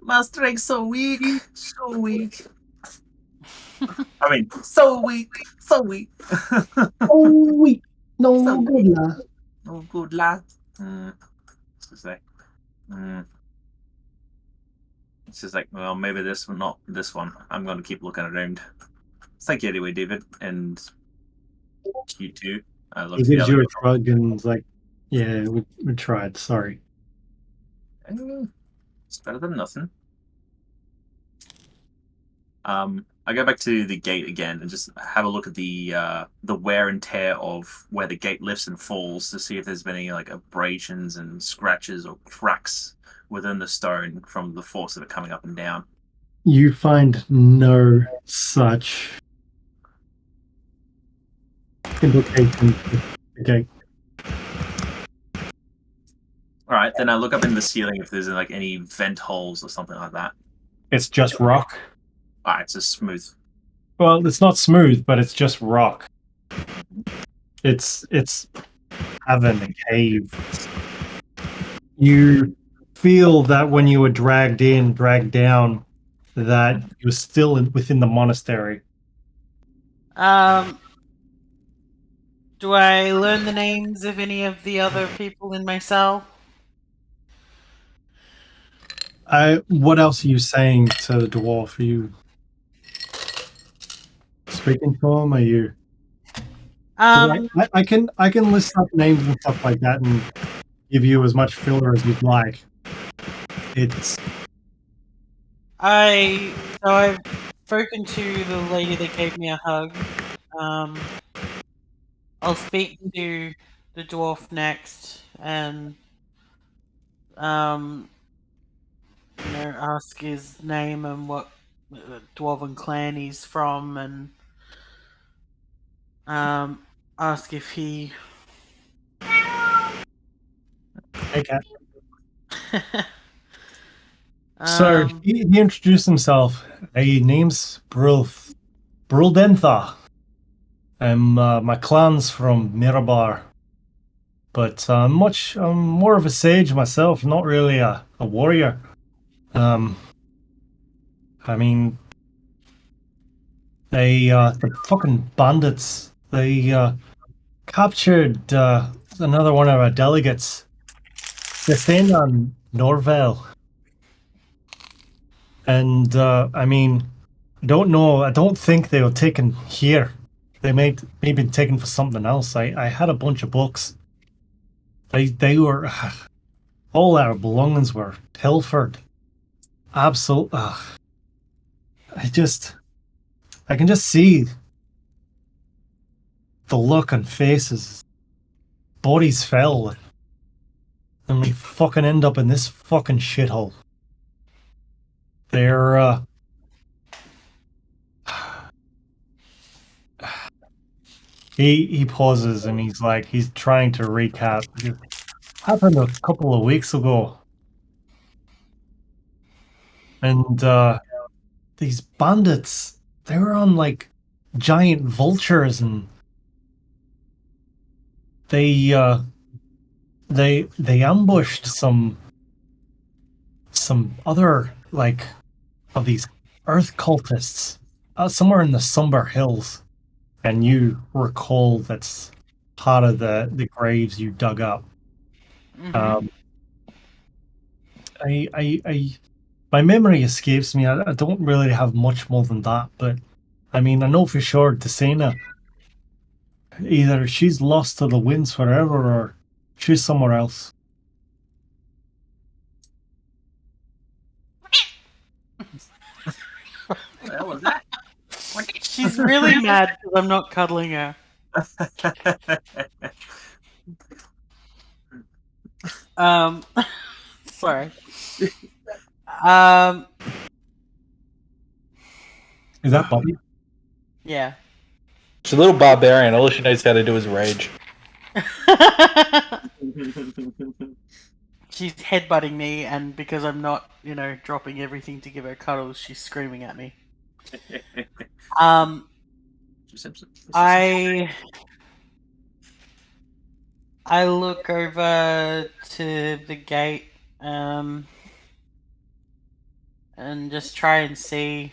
[SPEAKER 4] My strength's so weak. So weak. I mean, so weak. So weak.
[SPEAKER 1] Oh, wait. No,
[SPEAKER 4] So
[SPEAKER 1] good la.
[SPEAKER 4] Oh, good lad. What's to say? It's just like, well, maybe this one, not this one. I'm going to keep looking around. Thank you anyway, David. And you too.
[SPEAKER 1] He gives you a shrug and is like, yeah, we tried. Sorry.
[SPEAKER 4] It's better than nothing. I go back to the gate again and just have a look at the wear and tear of where the gate lifts and falls to see if there's been any like abrasions and scratches or cracks within the stone from the force of it coming up and down.
[SPEAKER 1] You find no such implications with the gate.
[SPEAKER 4] All right, then I look up in the ceiling if there's like any vent holes or something like that.
[SPEAKER 1] It's just rock.
[SPEAKER 4] All right, it's just smooth.
[SPEAKER 1] Well, it's not smooth, but it's just rock. It's having a cave. You feel that when you were dragged down, that you're still within the monastery.
[SPEAKER 2] Do I learn the names of any of the other people in my cell?
[SPEAKER 1] What else are you saying to the dwarf? Are you speaking to him? Are you? I can list up names and stuff like that and give you as much filler as you'd like.
[SPEAKER 2] I've spoken to the lady that gave me a hug. I'll speak to the dwarf next and ask his name and what dwarven clan he's from, and ask if he.
[SPEAKER 1] Okay. So he introduced himself. Hey, name's Brildentha. My clan's from Mirabar, but I'm more of a sage myself, not really a warrior. I mean, the fucking bandits, they captured another one of our delegates. They're staying on Norvale. And, I mean, I don't know. I don't think they were taken here. They may be taken for something else. I had a bunch of books. They were... all our belongings were pilfered. Absolute... I can just see the look on faces. Bodies fell. And we fucking end up in this fucking shithole. They're, He pauses and he's trying to recap. It happened a couple of weeks ago. And these bandits, they were on like giant vultures, and they ambushed some other like of these earth cultists somewhere in the Somber Hills. And you recall that's part of the graves you dug up.
[SPEAKER 2] Mm-hmm.
[SPEAKER 1] My memory escapes me. I don't really have much more than that, but I mean, I know for sure Desena, either she's lost to the winds forever or she's somewhere else.
[SPEAKER 4] What the hell was that?
[SPEAKER 2] She's really mad because I'm not cuddling her. Sorry.
[SPEAKER 1] Is that Bobby?
[SPEAKER 2] Yeah.
[SPEAKER 6] She's a little barbarian. All she knows how to do is rage.
[SPEAKER 2] She's headbutting me, and because I'm not, dropping everything to give her cuddles, she's screaming at me. I look over to the gate, and just try and see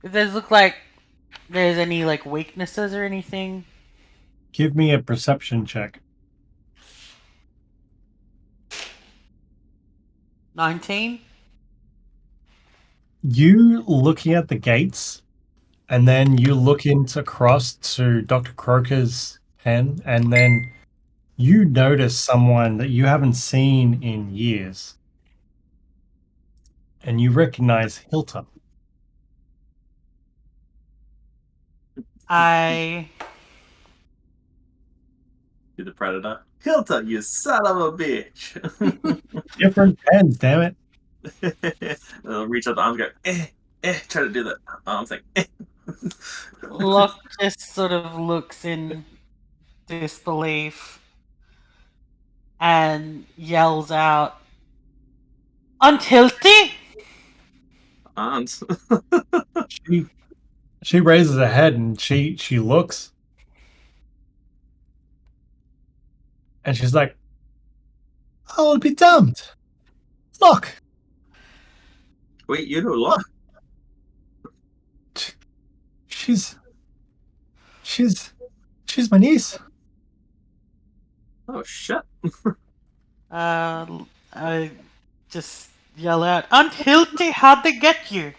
[SPEAKER 2] if there's any like weaknesses or anything.
[SPEAKER 1] Give me a perception check.
[SPEAKER 2] 19.
[SPEAKER 1] You looking at the gates, and then you look across to Dr. Croaker's pen, and then you notice someone that you haven't seen in years. And you recognize Hilta.
[SPEAKER 4] You're the predator. Hilta, you son of a bitch.
[SPEAKER 1] Different pens, damn it.
[SPEAKER 4] I'll reach out the arms and go, try to do the arm thing.
[SPEAKER 2] Lokk just sort of looks in disbelief and yells out, "Aunt Hilty!"
[SPEAKER 4] Aunt.
[SPEAKER 1] She raises her head and she looks. And she's like, I will be damned. Look.
[SPEAKER 4] Wait, you know Lokk?
[SPEAKER 1] She's my niece.
[SPEAKER 4] Oh, shit.
[SPEAKER 2] I just yell out, "Aunt Hilty, how'd they get you?"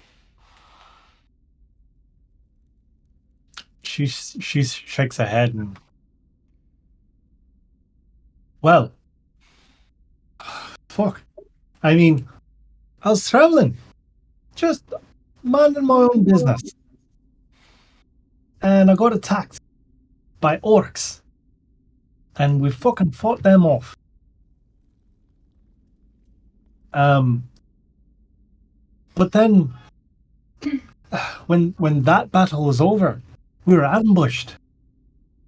[SPEAKER 1] She shakes her head and, well, fuck. I mean, I was traveling, just minding my own business, and I got attacked by orcs, and we fucking fought them off. But then, when that battle was over, we were ambushed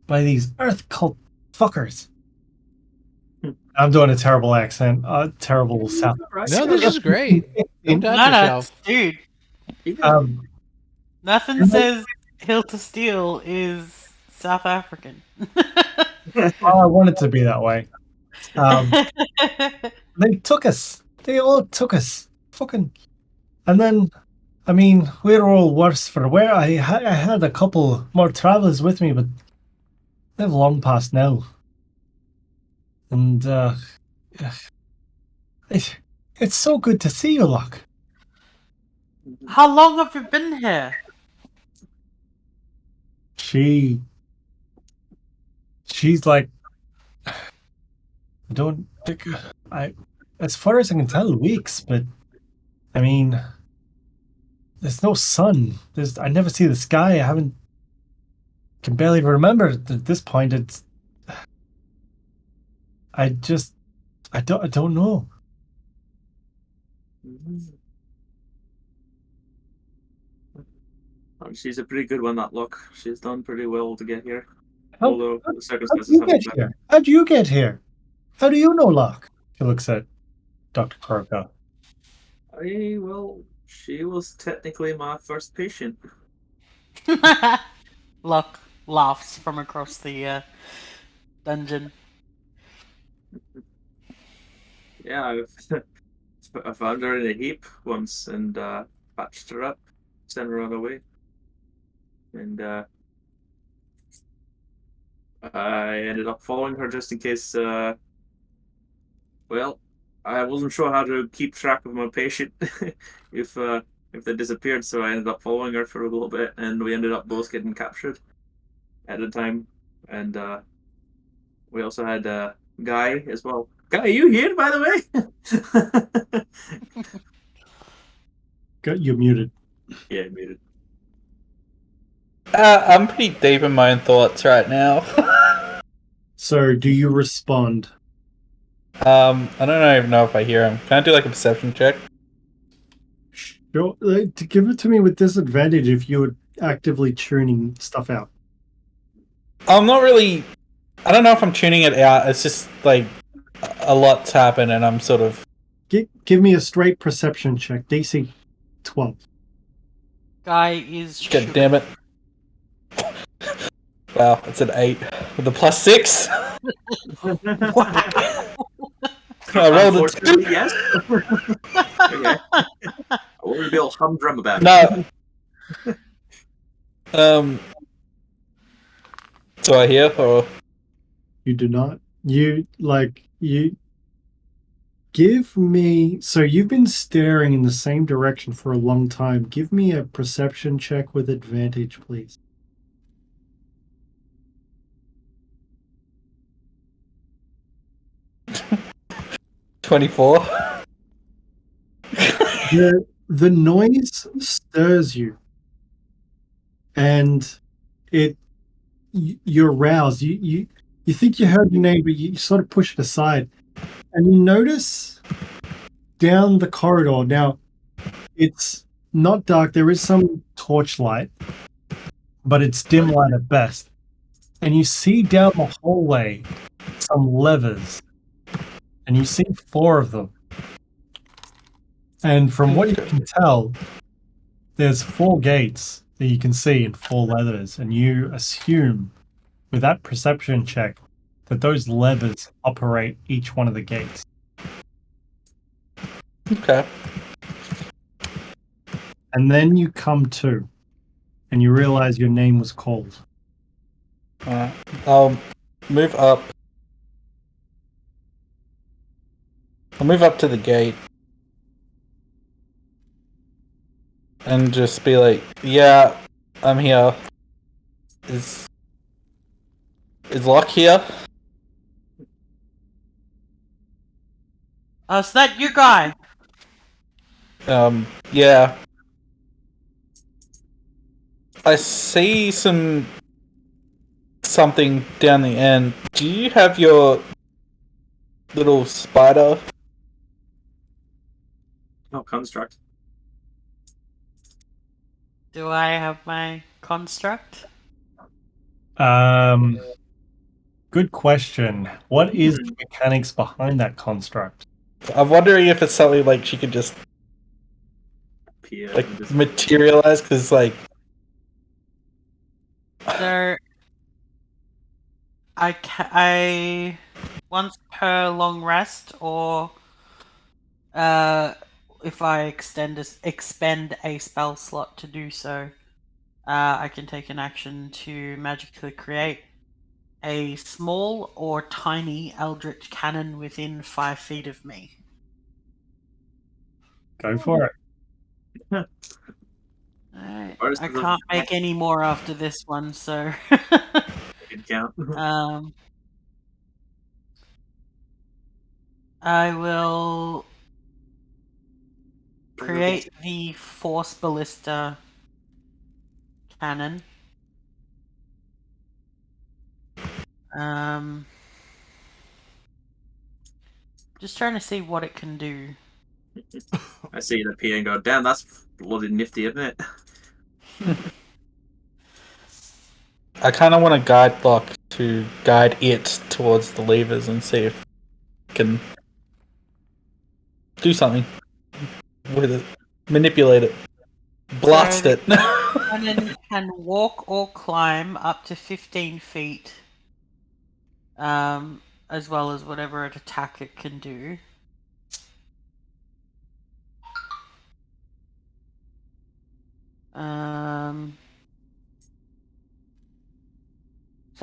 [SPEAKER 1] by these earth cult fuckers. I'm doing a terrible accent, terrible South.
[SPEAKER 5] No, this is great. Don't doubt yourself.
[SPEAKER 2] Dude. Nothing says Hilta Steel is South African.
[SPEAKER 1] I want it to be that way. They took us. They all took us. Fucking. And then I mean, we're all worse for wear. I had a couple more travelers with me, but they've long passed now. And it, it's so good to see you, Lokk.
[SPEAKER 2] How long have you been here?
[SPEAKER 1] She's like, I don't think as far as I can tell, weeks. But I mean, there's no sun. I never see the sky. Can barely remember at this point. I don't know.
[SPEAKER 7] Oh, she's a pretty good one, that Lokk. She's done pretty well to get here.
[SPEAKER 1] How,
[SPEAKER 7] Although the
[SPEAKER 1] how'd
[SPEAKER 7] circumstances
[SPEAKER 1] you
[SPEAKER 7] haven't
[SPEAKER 1] get
[SPEAKER 7] been.
[SPEAKER 1] here? How'd you get here? How do you know Lokk? He looks at Dr. Croaker.
[SPEAKER 7] Well, she was technically my first patient.
[SPEAKER 2] Lokk laughs from across the dungeon.
[SPEAKER 7] Yeah, I found her in a heap once and patched her up, sent her on her way. And I ended up following her just in case, well, I wasn't sure how to keep track of my patient if they disappeared, so I ended up following her for a little bit, and we ended up both getting captured at the time. And we also had Guy as well. Guy, are you here, by the way?
[SPEAKER 1] You're muted.
[SPEAKER 7] Yeah, muted.
[SPEAKER 6] I'm pretty deep in my own thoughts right now.
[SPEAKER 1] So, do you respond?
[SPEAKER 6] I don't even know if I hear him. Can I do like a perception check?
[SPEAKER 1] Sure. To give it to me with disadvantage if you're actively tuning stuff out.
[SPEAKER 6] I'm not really. I don't know if I'm tuning it out. It's just like a lot's happened, and I'm sort of.
[SPEAKER 1] Give me a straight perception check. DC 12.
[SPEAKER 2] Guy is.
[SPEAKER 6] God damn it! Wow, it's an 8 with a +6. I rolled a 2.
[SPEAKER 7] Yes. Okay. What would be all humdrum about?
[SPEAKER 6] No. Do I hear or?
[SPEAKER 1] You do not. You give me. So you've been staring in the same direction for a long time. Give me a perception check with advantage, please.
[SPEAKER 6] $24.
[SPEAKER 1] The noise stirs you, and you're roused. You think you heard your name, but you sort of push it aside, and you notice down the corridor. Now, it's not dark. There is some torchlight, but it's dim light at best. And you see down the hallway some levers, and you see 4 of them. And from what you can tell, there's 4 gates that you can see in 4 levers, and you assume with that perception check that those levers operate each one of the gates.
[SPEAKER 6] Okay.
[SPEAKER 1] And then you come to, and you realize your name was called.
[SPEAKER 6] I'll move up. I'll move up to the gate. And just be like, yeah, I'm here. Is Lokk here?
[SPEAKER 2] Is that you, Guy?
[SPEAKER 6] Yeah. I see something down the end. Do you have your little spider?
[SPEAKER 7] Oh, construct.
[SPEAKER 2] Do I have my construct?
[SPEAKER 1] Good question. What is the mechanics behind that construct?
[SPEAKER 6] I'm wondering if it's something like she could just
[SPEAKER 7] Appear
[SPEAKER 6] like
[SPEAKER 7] and just-
[SPEAKER 6] materialize, because like
[SPEAKER 2] So I once per long rest or if I expend a spell slot to do so, I can take an action to magically create a small or tiny eldritch cannon within 5 feet of me.
[SPEAKER 1] Go for it.
[SPEAKER 2] Alright,
[SPEAKER 7] Or just
[SPEAKER 2] I
[SPEAKER 7] as a-
[SPEAKER 2] can't make any more after this one, so
[SPEAKER 7] Good count.
[SPEAKER 2] I will create the Force Ballista cannon. Just trying to see what it can do.
[SPEAKER 7] I see it appear and go, damn, that's bloody nifty, isn't it?
[SPEAKER 6] I kind of want to guide Lokk to guide it towards the levers and see if it can do something with it. Manipulate it. Blast
[SPEAKER 2] So
[SPEAKER 6] it.
[SPEAKER 2] Cannon can walk or climb up to 15 feet, as well as whatever attack it can do. So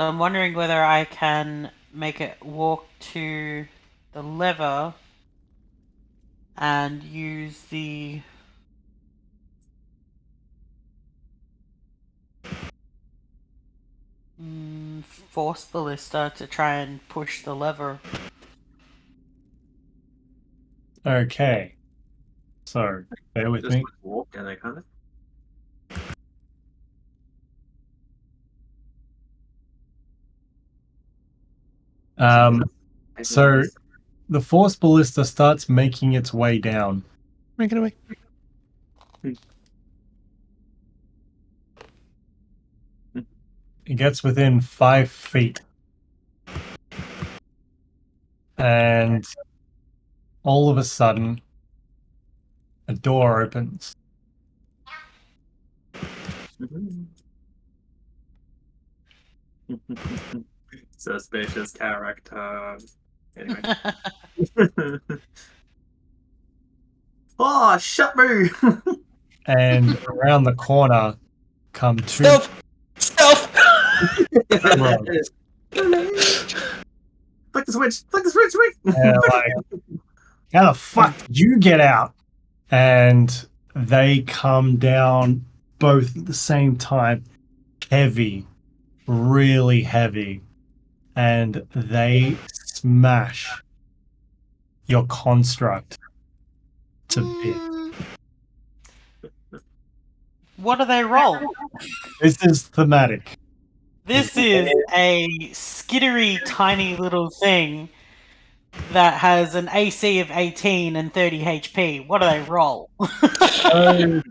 [SPEAKER 2] I'm wondering whether I can make it walk to the lever and use the Force Ballista to try and push the lever.
[SPEAKER 1] Okay. So, bear with
[SPEAKER 7] Just
[SPEAKER 1] me.
[SPEAKER 7] walk and they kind of.
[SPEAKER 1] So the Force Ballista starts making its way down.
[SPEAKER 5] Make it away.
[SPEAKER 1] It gets within 5 feet. And all of a sudden, a door opens.
[SPEAKER 7] Suspicious character. Anyway. Oh, shut me!
[SPEAKER 1] And around the corner come two
[SPEAKER 6] Stealth! Stealth!
[SPEAKER 1] rogues.
[SPEAKER 7] Flick the switch! Flick the switch! Switch!
[SPEAKER 1] And like, how the fuck did you get out? And they come down both at the same time, heavy, really heavy, and they smash your construct to bits.
[SPEAKER 2] What do they roll?
[SPEAKER 1] This is thematic.
[SPEAKER 2] This is a skittery tiny little thing that has an AC of 18 and 30 HP. What do they roll?
[SPEAKER 1] Okay.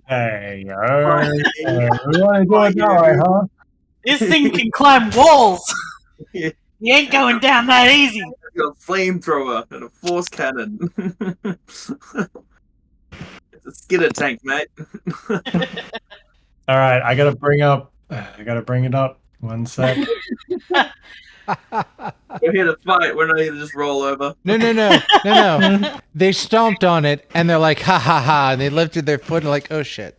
[SPEAKER 1] We want to do it that way, huh?
[SPEAKER 2] This thing can climb walls.
[SPEAKER 7] Yeah.
[SPEAKER 2] You ain't going down that easy.
[SPEAKER 7] It's got a flamethrower and a force cannon. It's a skitter tank, mate.
[SPEAKER 1] All right, I gotta bring it up. 1 sec.
[SPEAKER 7] We're here to fight. We're not here to just roll over.
[SPEAKER 5] No. They stomped on it and they're like, ha ha ha. And they lifted their foot and like, oh shit.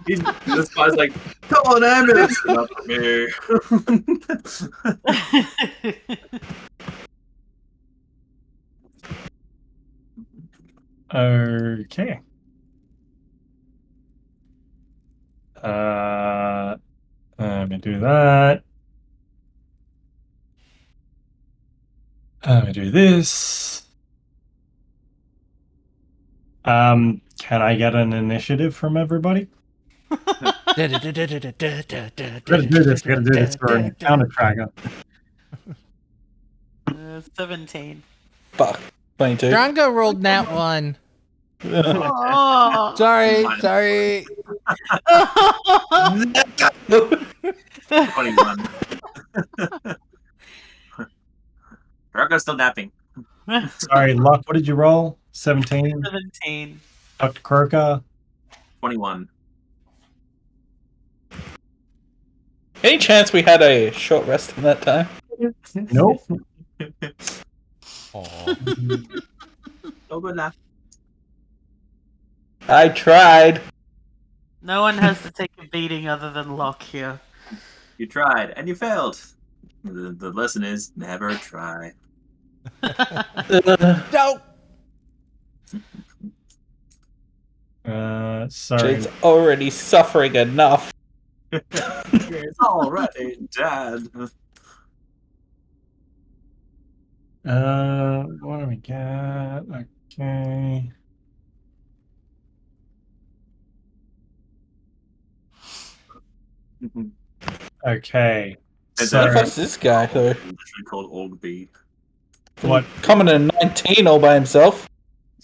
[SPEAKER 7] This guy's like, come on, ambulance! Not for me.
[SPEAKER 1] Okay. Let me do that. Let me do this. Can I get an initiative from everybody? Gotta do this for an encounter tracker.
[SPEAKER 2] 17.
[SPEAKER 6] Fuck. 22.
[SPEAKER 5] Drongo rolled nat 1.
[SPEAKER 2] Oh.
[SPEAKER 5] Sorry.
[SPEAKER 7] 21. Drongo's still napping.
[SPEAKER 1] Sorry, Luck, what did you roll? 17?
[SPEAKER 2] 17.
[SPEAKER 1] Dr. Croaker?
[SPEAKER 7] 21.
[SPEAKER 6] Any chance we had a short rest in that time?
[SPEAKER 1] Nope.
[SPEAKER 7] Oh, good laugh.
[SPEAKER 6] I tried.
[SPEAKER 2] No one has to take a beating other than Lokk here.
[SPEAKER 4] You tried and you failed. The lesson is never try.
[SPEAKER 5] No.
[SPEAKER 1] Sorry.
[SPEAKER 6] It's already suffering enough.
[SPEAKER 4] It's already dead.
[SPEAKER 1] What do we get? Okay. Okay.
[SPEAKER 6] What the fuck's this guy, though?
[SPEAKER 4] Literally called Orgby.
[SPEAKER 1] What?
[SPEAKER 6] Coming in 19 all by himself.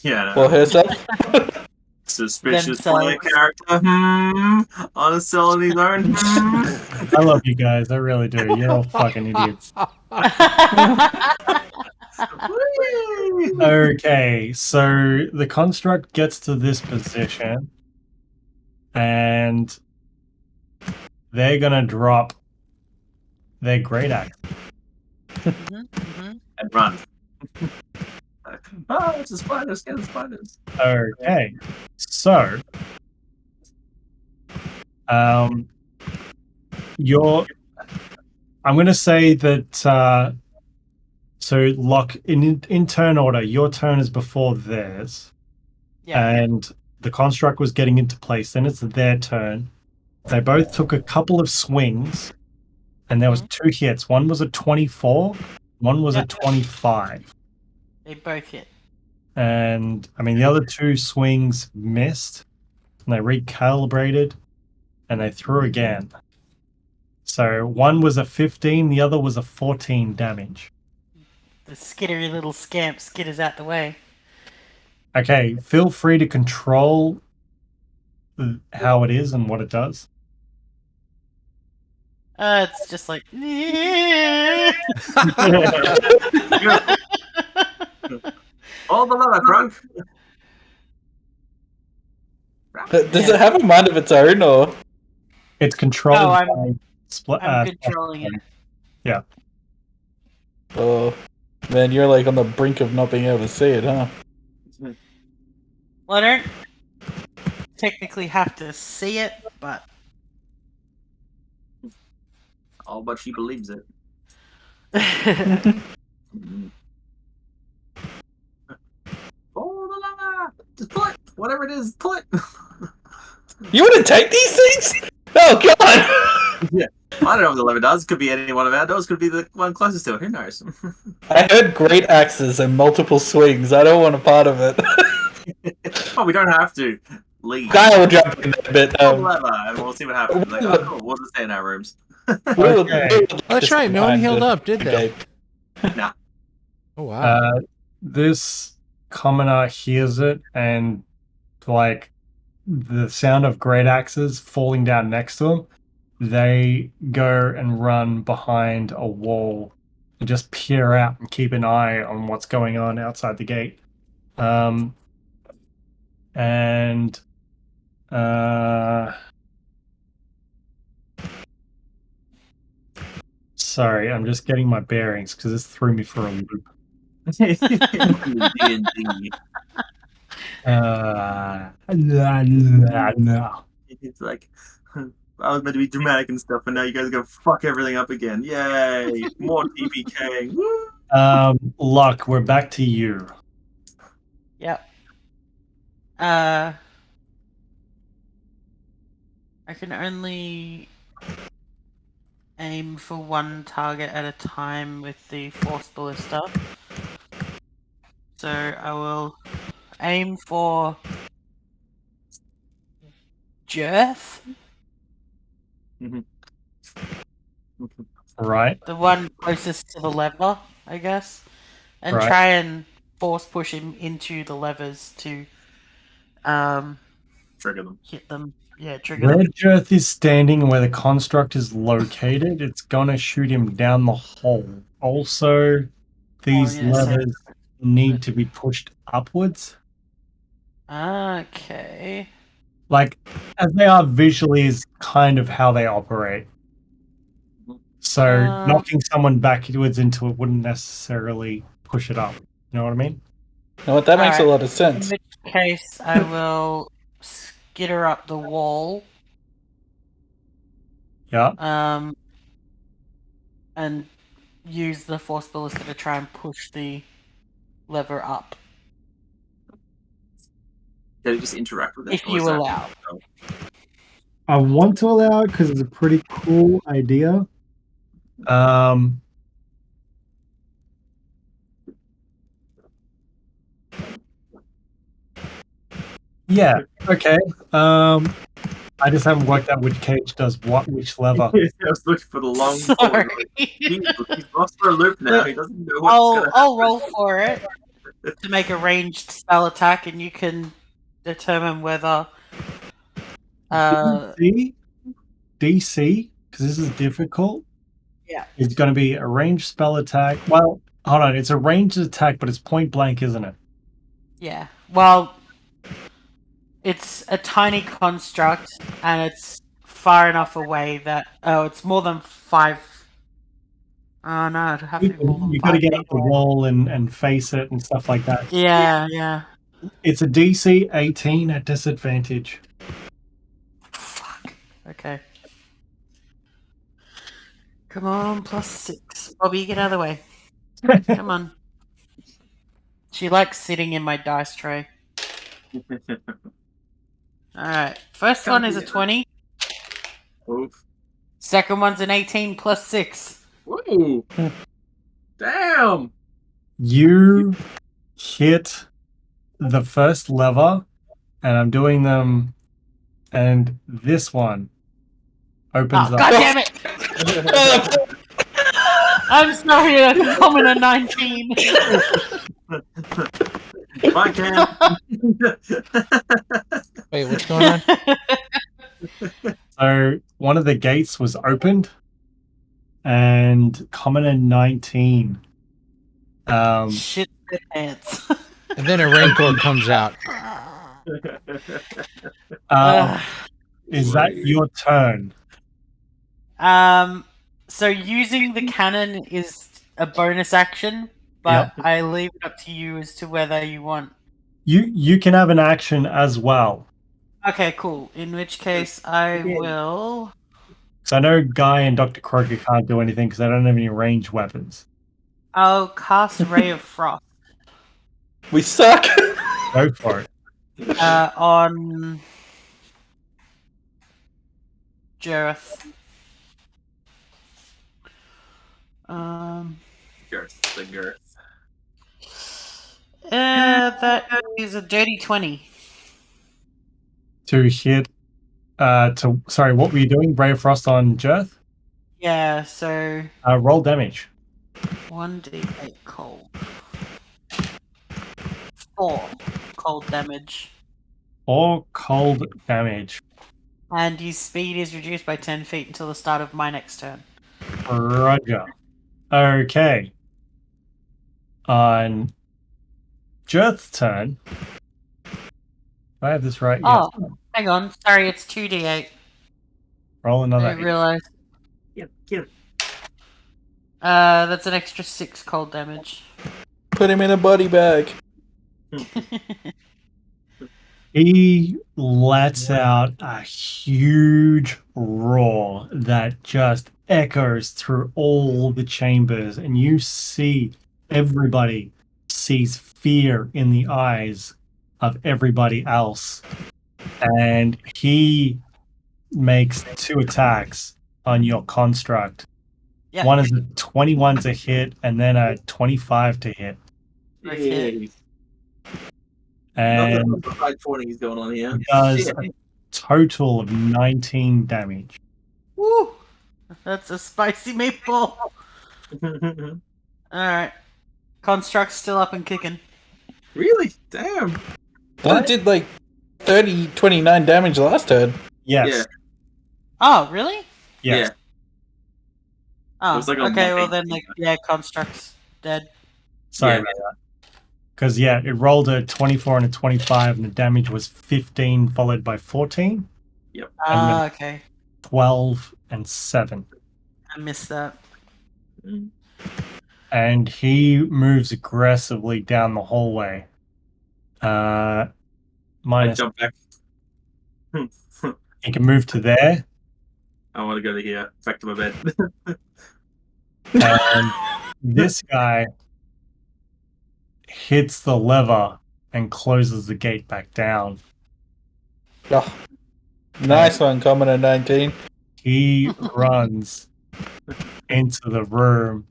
[SPEAKER 4] Yeah.
[SPEAKER 6] Or herself.
[SPEAKER 4] Suspicious
[SPEAKER 2] Themselves.
[SPEAKER 4] player character. On a cell on his own.
[SPEAKER 1] I love you guys. I really do. You're all fucking idiots. Okay, so the construct gets to this position, and they're gonna drop their great axe.
[SPEAKER 4] And run. Oh, it's a spider. Scared of spiders.
[SPEAKER 1] Okay, so I'm gonna say that so Lokk in turn order, your turn is before theirs.
[SPEAKER 2] Yeah.
[SPEAKER 1] And the construct was getting into place. Then it's their turn. They both took a couple of swings, and there was 2 hits. One was a 24, one was a 25.
[SPEAKER 2] They both hit.
[SPEAKER 1] And I mean, the other 2 swings missed, and they recalibrated, and they threw again. So one was a 15, the other was a 14 damage.
[SPEAKER 2] The skittery little scamp skitters out the way.
[SPEAKER 1] Okay, feel free to control how it is and what it does.
[SPEAKER 2] It's just like.
[SPEAKER 4] All the leather, Grung.
[SPEAKER 6] Does it have a mind of its own, or?
[SPEAKER 1] It's controlled
[SPEAKER 2] No,
[SPEAKER 1] by split.
[SPEAKER 2] I'm controlling it.
[SPEAKER 1] Yeah.
[SPEAKER 6] Oh, man, you're like on the brink of not being able to see it, huh?
[SPEAKER 2] Well, I don't technically have to see it, but
[SPEAKER 4] Oh, but she believes it. Oh, the leather! Just pull it! Whatever it is, pull it!
[SPEAKER 6] You want to take these things? Oh, God!
[SPEAKER 4] Yeah. I don't know what the lever does. Could be any one of our doors. Could be the one closest to it. Who knows?
[SPEAKER 6] I heard great axes and multiple swings. I don't want a part of it.
[SPEAKER 4] Oh, we don't have to leave.
[SPEAKER 6] Guy will jump in a bit.
[SPEAKER 4] Pull the lever, and we'll see what happens. Like, oh, cool. We'll just stay in our rooms.
[SPEAKER 5] That's right. No one healed up, did they?
[SPEAKER 4] Nah.
[SPEAKER 5] Oh wow.
[SPEAKER 1] This commoner hears it, and like the sound of great axes falling down next to him, they go and run behind a wall and just peer out and keep an eye on what's going on outside the gate. Sorry, I'm just getting my bearings because this threw me for a loop.
[SPEAKER 4] D&D.
[SPEAKER 1] No.
[SPEAKER 4] It's like, I was meant to be dramatic and stuff, and now you guys are gonna fuck everything up again. Yay! More TPK. Woo!
[SPEAKER 1] Lokk, we're back to you.
[SPEAKER 2] Yep. I can only aim for one target at a time with the Force Ballista. So I will aim for Jerth,
[SPEAKER 1] Right.
[SPEAKER 2] the one closest to the lever, I guess, and
[SPEAKER 1] Right.
[SPEAKER 2] try and force push him into the levers to
[SPEAKER 4] Trigger them.
[SPEAKER 2] hit them. Yeah, trigger
[SPEAKER 1] Where
[SPEAKER 2] them.
[SPEAKER 1] Jerth is standing, where the construct is located, it's gonna shoot him down the hole. Also, these
[SPEAKER 2] yeah, so-
[SPEAKER 1] levers need to be pushed upwards.
[SPEAKER 2] Okay.
[SPEAKER 1] Like, as they are visually is kind of how they operate. So knocking someone backwards into it wouldn't necessarily push it up. You know what I mean?
[SPEAKER 6] You know what? That makes a
[SPEAKER 2] Alright.
[SPEAKER 6] lot of
[SPEAKER 2] In
[SPEAKER 6] sense.
[SPEAKER 2] which case, I will skitter up the wall.
[SPEAKER 1] Yeah.
[SPEAKER 2] And use the Force Ballista to try and push the lever up.
[SPEAKER 7] Can you just interact with it?
[SPEAKER 2] If
[SPEAKER 7] or is
[SPEAKER 2] you
[SPEAKER 7] that-
[SPEAKER 2] allow.
[SPEAKER 7] Oh.
[SPEAKER 1] I want to allow it because it's a pretty cool idea. Yeah. Okay. I just haven't worked out which cage does what, which lever.
[SPEAKER 7] I was looking for the long
[SPEAKER 2] Sorry.
[SPEAKER 7] forward. He's lost for a loop now. He doesn't know what's gonna
[SPEAKER 2] I'll roll for it to make a ranged spell attack, and you can determine whether.
[SPEAKER 1] DC, because this is difficult.
[SPEAKER 2] Yeah.
[SPEAKER 1] It's going to be a ranged spell attack. Well, hold on. It's a ranged attack, but it's point blank, isn't it?
[SPEAKER 2] Yeah. Well, it's a tiny construct, and it's far enough away that it's more than 5. Oh no, it'd have to be more than
[SPEAKER 1] You got to
[SPEAKER 2] 5
[SPEAKER 1] get
[SPEAKER 2] feet
[SPEAKER 1] up the
[SPEAKER 2] away.
[SPEAKER 1] wall and face it and stuff like that.
[SPEAKER 2] Yeah.
[SPEAKER 1] It's a DC 18 at disadvantage.
[SPEAKER 2] Fuck. Okay. Come on, +6. Bobby, get out of the way. Come on. She likes sitting in my dice tray. Alright. First one is a 20.
[SPEAKER 7] Oof.
[SPEAKER 2] Second one's an 18 +6.
[SPEAKER 7] Whoa! Damn!
[SPEAKER 1] You hit the first lever, and I'm doing them, and this one opens
[SPEAKER 2] Oh,
[SPEAKER 1] up.
[SPEAKER 2] God damn it! I'm sorry, I'm coming a 19.
[SPEAKER 7] Bye, Cam.
[SPEAKER 5] Wait, what's going on?
[SPEAKER 1] So one of the gates was opened, and coming in 19.
[SPEAKER 2] Shit the pants.
[SPEAKER 5] And then a rancor comes out.
[SPEAKER 1] Is that your turn?
[SPEAKER 2] So using the cannon is a bonus action, but I leave it up to you as to whether you want.
[SPEAKER 1] You can have an action as well.
[SPEAKER 2] Okay, cool. In which case, I will.
[SPEAKER 1] So I know Guy and Dr. Croaker can't do anything because they don't have any ranged weapons.
[SPEAKER 2] I'll cast Ray of Frost
[SPEAKER 6] We suck.
[SPEAKER 1] Go for it.
[SPEAKER 2] on Jareth.
[SPEAKER 7] Girth, the girth.
[SPEAKER 2] That is a dirty 20.
[SPEAKER 1] To hit. Sorry, what were you doing? Ray of Frost on Jerth?
[SPEAKER 2] Yeah, so
[SPEAKER 1] Roll damage.
[SPEAKER 2] 1d8 cold. 4 cold damage.
[SPEAKER 1] Or cold damage.
[SPEAKER 2] And his speed is reduced by 10 feet until the start of my next turn.
[SPEAKER 1] Roger. Okay. On Jerth's turn. Do I have this right?
[SPEAKER 2] Oh,
[SPEAKER 1] Yes.
[SPEAKER 2] hang on. Sorry, it's 2d8.
[SPEAKER 1] Roll
[SPEAKER 2] I
[SPEAKER 1] another.
[SPEAKER 2] didn't realize.
[SPEAKER 7] Get him.
[SPEAKER 2] That's an extra 6 cold damage.
[SPEAKER 6] Put him in a body bag.
[SPEAKER 1] He lets out a huge roar that just echoes through all the chambers, and you see everybody sees fear in the eyes of everybody else. And he makes 2 attacks on your construct.
[SPEAKER 2] Yeah.
[SPEAKER 1] One is a 21 to hit, and then a 25 to hit.
[SPEAKER 2] Okay.
[SPEAKER 1] And
[SPEAKER 7] Nothing but high 20s going on here.
[SPEAKER 1] does
[SPEAKER 7] Shit.
[SPEAKER 1] a total of 19 damage.
[SPEAKER 2] Woo! That's a spicy meatball. Alright. Construct's still up and kicking.
[SPEAKER 7] Really? Damn.
[SPEAKER 6] That did like 29 damage last turn.
[SPEAKER 1] Yes.
[SPEAKER 7] Yeah.
[SPEAKER 2] Oh, really?
[SPEAKER 1] Yes.
[SPEAKER 2] Oh,
[SPEAKER 7] It was like a
[SPEAKER 2] okay, well
[SPEAKER 7] one-hit.
[SPEAKER 2] then, yeah, Construct's dead.
[SPEAKER 1] Sorry
[SPEAKER 7] Yeah.
[SPEAKER 1] about that. Because, yeah, it rolled a 24 and a 25, and the damage was 15 followed by 14,
[SPEAKER 2] Ah, okay.
[SPEAKER 1] 12, and 7.
[SPEAKER 2] I missed that.
[SPEAKER 1] And he moves aggressively down the hallway.
[SPEAKER 7] I
[SPEAKER 1] Minus
[SPEAKER 7] jump back.
[SPEAKER 1] He can move to there,
[SPEAKER 7] I want to go to here, back to my bed.
[SPEAKER 1] and this guy hits the lever and closes the gate back down.
[SPEAKER 6] Oh, nice one, Commoner 19.
[SPEAKER 1] He runs into the room,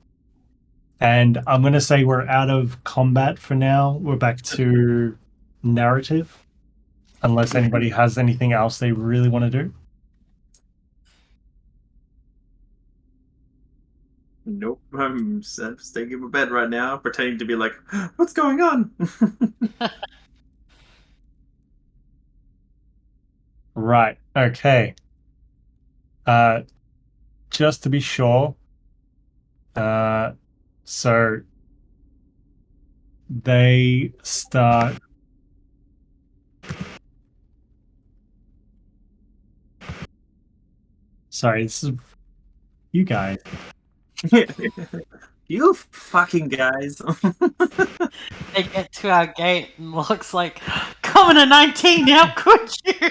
[SPEAKER 1] and I'm going to say we're out of combat for now. We're back to narrative, unless anybody has anything else they really want to do.
[SPEAKER 7] Nope, I'm staying in my bed right now, pretending to be like, what's going on?
[SPEAKER 1] Right. Okay. Just to be sure. So they start. Sorry, this is you guys.
[SPEAKER 7] You fucking guys.
[SPEAKER 2] They get to our gate and looks like, coming to 19, how could you?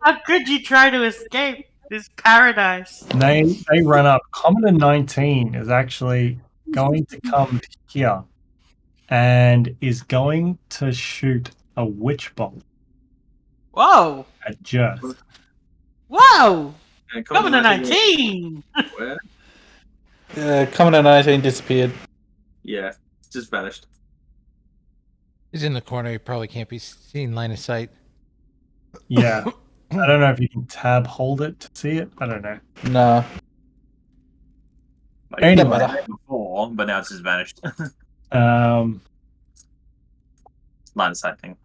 [SPEAKER 2] How could you try to escape this paradise?
[SPEAKER 1] They run up. Commoner 19 is actually going to come here and is going to shoot a witch bolt
[SPEAKER 2] Whoa!
[SPEAKER 1] at Jess.
[SPEAKER 2] Whoa!
[SPEAKER 7] And
[SPEAKER 2] Coming to
[SPEAKER 7] Commoner
[SPEAKER 2] 19!
[SPEAKER 7] Where?
[SPEAKER 6] Commoner 19 disappeared.
[SPEAKER 7] Yeah, just vanished.
[SPEAKER 5] He's in the corner. He probably can't be seen line of sight.
[SPEAKER 1] Yeah. I don't know if you can tab hold it to see it. I don't know.
[SPEAKER 6] Nah.
[SPEAKER 4] Like,
[SPEAKER 1] Anyway.
[SPEAKER 4] it was there before, but now it's just vanished.
[SPEAKER 1] Um,
[SPEAKER 4] Line of sight thing.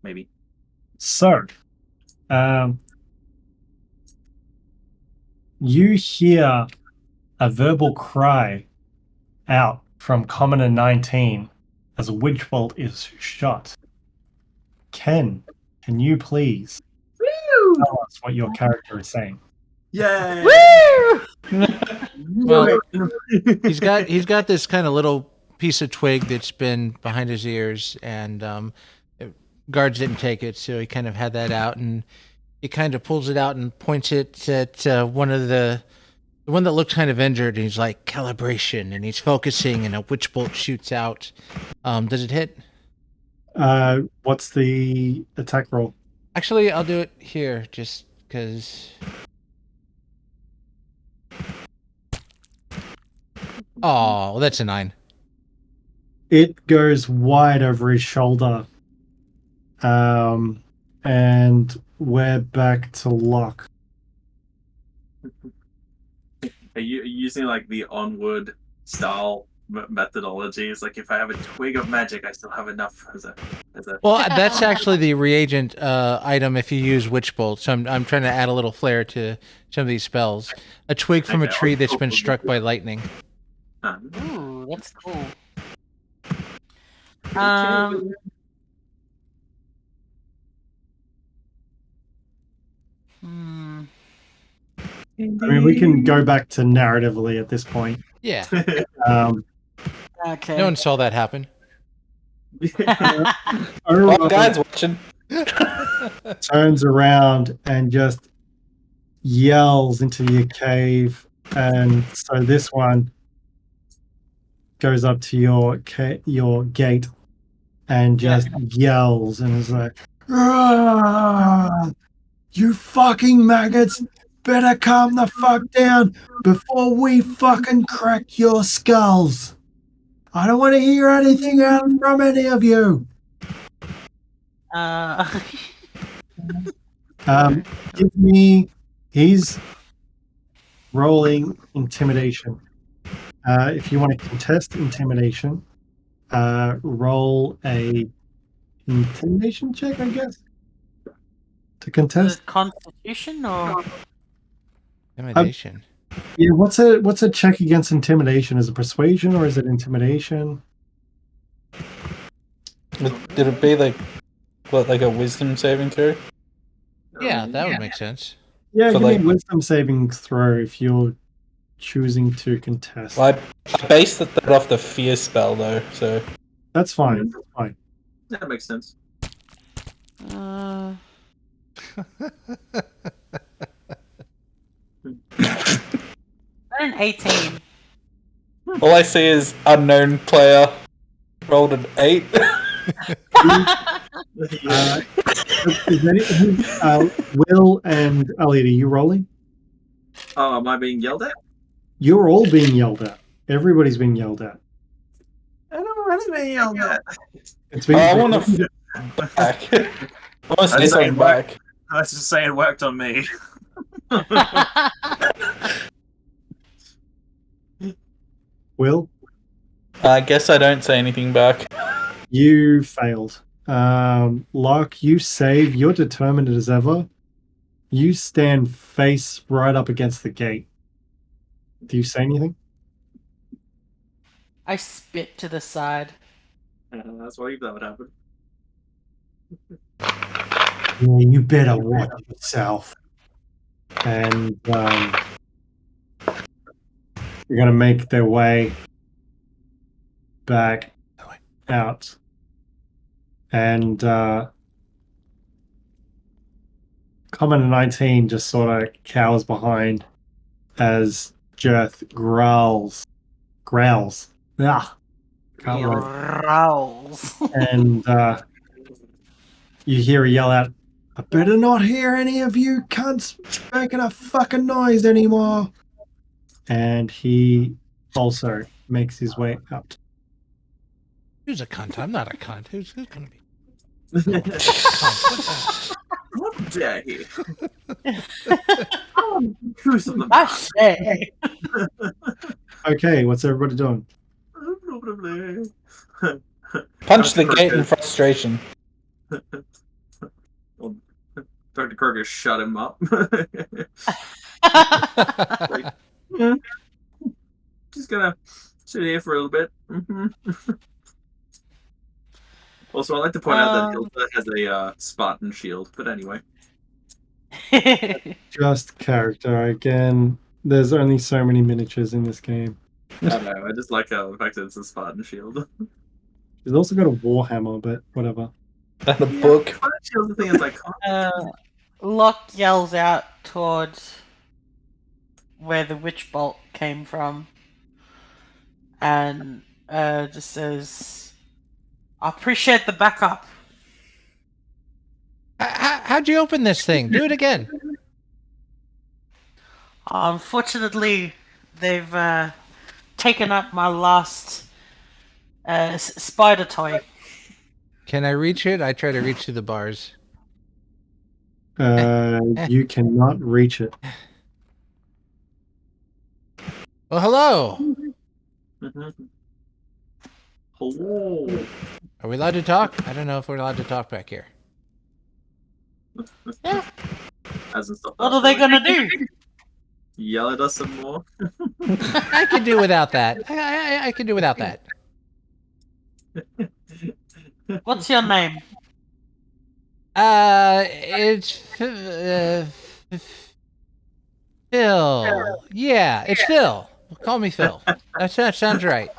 [SPEAKER 4] Maybe.
[SPEAKER 1] So, you hear a verbal cry out from Commoner 19 as a witch bolt is shot. Ken, can you please tell us what your character is saying?
[SPEAKER 4] Yay!
[SPEAKER 5] Well, he's got this kind of little piece of twig that's been behind his ears, and guards didn't take it, so he kind of had that out, and he kind of pulls it out and points it at the one that looked kind of injured, and he's like, calibration, and he's focusing, and a witch bolt shoots out. Does it hit?
[SPEAKER 1] What's the attack roll?
[SPEAKER 5] Actually, I'll do it here, just because. Oh, that's a 9.
[SPEAKER 1] It goes wide over his shoulder. And we're back to Lokk.
[SPEAKER 7] Are you using like the onward style methodology? It's like if I have a twig of magic, I still have enough as a.
[SPEAKER 5] Well, that's actually the reagent item if you use Witch Bolt. So I'm trying to add a little flair to some of these spells. A twig from a tree that's been struck by lightning.
[SPEAKER 2] Ooh, that's cool.
[SPEAKER 1] I mean, we can go back to narratively at this point.
[SPEAKER 5] Yeah.
[SPEAKER 2] Okay.
[SPEAKER 5] No one saw that happen.
[SPEAKER 6] Well, guys watching.
[SPEAKER 1] Turns around and just yells into your cave, and so this one goes up to your gate and just yells and is like, "Ah, you fucking maggots, better calm the fuck down before we fucking crack your skulls. I don't want to hear anything else from any of you." Give me. He's rolling intimidation. If you want to contest intimidation, roll a intimidation check, I guess, to
[SPEAKER 2] Is
[SPEAKER 1] contest.
[SPEAKER 2] it Constitution or?
[SPEAKER 5] Intimidation.
[SPEAKER 1] Yeah, what's a check against intimidation? Is it persuasion or is it intimidation?
[SPEAKER 6] Did it be like a wisdom saving throw?
[SPEAKER 5] Yeah, that would make sense.
[SPEAKER 1] Yeah,
[SPEAKER 6] So,
[SPEAKER 1] give me
[SPEAKER 6] like-
[SPEAKER 1] a wisdom saving throw if you're choosing to contest.
[SPEAKER 6] Well, I based that off the fear spell though, so
[SPEAKER 1] That's fine. That's fine.
[SPEAKER 7] That makes sense.
[SPEAKER 2] An 18.
[SPEAKER 6] All I see is unknown player rolled an 8.
[SPEAKER 1] Is Will and Elliot, are you rolling?
[SPEAKER 7] Oh, am I being yelled at?
[SPEAKER 1] You're all being yelled at. Everybody's being yelled at.
[SPEAKER 4] I don't know what being yelled at.
[SPEAKER 1] It's been
[SPEAKER 6] I want to back. I want to say something back.
[SPEAKER 4] I was just saying it worked on me.
[SPEAKER 1] Will,
[SPEAKER 6] I guess I don't say anything back.
[SPEAKER 1] you failed. Lokk, you save. You're determined as ever. You stand face right up against the gate. Do you say anything?
[SPEAKER 2] I spit to the side.
[SPEAKER 7] That's why that would happen.
[SPEAKER 1] Yeah, you better watch yourself. And they're going to make their way back out. And Commander 19 just sort of cowers behind as Jirth growls. Ah, can't write.
[SPEAKER 2] Growls.
[SPEAKER 1] And you hear a yell out, I better not hear any of you cunts making a fucking noise anymore. And he also makes his way out.
[SPEAKER 5] Who's a cunt? I'm not a cunt. Who's gonna be?
[SPEAKER 7] What dare he? Truth of the
[SPEAKER 2] I
[SPEAKER 7] matter.
[SPEAKER 2] say.
[SPEAKER 1] Okay, what's everybody doing?
[SPEAKER 6] Punch the gate in frustration.
[SPEAKER 7] Well, Dr. Croaker shut him up. Just gonna sit here for a little bit. Also, I'd like to point out that Hilda has a Spartan shield, but anyway.
[SPEAKER 1] Just character. Again, there's only so many miniatures in this game.
[SPEAKER 7] I don't know, I just like the fact that it's a Spartan shield.
[SPEAKER 1] He's also got a warhammer, but whatever.
[SPEAKER 6] And a book.
[SPEAKER 7] Spartan shield's the thing is like,
[SPEAKER 2] Lokk yells out towards where the witch bolt came from and just says, I appreciate the backup.
[SPEAKER 5] How'd you open this thing? Do it again.
[SPEAKER 2] Unfortunately, they've taken up my last spider toy.
[SPEAKER 5] Can I reach it? I try to reach through the bars.
[SPEAKER 1] You cannot reach it.
[SPEAKER 5] Well, hello.
[SPEAKER 7] hello.
[SPEAKER 5] Are we allowed to talk? I don't know if we're allowed to talk back here.
[SPEAKER 2] Yeah.
[SPEAKER 7] Hasn't stopped
[SPEAKER 2] What
[SPEAKER 7] us
[SPEAKER 2] are they
[SPEAKER 7] from, like,
[SPEAKER 2] gonna do?
[SPEAKER 7] Yell at us some more?
[SPEAKER 5] I can do without that. I can do without that.
[SPEAKER 2] What's your name?
[SPEAKER 5] It's Phil. Yeah, it's Phil. Call me Phil. That sounds right.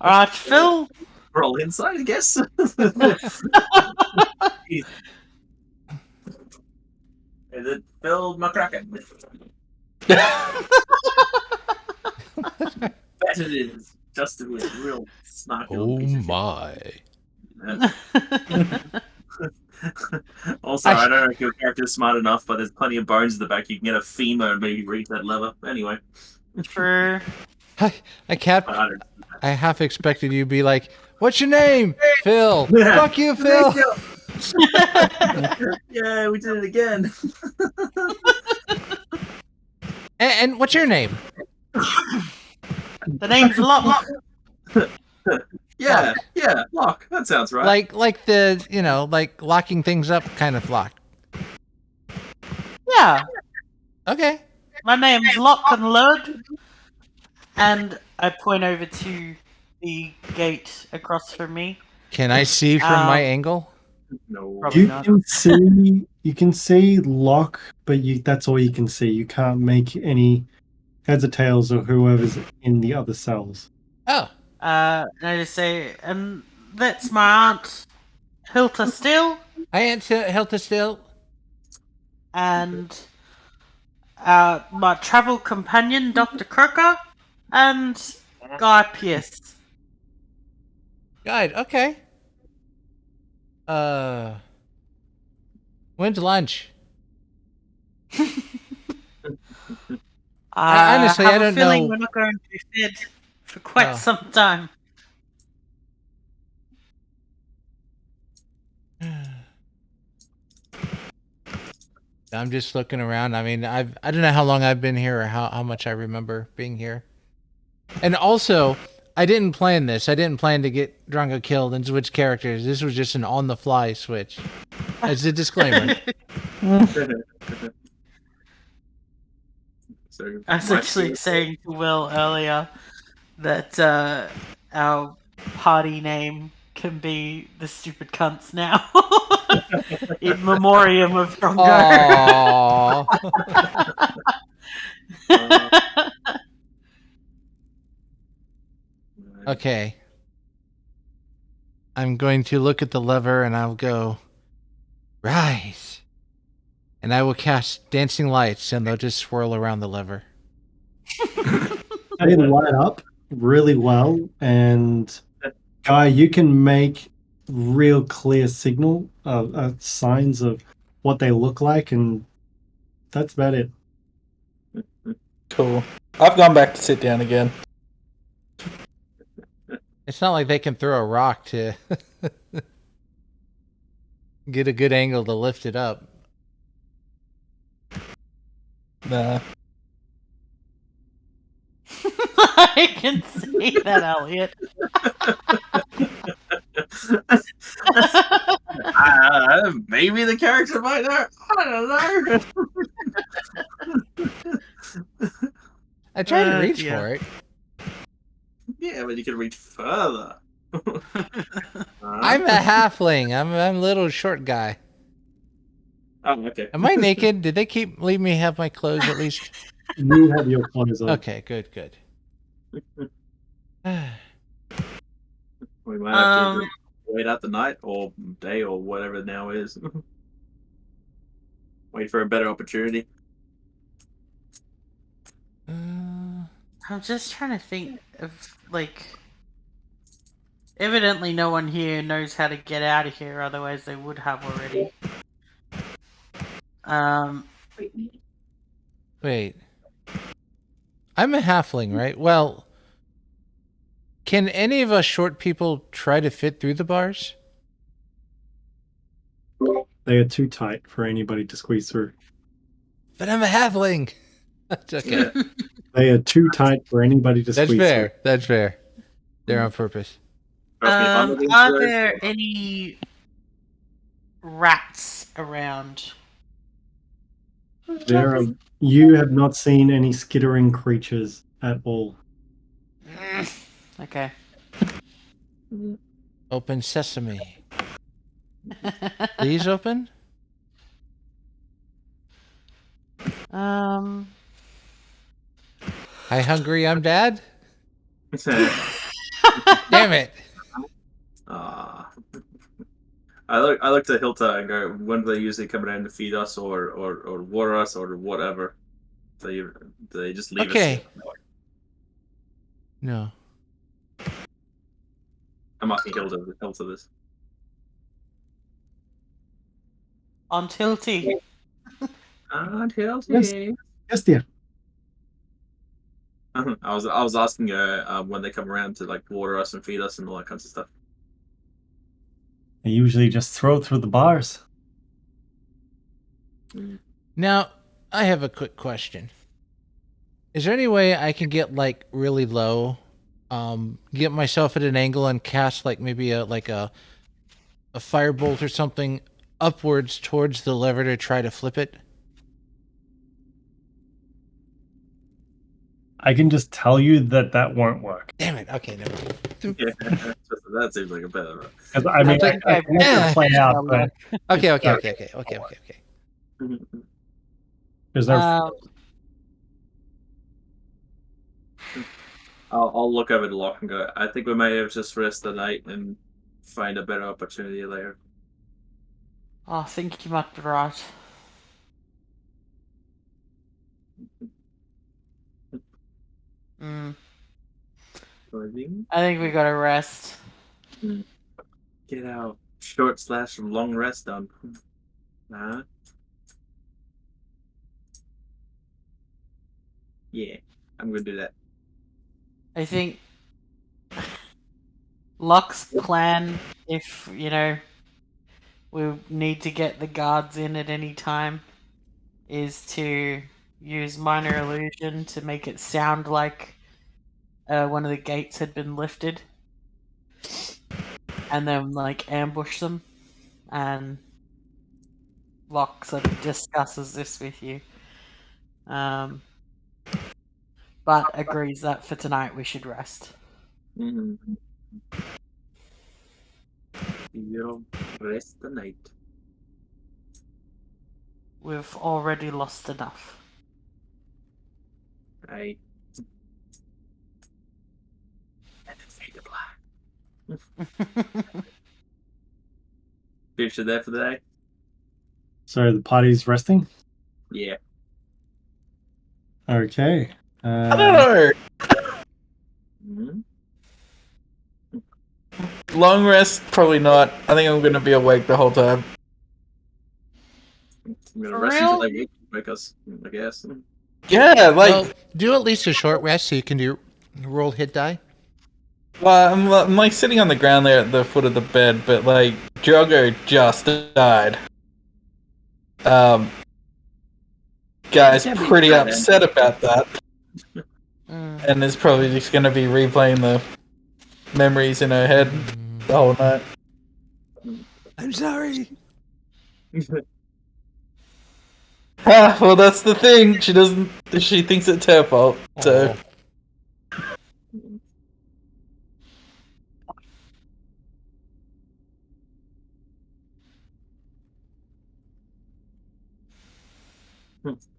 [SPEAKER 2] Alright, Phil.
[SPEAKER 7] Roll inside, I guess. Is it Phil McCracken? Bet it is. Justin was real snarky.
[SPEAKER 5] Oh my.
[SPEAKER 7] Also, I don't know if your character's smart enough, but there's plenty of bones in the back. You can get a femur and maybe reach that lever. Anyway.
[SPEAKER 2] True.
[SPEAKER 5] I
[SPEAKER 7] But I don't.
[SPEAKER 5] half expected you to be like, what's your name? Phil.
[SPEAKER 7] Yeah.
[SPEAKER 5] Fuck you, Phil.
[SPEAKER 7] Yeah, we did it again.
[SPEAKER 5] And what's your name?
[SPEAKER 2] The name's Lokk.
[SPEAKER 7] Yeah, Lokk. That sounds right.
[SPEAKER 5] Like the, like locking things up kind of lock.
[SPEAKER 2] Yeah.
[SPEAKER 5] Okay.
[SPEAKER 2] My name's Lokk and Lud. And I point over to the gate across from me.
[SPEAKER 5] Can I see from my angle?
[SPEAKER 7] No.
[SPEAKER 2] Probably
[SPEAKER 1] You
[SPEAKER 2] not.
[SPEAKER 1] can see Lokk, but that's all you can see. You can't make any heads or tails or whoever's in the other cells.
[SPEAKER 5] Oh,
[SPEAKER 2] And I just say, and that's my aunt Hilta Still,
[SPEAKER 5] Hi, Aunt Hilta still.
[SPEAKER 2] and my travel companion Dr. Croaker, and Guy Pierce.
[SPEAKER 5] Good. Okay. When's lunch? Honestly,
[SPEAKER 2] have
[SPEAKER 5] I
[SPEAKER 2] a
[SPEAKER 5] don't
[SPEAKER 2] feeling
[SPEAKER 5] know.
[SPEAKER 2] we're not going to be fed for quite
[SPEAKER 5] Oh.
[SPEAKER 2] some time.
[SPEAKER 5] I'm just looking around. I mean, I don't know how long I've been here or how much I remember being here. And also, I didn't plan this. I didn't plan to get Drongo killed and switch characters. This was just an on-the-fly switch. As a disclaimer.
[SPEAKER 7] So
[SPEAKER 2] I was
[SPEAKER 7] my
[SPEAKER 2] actually
[SPEAKER 7] spirit-
[SPEAKER 2] saying to Will earlier that our party name can be the stupid cunts now. In memoriam of Drongo.
[SPEAKER 5] Aww. Okay. I'm going to look at the lever and I'll go, rise. And I will cast dancing lights and they'll just swirl around the lever.
[SPEAKER 1] They light up really well, and Guy, you can make real clear signal signs of what they look like, and that's about it.
[SPEAKER 6] Cool. I've gone back to sit down again.
[SPEAKER 5] It's not like they can throw a rock to get a good angle to lift it up.
[SPEAKER 6] Nah.
[SPEAKER 2] I can see that, Elliot.
[SPEAKER 4] Maybe the character might know. I don't know.
[SPEAKER 5] I tried to
[SPEAKER 2] Oh,
[SPEAKER 5] reach
[SPEAKER 2] dear.
[SPEAKER 5] for it.
[SPEAKER 4] Yeah, but you can reach further.
[SPEAKER 5] I'm a halfling. I'm a little short guy.
[SPEAKER 4] Oh, okay.
[SPEAKER 5] Am I naked? Did they leave me have my clothes at least?
[SPEAKER 1] You have your clothes on.
[SPEAKER 5] Okay, good.
[SPEAKER 4] We might have to wait out the night or day or whatever it now is. Wait for a better opportunity.
[SPEAKER 2] I'm just trying to think of, like... Evidently no one here knows how to get out of here, otherwise they would have already.
[SPEAKER 5] Wait. I'm a halfling, right? Well, can any of us short people try to fit through the bars?
[SPEAKER 1] They are too tight for anybody to squeeze through.
[SPEAKER 5] But I'm a halfling. That's okay.
[SPEAKER 1] They are too tight for anybody to
[SPEAKER 5] That's
[SPEAKER 1] squeeze
[SPEAKER 5] fair. That's fair. They're on purpose.
[SPEAKER 4] Trust me, if I'm looking
[SPEAKER 2] Are
[SPEAKER 4] for-
[SPEAKER 2] there any rats around?
[SPEAKER 1] through. You have not seen any skittering creatures at all.
[SPEAKER 2] Okay.
[SPEAKER 5] Open sesame. Please open? Hi, hungry, I'm dad? Damn it.
[SPEAKER 4] I look to Hilta and go, when do they usually come around to feed us or water us or whatever? Do they just leave
[SPEAKER 5] Okay.
[SPEAKER 4] us?
[SPEAKER 5] No.
[SPEAKER 4] I'm asking Hilta this.
[SPEAKER 2] On Tilty.
[SPEAKER 4] Hilta.
[SPEAKER 1] Yes, dear.
[SPEAKER 4] I was asking her when they come around to like water us and feed us and all that kinds of stuff.
[SPEAKER 1] They usually just throw through the bars.
[SPEAKER 5] Now, I have a quick question. Is there any way I can get like really low, get myself at an angle and cast like maybe a firebolt or something upwards towards the lever to try to flip it?
[SPEAKER 1] I can just tell you that won't work.
[SPEAKER 5] Damn it. Okay, never mind.
[SPEAKER 4] Yeah, that seems like a better.
[SPEAKER 1] 'Cause, I mean, I can make it play out, but
[SPEAKER 5] Okay.
[SPEAKER 1] there's no.
[SPEAKER 7] I'll look over the Lokk and go, I think we may have just rest the night and find a better opportunity later.
[SPEAKER 2] I think you might be right. Mm. I think we gotta rest.
[SPEAKER 7] Get our short/long rest done. Nah. Yeah, I'm gonna do that.
[SPEAKER 2] I think Luck's plan, if, we need to get the guards in at any time, is to use minor illusion to make it sound like one of the gates had been lifted, and then ambush them, and Locke sort of discusses this with you, but agrees that for tonight we should rest.
[SPEAKER 7] Mm-hmm. You'll rest the night.
[SPEAKER 2] We've already lost enough.
[SPEAKER 7] Right. And then fade to black. Finish it there for the day?
[SPEAKER 1] So the party's resting?
[SPEAKER 7] Yeah.
[SPEAKER 1] Okay.
[SPEAKER 6] I don't know.
[SPEAKER 7] Mm-hmm.
[SPEAKER 6] Long rest, probably not. I think I'm going to be awake the whole time.
[SPEAKER 7] I'm gonna
[SPEAKER 2] For
[SPEAKER 7] rest
[SPEAKER 2] real?
[SPEAKER 7] until they wake us, I guess.
[SPEAKER 6] Yeah,
[SPEAKER 5] Well, do at least a short rest so you can roll hit die.
[SPEAKER 6] Well, I'm sitting on the ground there at the foot of the bed, but Drongo just died. Guy's pretty upset about that, and is probably just going to be replaying the memories in her head the whole night.
[SPEAKER 5] I'm sorry.
[SPEAKER 6] Well, that's the thing. She doesn't. She thinks it's her fault. So.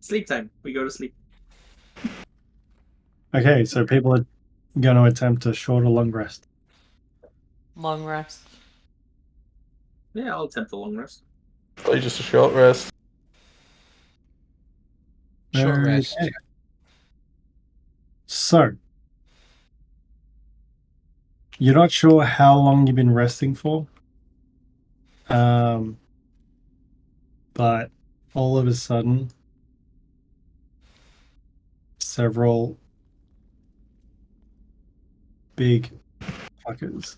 [SPEAKER 7] Sleep time. We go to sleep.
[SPEAKER 1] Okay, so people are going to attempt a short or long rest.
[SPEAKER 2] Long rest.
[SPEAKER 7] Yeah, I'll attempt the long rest.
[SPEAKER 6] Probably just a short rest.
[SPEAKER 5] Short rest.
[SPEAKER 1] Okay. So, you're not sure how long you've been resting for, but all of a sudden, several big fuckers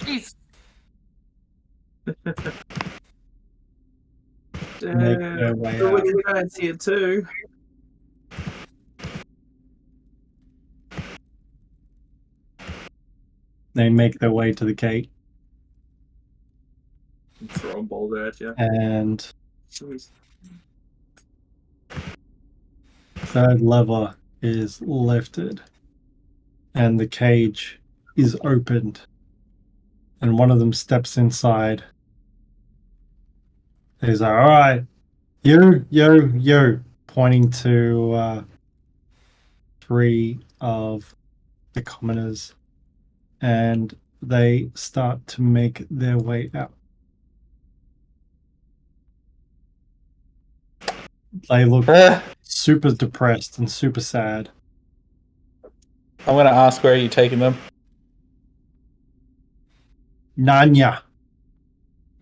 [SPEAKER 2] Jeez.
[SPEAKER 1] make their way
[SPEAKER 7] The
[SPEAKER 1] out.
[SPEAKER 7] wicked giant's here too.
[SPEAKER 1] They make their way to the gate,
[SPEAKER 7] Throw a boulder at you.
[SPEAKER 1] and
[SPEAKER 7] Jeez.
[SPEAKER 1] third lever is lifted, and the cage is opened, and one of them steps inside. He's like, all right, you, pointing to three of the commoners, and they start to make their way out. They look super depressed and super sad.
[SPEAKER 6] I'm gonna ask where are you taking them?
[SPEAKER 1] Nanya.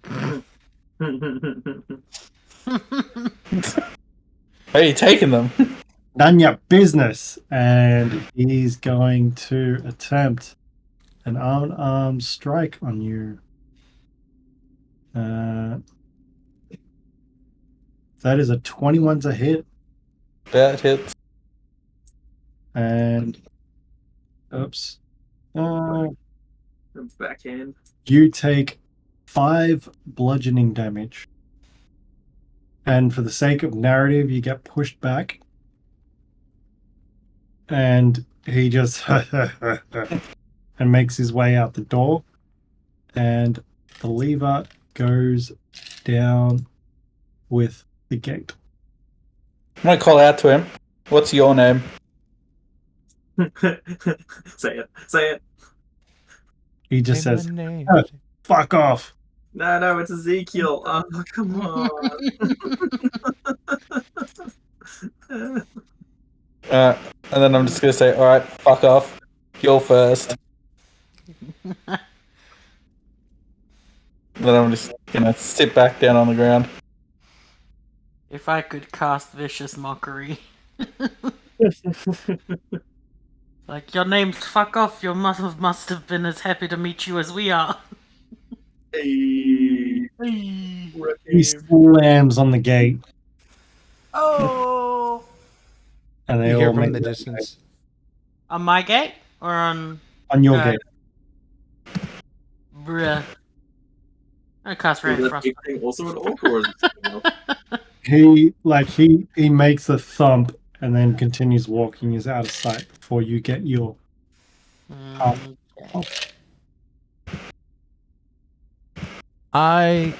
[SPEAKER 6] Where are you taking them?
[SPEAKER 1] Nanya business, and he's going to attempt an unarmed strike on you. That is a 21 to hit,
[SPEAKER 6] That hits.
[SPEAKER 1] and oops,
[SPEAKER 7] Backhand.
[SPEAKER 1] you take 5 bludgeoning damage. And for the sake of narrative, you get pushed back. And he just and makes his way out the door. And the lever goes down with the gate.
[SPEAKER 6] I'm gonna call out to him. What's your name?
[SPEAKER 7] Say it. Say it.
[SPEAKER 1] He just
[SPEAKER 5] Say my
[SPEAKER 1] says,
[SPEAKER 5] name.
[SPEAKER 1] "Oh, fuck off."
[SPEAKER 7] No, it's Ezekiel. Oh, come on.
[SPEAKER 6] And then I'm just gonna say, all right, fuck off. You're first. Then I'm just gonna sit back down on the ground.
[SPEAKER 2] If I could cast Vicious Mockery. Like, your name's fuck off, your mother must have been as happy to meet you as we are.
[SPEAKER 7] Hey.
[SPEAKER 1] He slams on the gate,
[SPEAKER 2] Oh!
[SPEAKER 1] and they
[SPEAKER 5] You hear
[SPEAKER 1] all
[SPEAKER 5] from
[SPEAKER 1] make
[SPEAKER 5] the
[SPEAKER 1] their way
[SPEAKER 5] distance.
[SPEAKER 2] On my gate? Or on...
[SPEAKER 1] on your
[SPEAKER 2] Uh,
[SPEAKER 1] gate.
[SPEAKER 2] Bruh. I'm gonna cast Ray
[SPEAKER 7] Is that
[SPEAKER 2] Frost.
[SPEAKER 7] big thing also an orc, or is it something else?
[SPEAKER 1] He makes a thump and then continues walking. He's out of sight before you get your
[SPEAKER 2] Mm,
[SPEAKER 5] I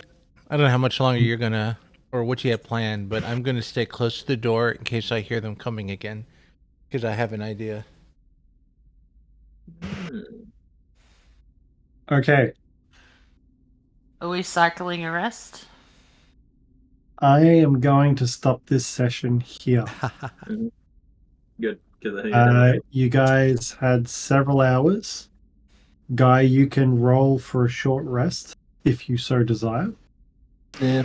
[SPEAKER 5] don't know how much longer you're gonna, or what you have planned, but I'm gonna stay close to the door in case I hear them coming again, because I have an idea.
[SPEAKER 1] Okay.
[SPEAKER 2] Are we cycling a rest?
[SPEAKER 1] I am going to stop this session here.
[SPEAKER 7] Good, because I think you're done.
[SPEAKER 1] You guys had several hours. Guy, you can roll for a short rest if you so desire.
[SPEAKER 6] Yeah.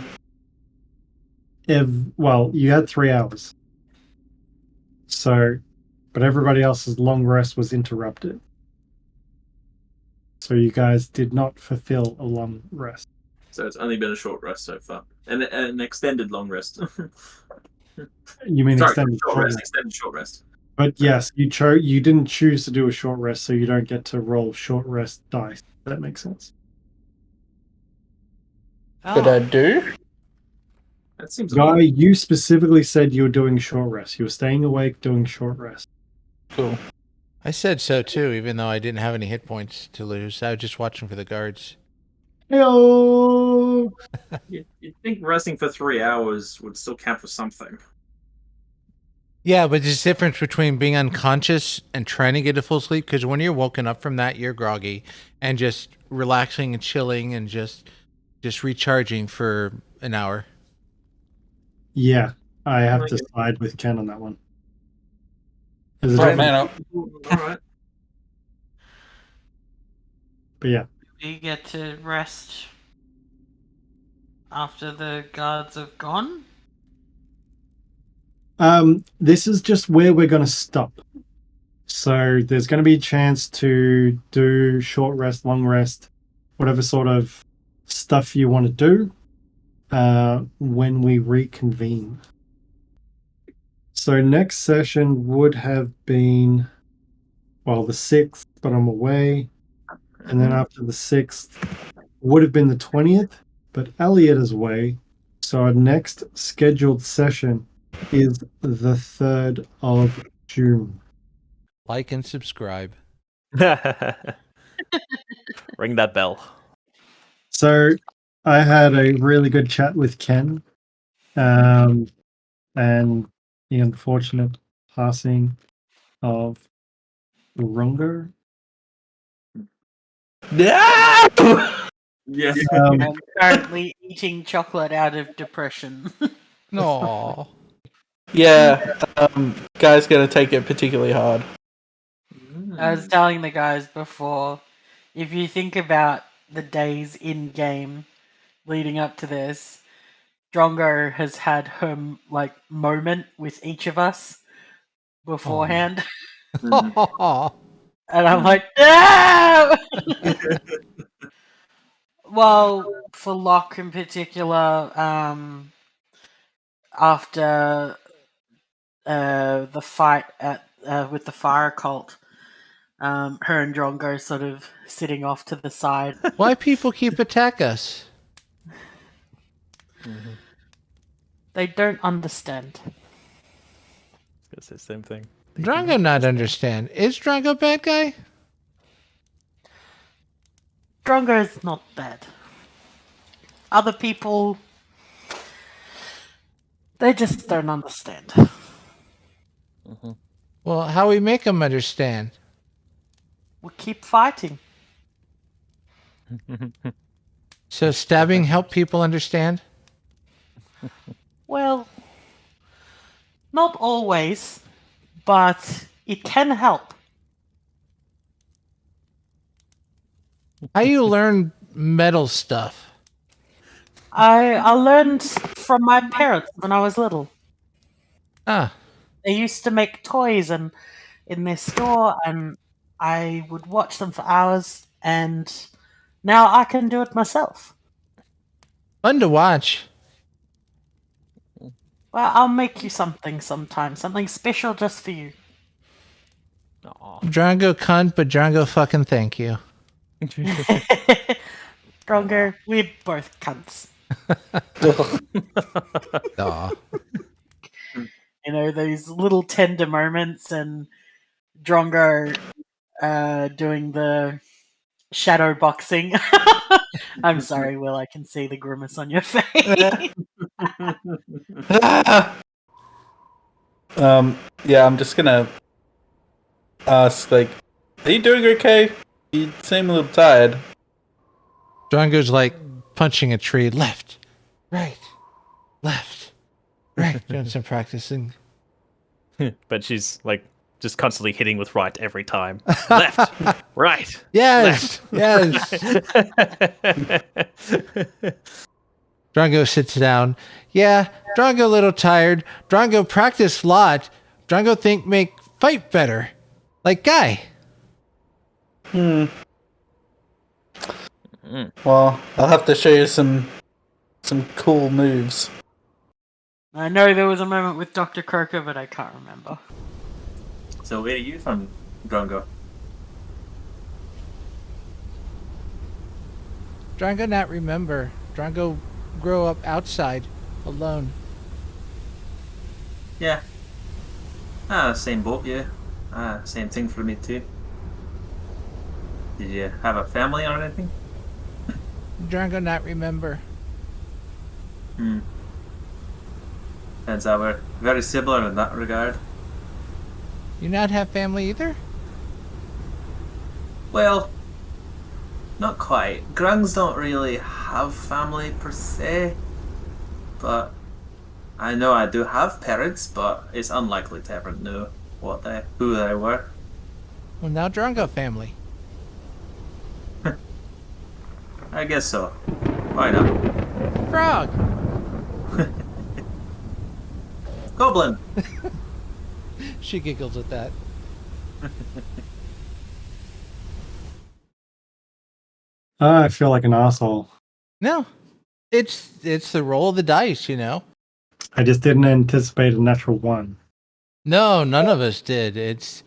[SPEAKER 1] Well, you had 3 hours. So, but everybody else's long rest was interrupted. So you guys did not fulfill a long rest.
[SPEAKER 7] So it's only been a short rest so far, and an extended long rest.
[SPEAKER 1] You mean
[SPEAKER 7] Sorry,
[SPEAKER 1] extended
[SPEAKER 7] short
[SPEAKER 1] short
[SPEAKER 7] rest.
[SPEAKER 1] rest.
[SPEAKER 7] Extended short rest.
[SPEAKER 1] But yes, you didn't choose to do a short rest, so you don't get to roll short rest dice. That makes sense.
[SPEAKER 6] But I do.
[SPEAKER 7] That seems
[SPEAKER 1] Guy, you specifically said you were doing short rest. You were staying awake doing short rest.
[SPEAKER 6] Cool.
[SPEAKER 5] I said so too, even though I didn't have any hit points to lose. I was just watching for the guards.
[SPEAKER 1] Hello.
[SPEAKER 7] You'd think resting for 3 hours would still count for something.
[SPEAKER 5] Yeah, but there's a difference between being unconscious and trying to get a full sleep, because when you're woken up from that, you're groggy, and just relaxing and chilling and just recharging for an hour.
[SPEAKER 1] Yeah, I have to side with Ken on that one. There's a
[SPEAKER 6] Right,
[SPEAKER 1] difference,
[SPEAKER 6] man.
[SPEAKER 7] Alright.
[SPEAKER 1] but yeah.
[SPEAKER 2] We get to rest after the guards have gone?
[SPEAKER 1] This is just where we're going to stop. So there's going to be a chance to do short rest, long rest, whatever sort of stuff you want to do when we reconvene. So next session would have been, well, the 6th, but I'm away. And then after the 6th would have been the 20th, but Elliot is away. So our next scheduled session is the 3rd of June.
[SPEAKER 5] Like and subscribe.
[SPEAKER 8] Ring that bell.
[SPEAKER 1] So I had a really good chat with Ken, and the unfortunate passing of Drongo.
[SPEAKER 6] No!
[SPEAKER 7] Yeah.
[SPEAKER 2] I'm currently eating chocolate out of depression.
[SPEAKER 5] No.
[SPEAKER 6] Yeah, guy's gonna take it particularly hard.
[SPEAKER 2] I was telling the guys before, if you think about the days in game leading up to this, Drongo has had her moment with each of us beforehand,
[SPEAKER 5] Oh.
[SPEAKER 2] and I'm like, no! Well, for Lokk in particular, after the fight with the fire cult, her and Drongo sort of sitting off to the side.
[SPEAKER 5] Why people keep attack us?
[SPEAKER 2] They don't understand.
[SPEAKER 8] It's the same thing.
[SPEAKER 5] Drongo not understand. Is Drongo a bad guy?
[SPEAKER 2] Drongo is not bad. Other people, they just don't understand.
[SPEAKER 5] Well, how we make them understand?
[SPEAKER 2] We keep fighting.
[SPEAKER 5] So stabbing help people understand?
[SPEAKER 2] Well, not always, but it can help.
[SPEAKER 5] How you learn metal stuff?
[SPEAKER 2] I learned from my parents when I was little.
[SPEAKER 5] Ah,
[SPEAKER 2] They used to make toys and in their store, and I would watch them for hours, and now I can do it myself.
[SPEAKER 5] fun to watch.
[SPEAKER 2] Well, I'll make you something sometime, something special just for you.
[SPEAKER 8] Aw.
[SPEAKER 5] Drongo cunt, but Drongo fucking thank you.
[SPEAKER 2] Drongo, we're both cunts.
[SPEAKER 5] Aw.
[SPEAKER 2] You know, those little tender moments, and Drongo doing the shadow boxing. I'm sorry, Will, I can see the grimace on your face.
[SPEAKER 6] Yeah, I'm just gonna ask, like, are you doing okay? You seem a little tired.
[SPEAKER 5] Drongo's like punching a tree. Left, right, left, right. Doing some practicing.
[SPEAKER 8] But she's like just constantly hitting with right every time. Left, right.
[SPEAKER 5] Yes, yes. Drongo sits down. Yeah, Drongo a little tired. Drongo practice a lot. Drongo think make fight better. Like Guy.
[SPEAKER 6] Well, I'll have to show you some cool moves.
[SPEAKER 2] I know there was a moment with Dr. Croaker, but I can't remember.
[SPEAKER 4] So where are you from, Drongo?
[SPEAKER 5] Drongo not remember. Drongo grow up outside, alone.
[SPEAKER 4] Yeah. Same boat, yeah. Same thing for me too. Did you have a family or anything?
[SPEAKER 5] Drongo not remember.
[SPEAKER 4] And so we're very similar in that regard.
[SPEAKER 5] You not have family either?
[SPEAKER 4] Well, not quite. Grungs don't really have family per se, but I know I do have parents, but it's unlikely to ever know who they were.
[SPEAKER 5] Well, now Drongo family.
[SPEAKER 4] I guess so. Why not?
[SPEAKER 5] Frog.
[SPEAKER 4] Goblin!
[SPEAKER 5] She giggles at that.
[SPEAKER 1] I feel like an asshole.
[SPEAKER 5] No, it's the roll of the dice, you know.
[SPEAKER 1] I just didn't anticipate a natural one.
[SPEAKER 5] No, none of us did. It's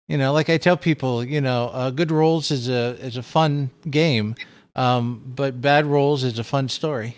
[SPEAKER 5] you know, like I tell people, you know, good rolls is a fun game, but bad rolls is a fun story.